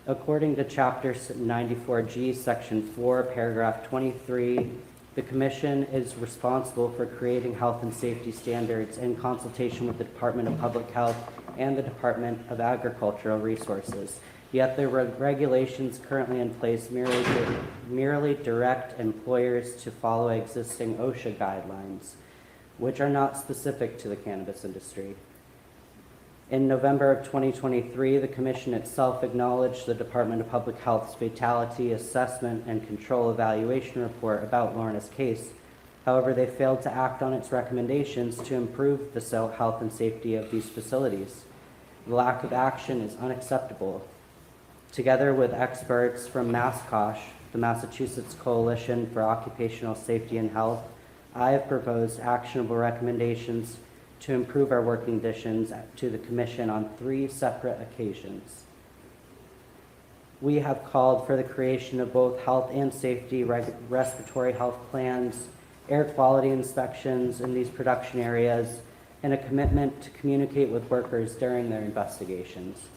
According to Chapter 94G, Section 4, Paragraph 23, the Commission is responsible for creating health and safety standards in consultation with the Department of Public Health and the Department of Agricultural Resources. Yet the regulations currently in place merely direct employers to follow existing OSHA guidelines, which are not specific to the cannabis industry. In November of 2023, the Commission itself acknowledged the Department of Public Health's Fatality Assessment and Control Evaluation Report about Lorna's case. However, they failed to act on its recommendations to improve the health and safety of these facilities. The lack of action is unacceptable. Together with experts from MassCOSH, the Massachusetts Coalition for Occupational Safety and Health, I have proposed actionable recommendations to improve our working conditions to the Commission on 3 separate occasions. We have called for the creation of both health and safety respiratory health plans, air quality inspections in these production areas, and a commitment to communicate with workers during their investigations.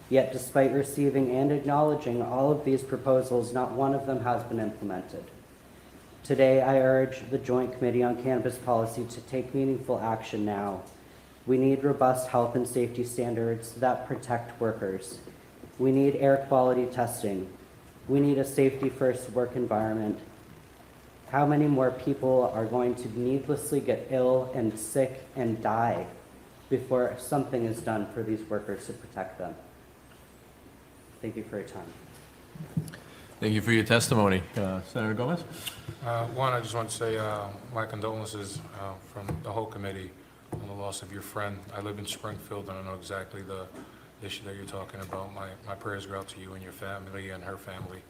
Yet despite receiving and acknowledging all of these proposals, not one of them has been implemented. Today, I urge the Joint Committee on Cannabis Policy to take meaningful action now. We need robust health and safety standards that protect workers. We need air quality testing. We need a safety-first work environment. How many more people are going to needlessly get ill and sick and die before something is done for these workers to protect them? Thank you for your time. Thank you for your testimony. Senator Gomez? One, I just want to say my condolences from the whole committee on the loss of your friend. I live in Springfield, and I know exactly the issue that you're talking about. My prayers go out to you and your family and her family,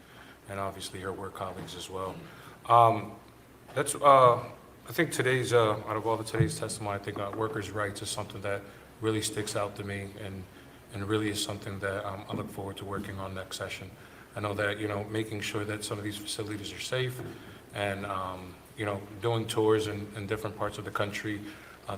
and obviously her work colleagues as well. I think today's, out of all today's testimony, I think workers' rights is something that really sticks out to me, and really is something that I look forward to working on next session. I know that, making sure that some of these facilities are safe and, doing tours in different parts of the country,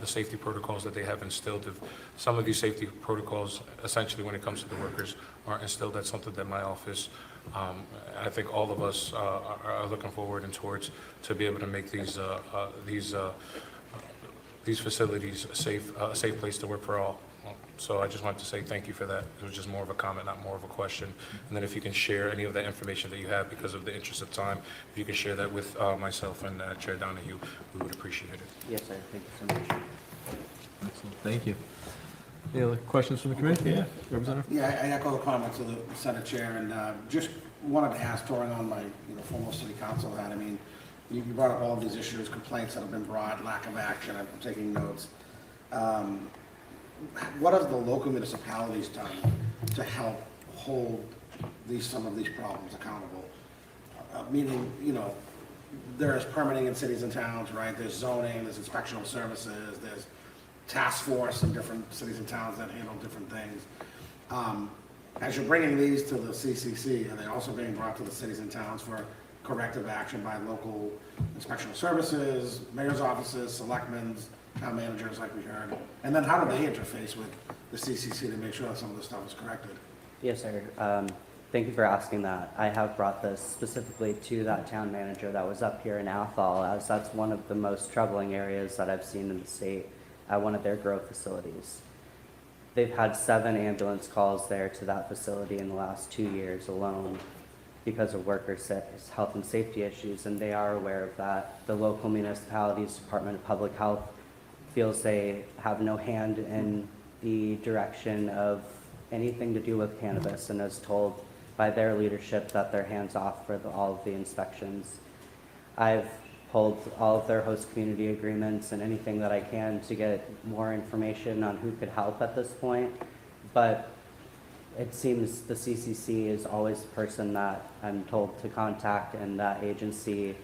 the safety protocols that they have instilled. If some of these safety protocols, essentially when it comes to the workers, aren't instilled, that's something that my office, I think all of us are looking forward and towards to be able to make these facilities a safe place to work for all. So I just wanted to say thank you for that. It was just more of a comment, not more of a question. And then if you can share any of that information that you have, because of the interest of time, if you can share that with myself and Chair Donahue, we would appreciate it. Yes, sir. Thank you so much. Excellent. Thank you. Any other questions from the committee? Yeah, Representative? Yeah, I echo the comments of the Senate Chair, and just wanted to ask, drawing on my former city council hat, I mean, you brought up all of these issues, complaints that have been brought, lack of action, I'm taking notes. What have the local municipalities done to help hold some of these problems accountable? Meaning, there's permitting in cities and towns, right? There's zoning, there's inspectional services, there's task force in different cities and towns that handle different things. As you're bringing these to the CCC, are they also being brought to the cities and towns for corrective action by local inspectional services, mayor's offices, selectmen's, town managers, like we heard? And then how do they interface with the CCC to make sure that some of this stuff is corrected? Yes, sir. Thank you for asking that. I have brought this specifically to that town manager that was up here in Athol, as that's one of the most troubling areas that I've seen in the state at one of their growth facilities. They've had 7 ambulance calls there to that facility in the last 2 years alone because of workers' health and safety issues, and they are aware of that. The local municipality's Department of Public Health feels they have no hand in the direction of anything to do with cannabis, and is told by their leadership that they're hands off for all of the inspections. I've pulled all of their host community agreements and anything that I can to get more information on who could help at this point, but it seems the CCC is always the person that I'm told to contact, and that agency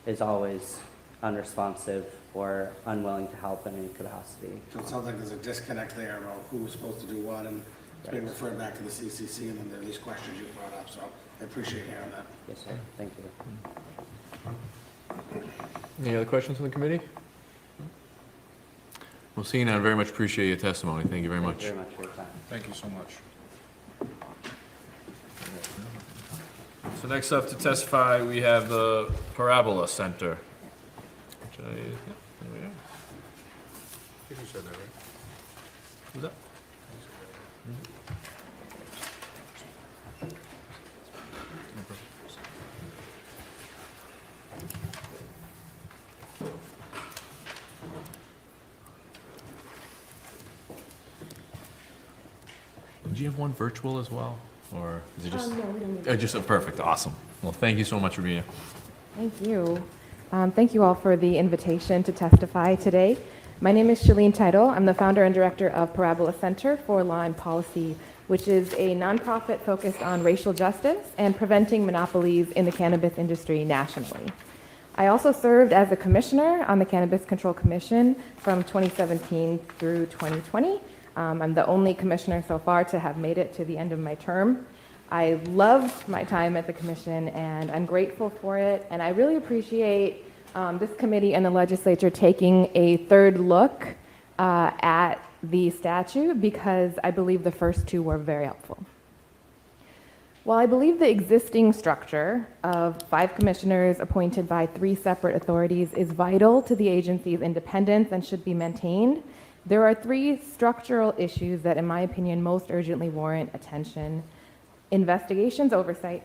is always unresponsive or unwilling to help in any capacity. So it sounds like there's a disconnect there about who was supposed to do what, and it's being referred back to the CCC, and then there are these questions you brought up, so I appreciate hearing that. Yes, sir. Thank you. Any other questions from the committee? Well, seeing none, I very much appreciate your testimony. Thank you very much. Thank you very much for your time. Thank you so much. So next up to testify, we have the Parabola Center. Which there we are. I think you said that, right? Who's that? Do you have one virtual as well, or is it just? No, we don't need Just perfect, awesome. Well, thank you so much for being here. Thank you. Thank you all for the invitation to testify today. My name is Shalene Title. I'm the founder and director of Parabola Center for Law and Policy, which is a nonprofit focused on racial justice and preventing monopolies in the cannabis industry nationally. I also served as a commissioner on the Cannabis Control Commission from 2017 through 2020. I'm the only commissioner so far to have made it to the end of my term. I loved my time at the commission, and I'm grateful for it, and I really appreciate this committee and the legislature taking a third look at the statute, because I believe the first 2 were very helpful. While I believe the existing structure of 5 commissioners appointed by 3 separate authorities is vital to the agency's independence and should be maintained, there are 3 structural issues that, in my opinion, most urgently warrant attention: investigations oversight,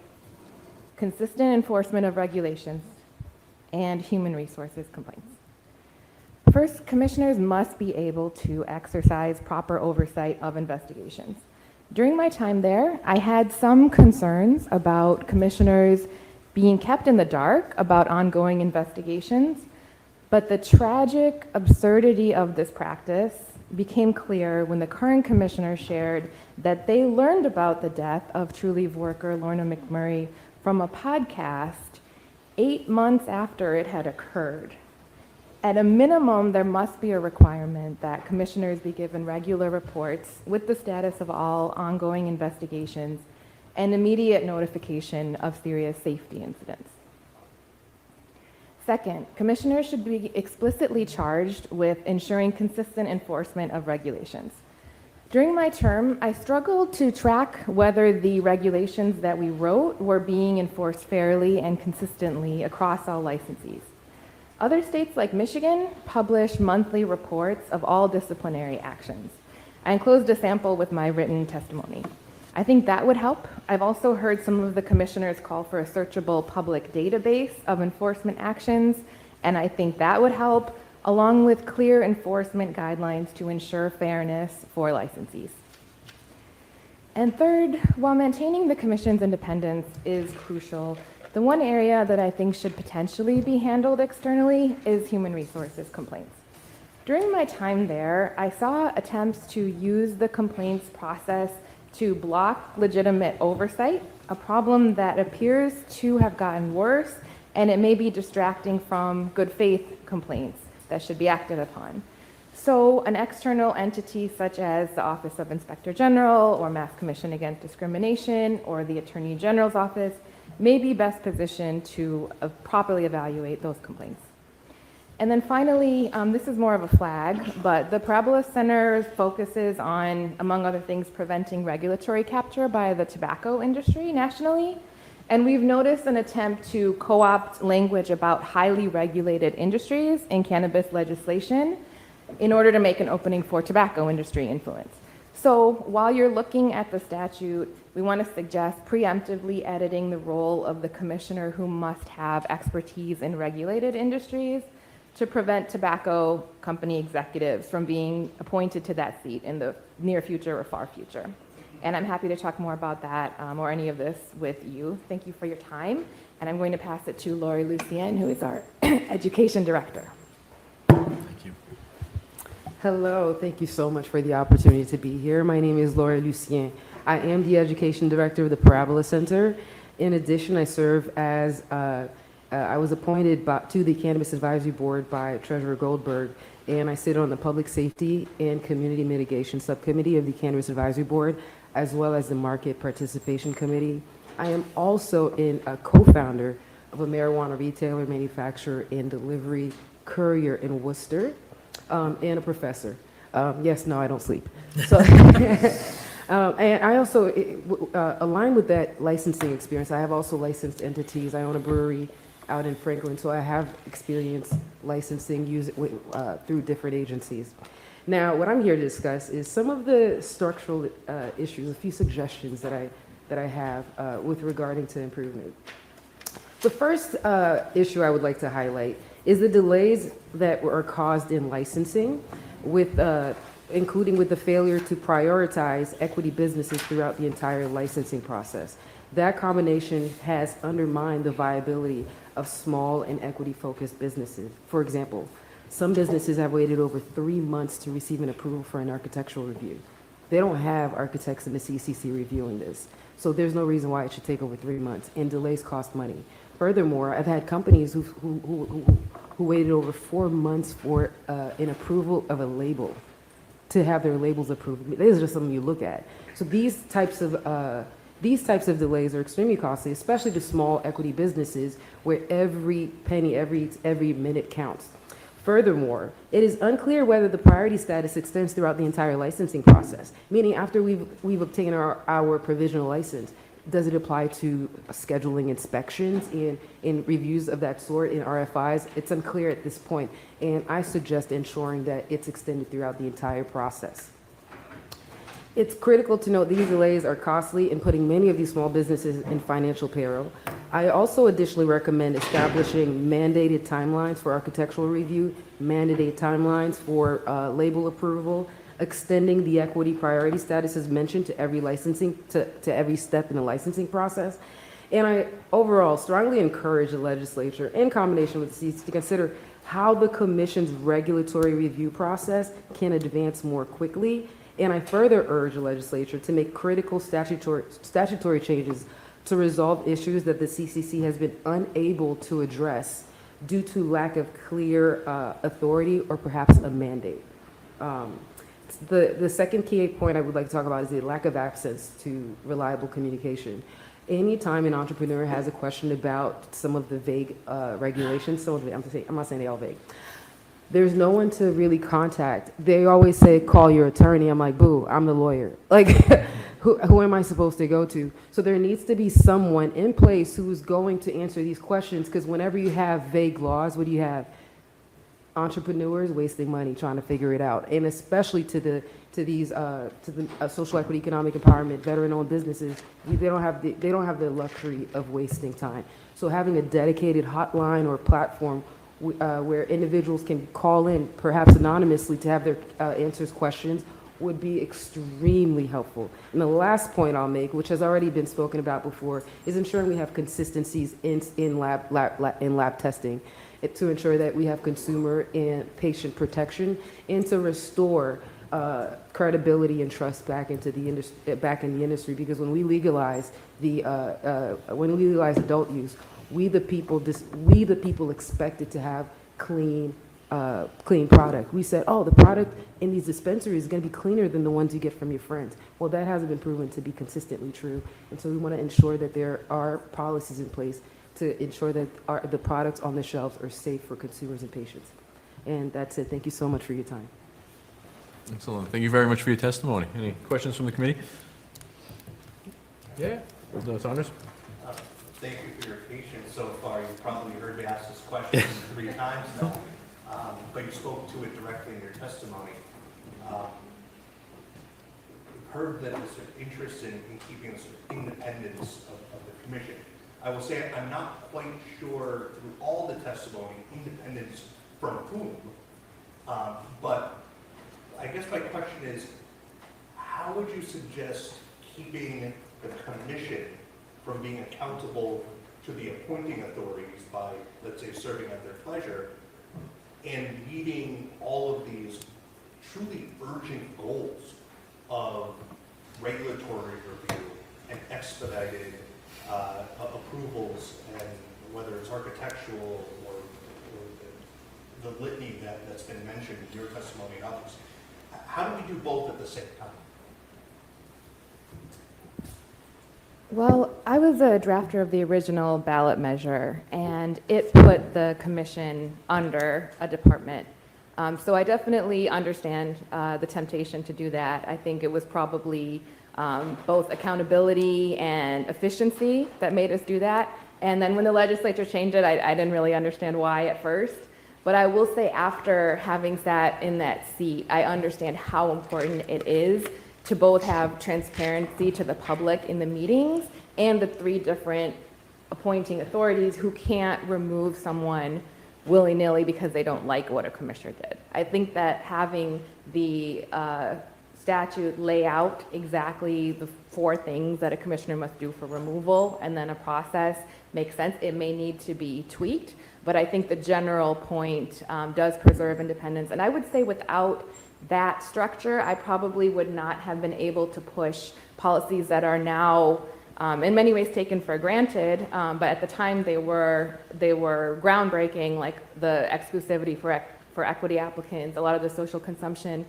consistent enforcement of regulations, and human resources complaints. First, commissioners must be able to exercise proper oversight of investigations. During my time there, I had some concerns about commissioners being kept in the dark about ongoing investigations, but the tragic absurdity of this practice became clear when the current commissioner shared that they learned about the death of True Leave worker Lorna McMurray from a podcast 8 months after it had occurred. At a minimum, there must be a requirement that commissioners be given regular reports with the status of all ongoing investigations and immediate notification of serious safety incidents. Second, commissioners should be explicitly charged with ensuring consistent enforcement of regulations. During my term, I struggled to track whether the regulations that we wrote were being enforced fairly and consistently across all licensees. Other states like Michigan publish monthly reports of all disciplinary actions. I enclosed a sample with my written testimony. I think that would help. I've also heard some of the commissioners call for a searchable public database of enforcement actions, and I think that would help, along with clear enforcement guidelines to ensure fairness for licensees. And third, while maintaining the commission's independence is crucial, the one area that I think should potentially be handled externally is human resources complaints. During my time there, I saw attempts to use the complaints process to block legitimate oversight, a problem that appears to have gotten worse, and it may be distracting from good faith complaints that should be acted upon. So an external entity such as the Office of Inspector General or Mass Commission Against Discrimination or the Attorney General's Office may be best positioned to properly evaluate those complaints. And then finally, this is more of a flag, but the Parabola Center focuses on, among other things, preventing regulatory capture by the tobacco industry nationally. And we've noticed an attempt to co-opt language about highly regulated industries in cannabis legislation in order to make an opening for tobacco industry influence. So while you're looking at the statute, we want to suggest preemptively editing the role of the commissioner who must have expertise in regulated industries to prevent tobacco company executives from being appointed to that seat in the near future or far future. And I'm happy to talk more about that or any of this with you. Thank you for your time. And I'm going to pass it to Lori Lucien, who is our education director. Thank you. Hello, thank you so much for the opportunity to be here. My name is Laura Lucien. I am the Education Director of the Parabola Center. In addition, I serve as, I was appointed to the Cannabis Advisory Board by Treasurer Goldberg, and I sit on the Public Safety and Community Mitigation Subcommittee of the Cannabis Advisory Board, as well as the Market Participation Committee. I am also a co-founder of a marijuana retailer, manufacturer, and delivery courier in Worcester, and a professor. Yes, no, I don't sleep. So, and I also align with that licensing experience. I have also licensed entities. I own a brewery out in Franklin, so I have experience licensing through different agencies. Now, what I'm here to discuss is some of the structural issues, a few suggestions that I have with regarding to improvement. The first issue I would like to highlight is the delays that are caused in licensing, including with the failure to prioritize equity businesses throughout the entire licensing process. That combination has undermined the viability of small and equity-focused businesses. For example, some businesses have waited over 3 months to receive an approval for an architectural review. They don't have architects in the CCC reviewing this, so there's no reason why it should take over 3 months, and delays cost money. Furthermore, I've had companies who waited over 4 months for an approval of a label, to have their labels approved. These are just something you look at. So these types of delays are extremely costly, especially to small equity businesses where every penny, every minute counts. Furthermore, it is unclear whether the priority status extends throughout the entire licensing process, meaning after we've obtained our provisional license, does it apply to scheduling inspections and reviews of that sort in RFIs? It's unclear at this point, and I suggest ensuring that it's extended throughout the entire process. It's critical to note these delays are costly and putting many of these small businesses in financial peril. I also additionally recommend establishing mandated timelines for architectural review, mandated timelines for label approval, extending the equity priority status as mentioned to every licensing, to every step in the licensing process. And I overall strongly encourage the legislature, in combination with the CC, to consider how the commission's regulatory review process can advance more quickly. And I further urge the legislature to make critical statutory changes to resolve issues that the CCC has been unable to address due to lack of clear authority or perhaps a mandate. The second key point I would like to talk about is the lack of access to reliable communication. Anytime an entrepreneur has a question about some of the vague regulations, I'm not saying they all vague, there's no one to really contact. They always say, call your attorney. I'm like, boo, I'm the lawyer. Like, who am I supposed to go to? So there needs to be someone in place who's going to answer these questions, because whenever you have vague laws, what do you have? Entrepreneurs wasting money trying to figure it out, and especially to the social equity, economic empowerment, veteran-owned businesses, they don't have the luxury of wasting time. So having a dedicated hotline or platform where individuals can call in, perhaps anonymously, to have their answers questions would be extremely helpful. And the last point I'll make, which has already been spoken about before, is ensuring we have consistencies in lab testing, to ensure that we have consumer and patient protection, and to restore credibility and trust back into the industry. Because when we legalize adult use, we the people expected to have clean product. We said, oh, the product in these dispensaries is going to be cleaner than the ones you get from your friends. Well, that hasn't been proven to be consistently true, and so we want to ensure that there are policies in place to ensure that the products on the shelves are safe for consumers and patients. And that's it. Thank you so much for your time. Excellent. Thank you very much for your testimony. Any questions from the committee? Yeah, no, Saunders? Thank you for your patience so far. You've probably heard me ask this question 3 times now, but you spoke to it directly in your testimony. We've heard that there's an interest in keeping the sort of independence of the commission. I will say I'm not quite sure through all the testimony, independence from whom, but I guess my question is, how would you suggest keeping the commission from being accountable to the appointing authorities by, let's say, serving at their pleasure, and meeting all of these truly urgent goals of regulatory review and expedited approvals, and whether it's architectural or the litany that's been mentioned in your testimony and others? How do we do both at the same time? Well, I was a drafter of the original ballot measure, and it put the commission under a department. So I definitely understand the temptation to do that. I think it was probably both accountability and efficiency that made us do that. And then when the legislature changed it, I didn't really understand why at first. But I will say, after having sat in that seat, I understand how important it is to both have transparency to the public in the meetings and the 3 different appointing authorities who can't remove someone willy-nilly because they don't like what a commissioner did. I think that having the statute lay out exactly the 4 things that a commissioner must do for removal and then a process makes sense. It may need to be tweaked, but I think the general point does preserve independence. And I would say without that structure, I probably would not have been able to push policies that are now in many ways taken for granted, but at the time they were groundbreaking, like the exclusivity for equity applicants, a lot of the social consumption.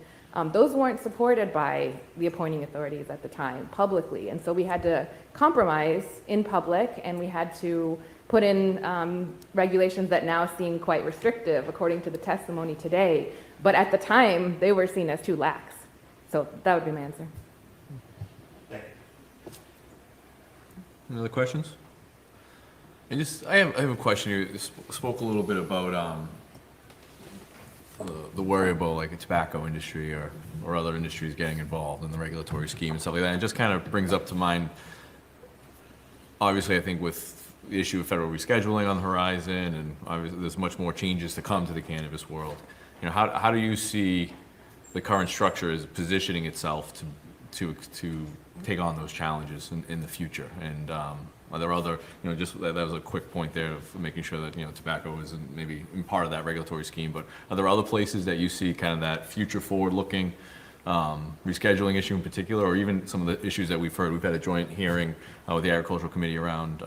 Those weren't supported by the appointing authorities at the time publicly, and so we had to compromise in public, and we had to put in regulations that now seem quite restrictive according to the testimony today, but at the time they were seen as too lax. So that would be my answer. Any other questions? And I have a question. You spoke a little bit about the worry about like a tobacco industry or other industries getting involved in the regulatory scheme and stuff like that. And it just kind of brings up to mind, obviously, I think with the issue of federal rescheduling on the horizon, and obviously there's much more changes to come to the cannabis world. You know, how do you see the current structure as positioning itself to take on those challenges in the future? And are there other, you know, just that was a quick point there of making sure that, you know, tobacco isn't maybe in part of that regulatory scheme, but are there other places that you see kind of that future forward-looking rescheduling issue in particular, or even some of the issues that we've heard? We've had a joint hearing with the Agricultural Committee around,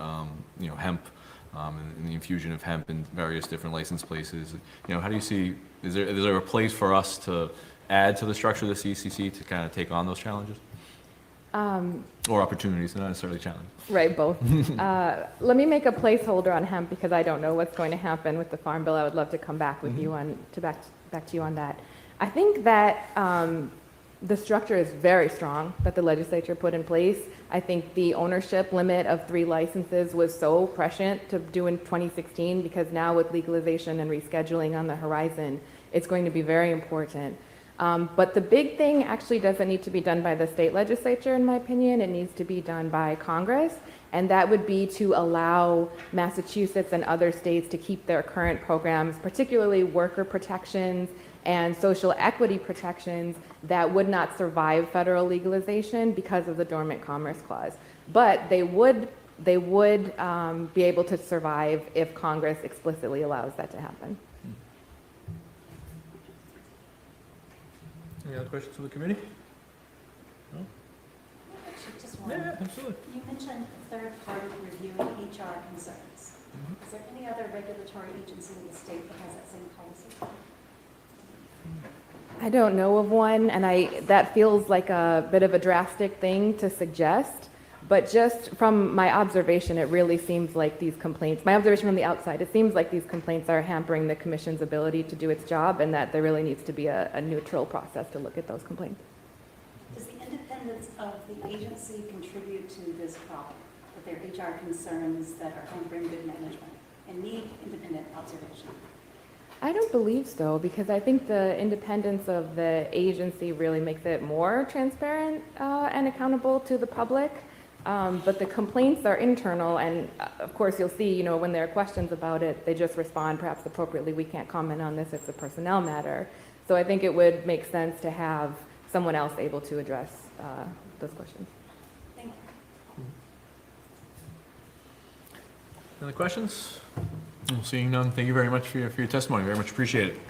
you know, hemp and the infusion of hemp in various different license places. You know, how do you see, is there a place for us to add to the structure of the CCC to kind of take on those challenges? Or opportunities, not necessarily challenges. Right, both. Let me make a placeholder on hemp because I don't know what's going to happen with the Farm Bill. I would love to come back with you back to you on that. I think that the structure is very strong that the legislature put in place. I think the ownership limit of 3 licenses was so prescient to do in 2016 because now with legalization and rescheduling on the horizon, it's going to be very important. But the big thing actually doesn't need to be done by the state legislature, in my opinion. It needs to be done by Congress, and that would be to allow Massachusetts and other states to keep their current programs, particularly worker protections and social equity protections that would not survive federal legalization because of the Dormant Commerce Clause. But they would be able to survive if Congress explicitly allows that to happen. Any other questions from the committee? No? Actually, just one. Yeah, absolutely. You mentioned third party reviewing HR concerns. Is there any other regulatory agency in the state that has that same policy? I don't know of one, and that feels like a bit of a drastic thing to suggest, But just from my observation, it really seems like these complaints, my observation from the outside, it seems like these complaints are hampering the commission's ability to do its job, and that there really needs to be a neutral process to look at those complaints. Does the independence of the agency contribute to this problem? That there are HR concerns that are hampering good management and need independent observation? I don't believe so, because I think the independence of the agency really makes it more transparent and accountable to the public. But the complaints are internal, and of course you'll see, you know, when there are questions about it, they just respond perhaps appropriately. We can't comment on this, it's a personnel matter. So I think it would make sense to have someone else able to address those questions. Thank you. Any other questions? Well, seeing none, thank you very much for your testimony. Very much appreciate it.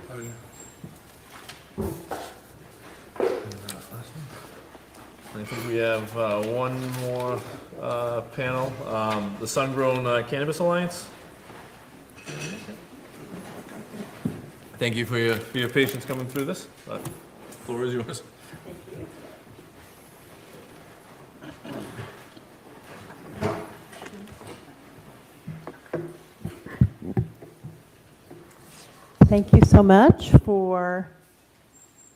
I think we have one more panel, the Sungrown Cannabis Alliance. Thank you for your patience coming through this. The floor is yours. Thank you so much for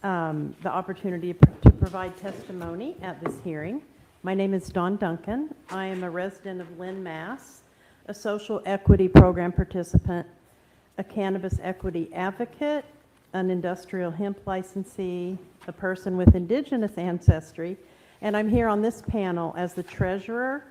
the opportunity to provide testimony at this hearing. My name is Dawn Duncan. I am a resident of Lynn, Mass., a social equity program participant, a cannabis equity advocate, an industrial hemp licensee, a person with indigenous ancestry, and I'm here on this panel as the treasurer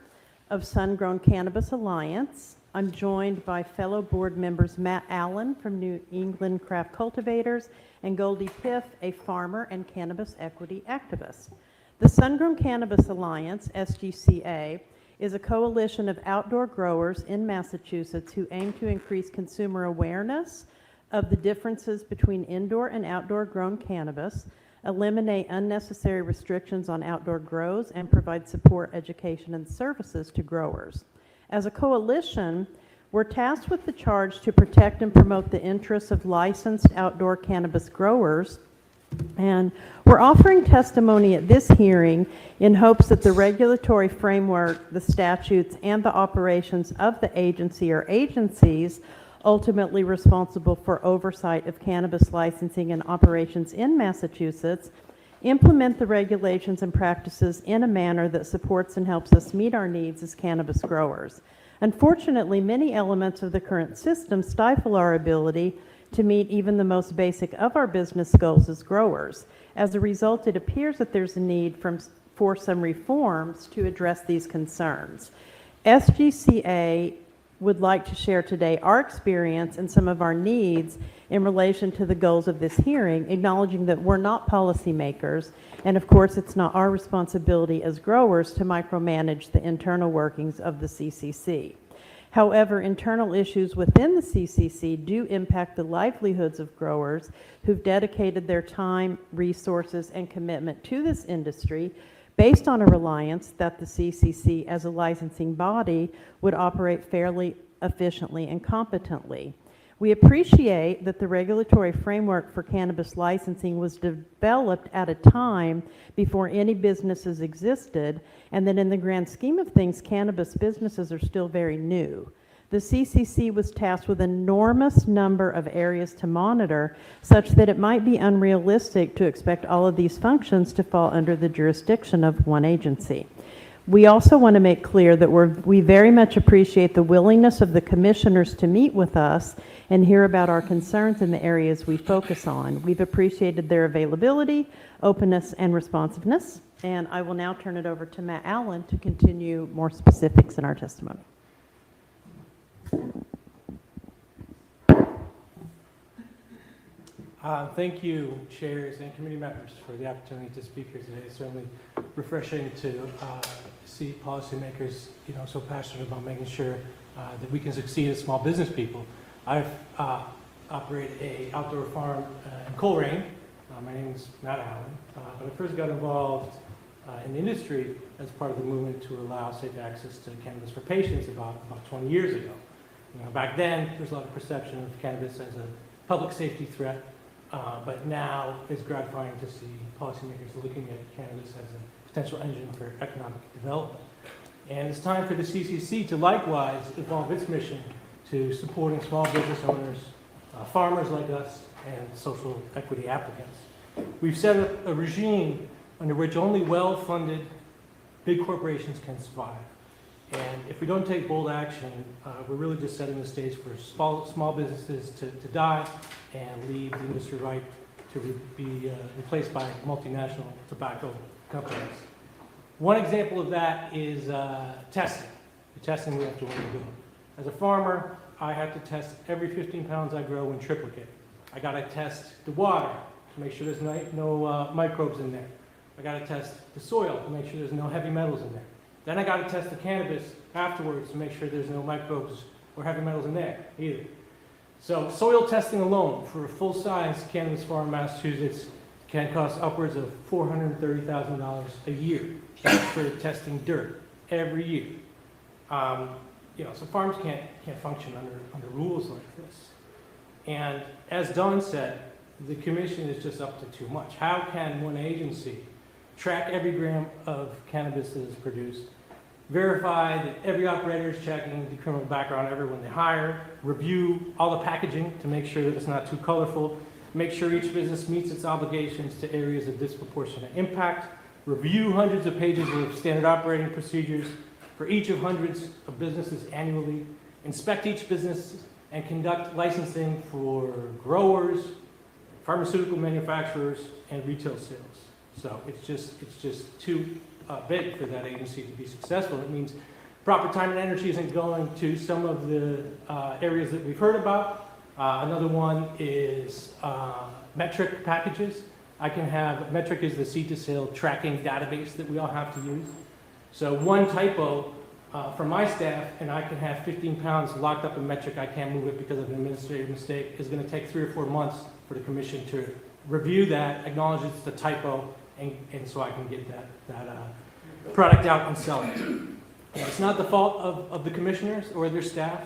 of Sungrown Cannabis Alliance. I'm joined by fellow board members Matt Allen from New England Craft Cultivators and Goldie Piff, a farmer and cannabis equity activist. The Sungrown Cannabis Alliance, SGCA, is a coalition of outdoor growers in Massachusetts who aim to increase consumer awareness of the differences between indoor and outdoor grown cannabis, eliminate unnecessary restrictions on outdoor grows, and provide support, education, and services to growers. As a coalition, we're tasked with the charge to protect and promote the interests of licensed outdoor cannabis growers, and we're offering testimony at this hearing in hopes that the regulatory framework, the statutes, and the operations of the agency or agencies ultimately responsible for oversight of cannabis licensing and operations in Massachusetts implement the regulations and practices in a manner that supports and helps us meet our needs as cannabis growers. Unfortunately, many elements of the current system stifle our ability to meet even the most basic of our business goals as growers. As a result, it appears that there's a need for some reforms to address these concerns. SGCA would like to share today our experience and some of our needs in relation to the goals of this hearing, acknowledging that we're not policymakers, and of course it's not our responsibility as growers to micromanage the internal workings of the CCC. However, internal issues within the CCC do impact the livelihoods of growers who've dedicated their time, resources, and commitment to this industry based on a reliance that the CCC as a licensing body would operate fairly, efficiently, and competently. We appreciate that the regulatory framework for cannabis licensing was developed at a time before any businesses existed, and that in the grand scheme of things, cannabis businesses are still very new. The CCC was tasked with an enormous number of areas to monitor, such that it might be unrealistic to expect all of these functions to fall under the jurisdiction of one agency. We also want to make clear that we very much appreciate the willingness of the commissioners to meet with us and hear about our concerns in the areas we focus on. We've appreciated their availability, openness, and responsiveness. And I will now turn it over to Matt Allen to continue more specifics in our testimony. Thank you, chairs and committee members, for the opportunity to speak here today. It's certainly refreshing to see policymakers, so passionate about making sure that we can succeed as small business people. I've operated an outdoor farm in Coleraine. My name is Matt Allen, but I first got involved in the industry as part of the movement to allow safe access to cannabis for patients about 20 years ago. Back then, there's a lot of perception of cannabis as a public safety threat, but now it's gratifying to see policymakers looking at cannabis as a potential engine for economic development. And it's time for the CCC to likewise evolve its mission to supporting small business owners, farmers like us, and social equity applicants. We've set up a regime under which only well-funded big corporations can survive. And if we don't take bold action, we're really just setting the stage for small businesses to die and leave the industry ripe to be replaced by multinational tobacco companies. One example of that is testing. The testing we have to undergo. As a farmer, I have to test every 15 pounds I grow in triplicate. I got to test the water to make sure there's no microbes in there. I got to test the soil to make sure there's no heavy metals in there. Then I got to test the cannabis afterwards to make sure there's no microbes or heavy metals in there either. So soil testing alone for a full-size cannabis farm in Massachusetts can cost upwards of $430,000 a year. That's for testing dirt every year. So farms can't function under rules like this. And as Don said, the commission is just up to too much. How can one agency track every gram of cannabis that is produced, verify that every operator is checking the criminal background of everyone they hire, review all the packaging to make sure that it's not too colorful, make sure each business meets its obligations to areas of disproportionate impact, review hundreds of pages of standard operating procedures for each of hundreds of businesses annually, inspect each business, and conduct licensing for growers, pharmaceutical manufacturers, and retail sales. So it's just too big for that agency to be successful. It means proper time and energy isn't going to some of the areas that we've heard about. Another one is metric packages. Metric is the seed to sale tracking database that we all have to use. So one typo from my staff, and I can have 15 pounds locked up in metric, I can't move it because of an administrative mistake, is going to take 3 or 4 months for the commission to review that, acknowledge it's the typo, and so I can get that product out and sell it. It's not the fault of the commissioners or their staff,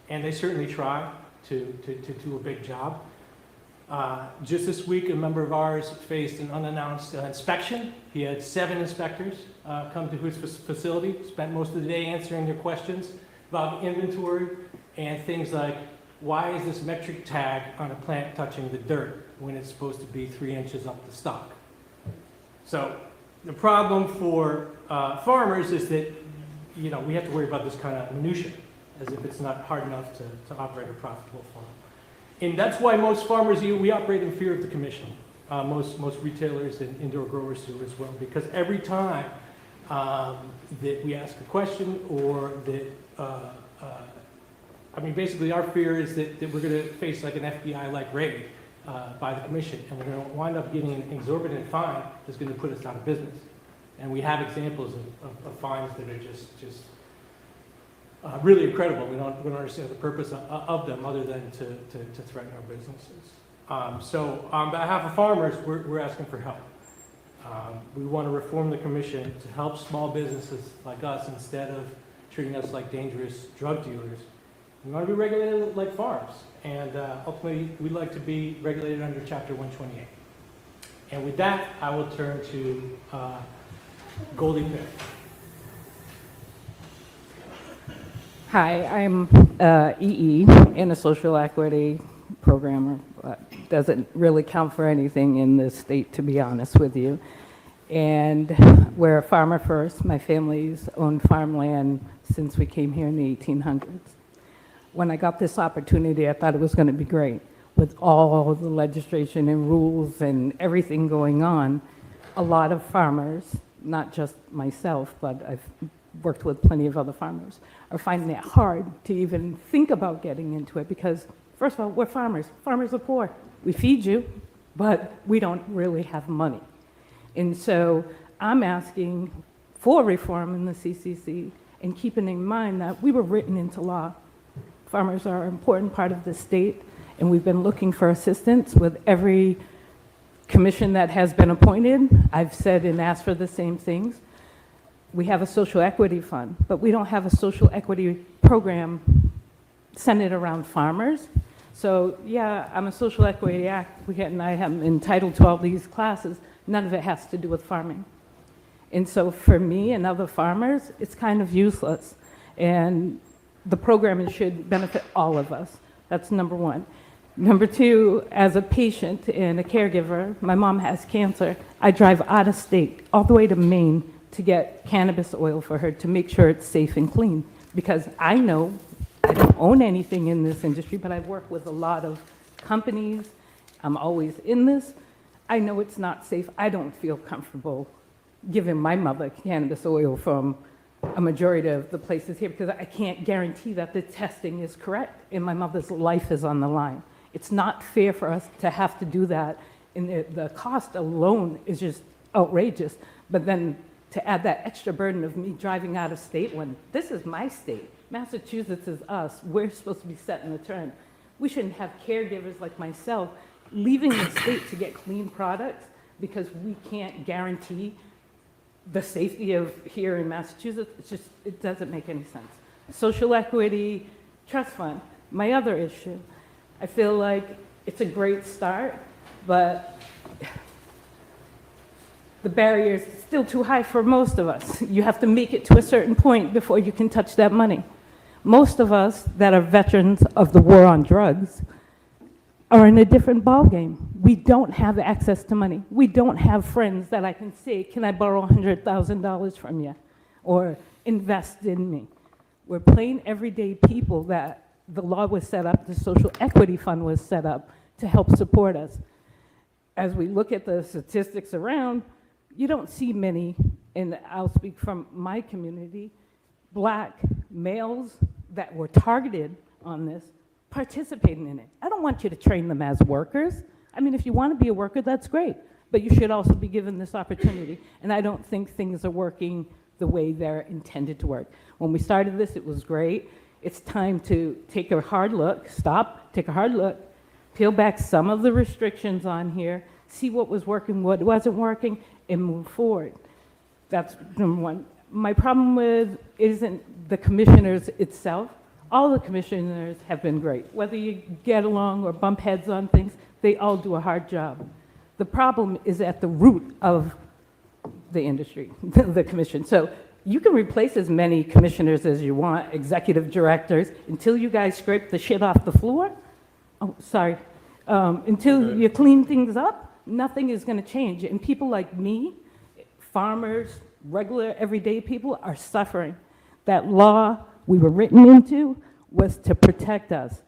and they certainly try to do a big job. Just this week, a member of ours faced an unannounced inspection. He had 7 inspectors come to his facility, spent most of the day answering their questions about inventory and things like, why is this metric tag on a plant touching the dirt when it's supposed to be 3 inches up the stalk? So the problem for farmers is that we have to worry about this kind of minutia, as if it's not hard enough to operate a profitable farm. And that's why most farmers, we operate in fear of the commission. Most retailers and indoor growers do as well, because every time that we ask a question or that, basically our fear is that we're going to face like an FBI-like raid by the commission, and we're going to wind up getting an exorbitant fine that's going to put us out of business. And we have examples of fines that are just really incredible. We don't understand the purpose of them other than to threaten our businesses. So on behalf of farmers, we're asking for help. We want to reform the commission to help small businesses like us instead of treating us like dangerous drug dealers. We want to be regulated like farms, and ultimately we'd like to be regulated under Chapter 128. And with that, I will turn to Goldie Pitt. Hi, I'm EE in a social equity programmer. Doesn't really count for anything in this state, to be honest with you. And we're a farmer first. My family's owned farmland since we came here in the 1800s. When I got this opportunity, I thought it was going to be great. With all the legislation and rules and everything going on, a lot of farmers, not just myself, but I've worked with plenty of other farmers, are finding it hard to even think about getting into it because, first of all, we're farmers. Farmers are poor. We feed you, but we don't really have money. And so I'm asking for reform in the CCC and keeping in mind that we were written into law. Farmers are an important part of the state, and we've been looking for assistance with every commission that has been appointed. I've said and asked for the same things. We have a social equity fund, but we don't have a social equity program centered around farmers. So yeah, I'm a social equity advocate and I am entitled to all these classes. None of it has to do with farming. And so for me and other farmers, it's kind of useless. And the programming should benefit all of us. That's number one. Number two, as a patient and a caregiver, my mom has cancer. I drive out of state, all the way to Maine, to get cannabis oil for her to make sure it's safe and clean. Because I know I don't own anything in this industry, but I work with a lot of companies. I'm always in this. I know it's not safe. I don't feel comfortable giving my mother cannabis oil from a majority of the places here because I can't guarantee that the testing is correct and my mother's life is on the line. It's not fair for us to have to do that, and the cost alone is just outrageous. But then to add that extra burden of me driving out of state when this is my state, Massachusetts is us, we're supposed to be setting the trend. We shouldn't have caregivers like myself leaving the state to get clean products because we can't guarantee the safety of here in Massachusetts. It's just, it doesn't make any sense. Social equity, trust fund, my other issue. I feel like it's a great start, but the barrier is still too high for most of us. You have to make it to a certain point before you can touch that money. Most of us that are veterans of the war on drugs are in a different ballgame. We don't have access to money. We don't have friends that I can say, can I borrow $100,000 from you? Or invest in me. We're plain everyday people that the law was set up, the social equity fund was set up to help support us. As we look at the statistics around, you don't see many, and I'll speak from my community, Black males that were targeted on this participating in it. I don't want you to train them as workers. I mean, if you want to be a worker, that's great, but you should also be given this opportunity. And I don't think things are working the way they're intended to work. When we started this, it was great. It's time to take a hard look, stop, take a hard look, peel back some of the restrictions on here, see what was working, what wasn't working, and move forward. That's number one. My problem with isn't the commissioners itself. All the commissioners have been great. Whether you get along or bump heads on things, they all do a hard job. The problem is at the root of the industry, the commission. So you can replace as many commissioners as you want, executive directors, until you guys scrape the shit off the floor. Oh, sorry. Until you clean things up, nothing is going to change. And people like me, farmers, regular everyday people are suffering. That law we were written into was to protect us.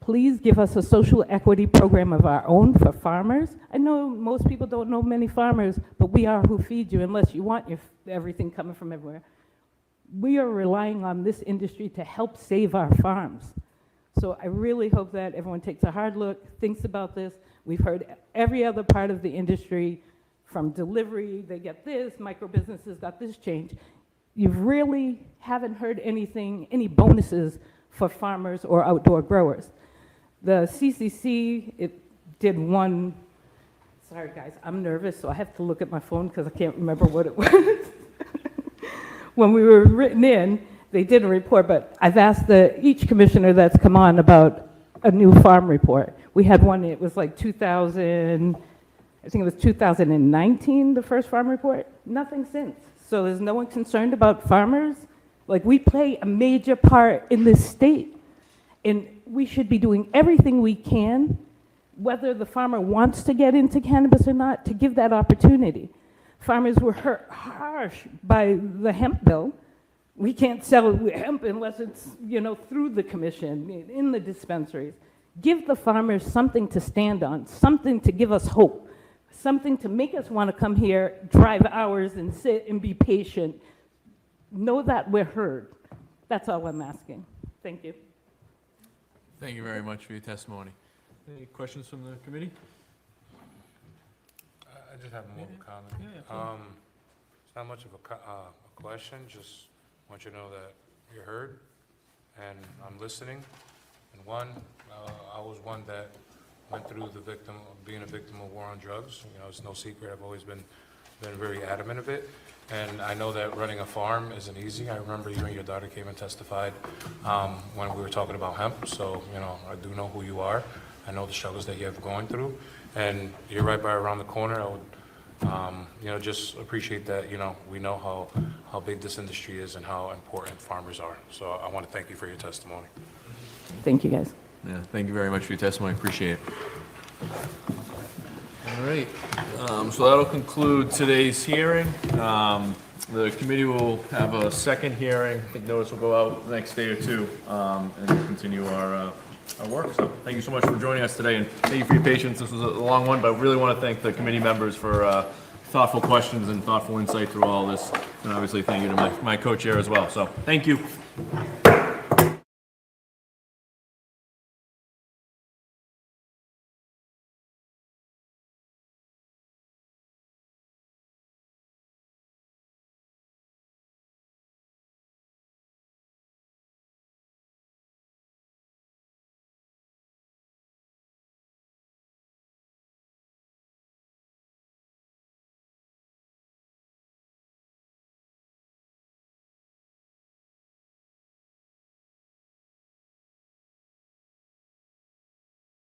Please give us a social equity program of our own for farmers. I know most people don't know many farmers, but we are who feed you unless you want your everything coming from everywhere. We are relying on this industry to help save our farms. So I really hope that everyone takes a hard look, thinks about this. We've heard every other part of the industry, from delivery, they get this, micro businesses got this change. You really haven't heard anything, any bonuses for farmers or outdoor growers. The CCC, it did one, sorry guys, I'm nervous, so I have to look at my phone because I can't remember what it was. When we were written in, they did a report, but I've asked each commissioner that's come on about a new farm report. We had one, it was like 2000, I think it was 2019, the first farm report. Nothing since. So is no one concerned about farmers? Like, we play a major part in this state, and we should be doing everything we can, whether the farmer wants to get into cannabis or not, to give that opportunity. Farmers were hurt harsh by the hemp bill. We can't sell hemp unless it's, through the commission, in the dispensaries. Give the farmers something to stand on, something to give us hope, something to make us want to come here, drive hours and sit and be patient. Know that we're heard. That's all I'm asking. Thank you. Thank you very much for your testimony. Any questions from the committee? I just have more of a comment. Yeah, It's not much of a question, just want you to know that you're heard, and I'm listening. And I was one that went through being a victim of war on drugs. It's no secret. I've always been very adamant of it. And I know that running a farm isn't easy. I remember you and your daughter came and testified when we were talking about hemp. So, I do know who you are. I know the struggles that you have going through. And you're right by around the corner. I would Just appreciate that, we know how big this industry is and how important farmers are. So I want to thank you for your testimony. Thank you, guys. Yeah, thank you very much for your testimony, appreciate it. All right, so that'll conclude today's hearing. The committee will have a second hearing. I think notice will go out the next day or two, and continue our work. So thank you so much for joining us today, and thank you for your patience. This was a long one, but I really want to thank the committee members for thoughtful questions and thoughtful insight through all this. And obviously, thank you to my co-chair as well. So thank you.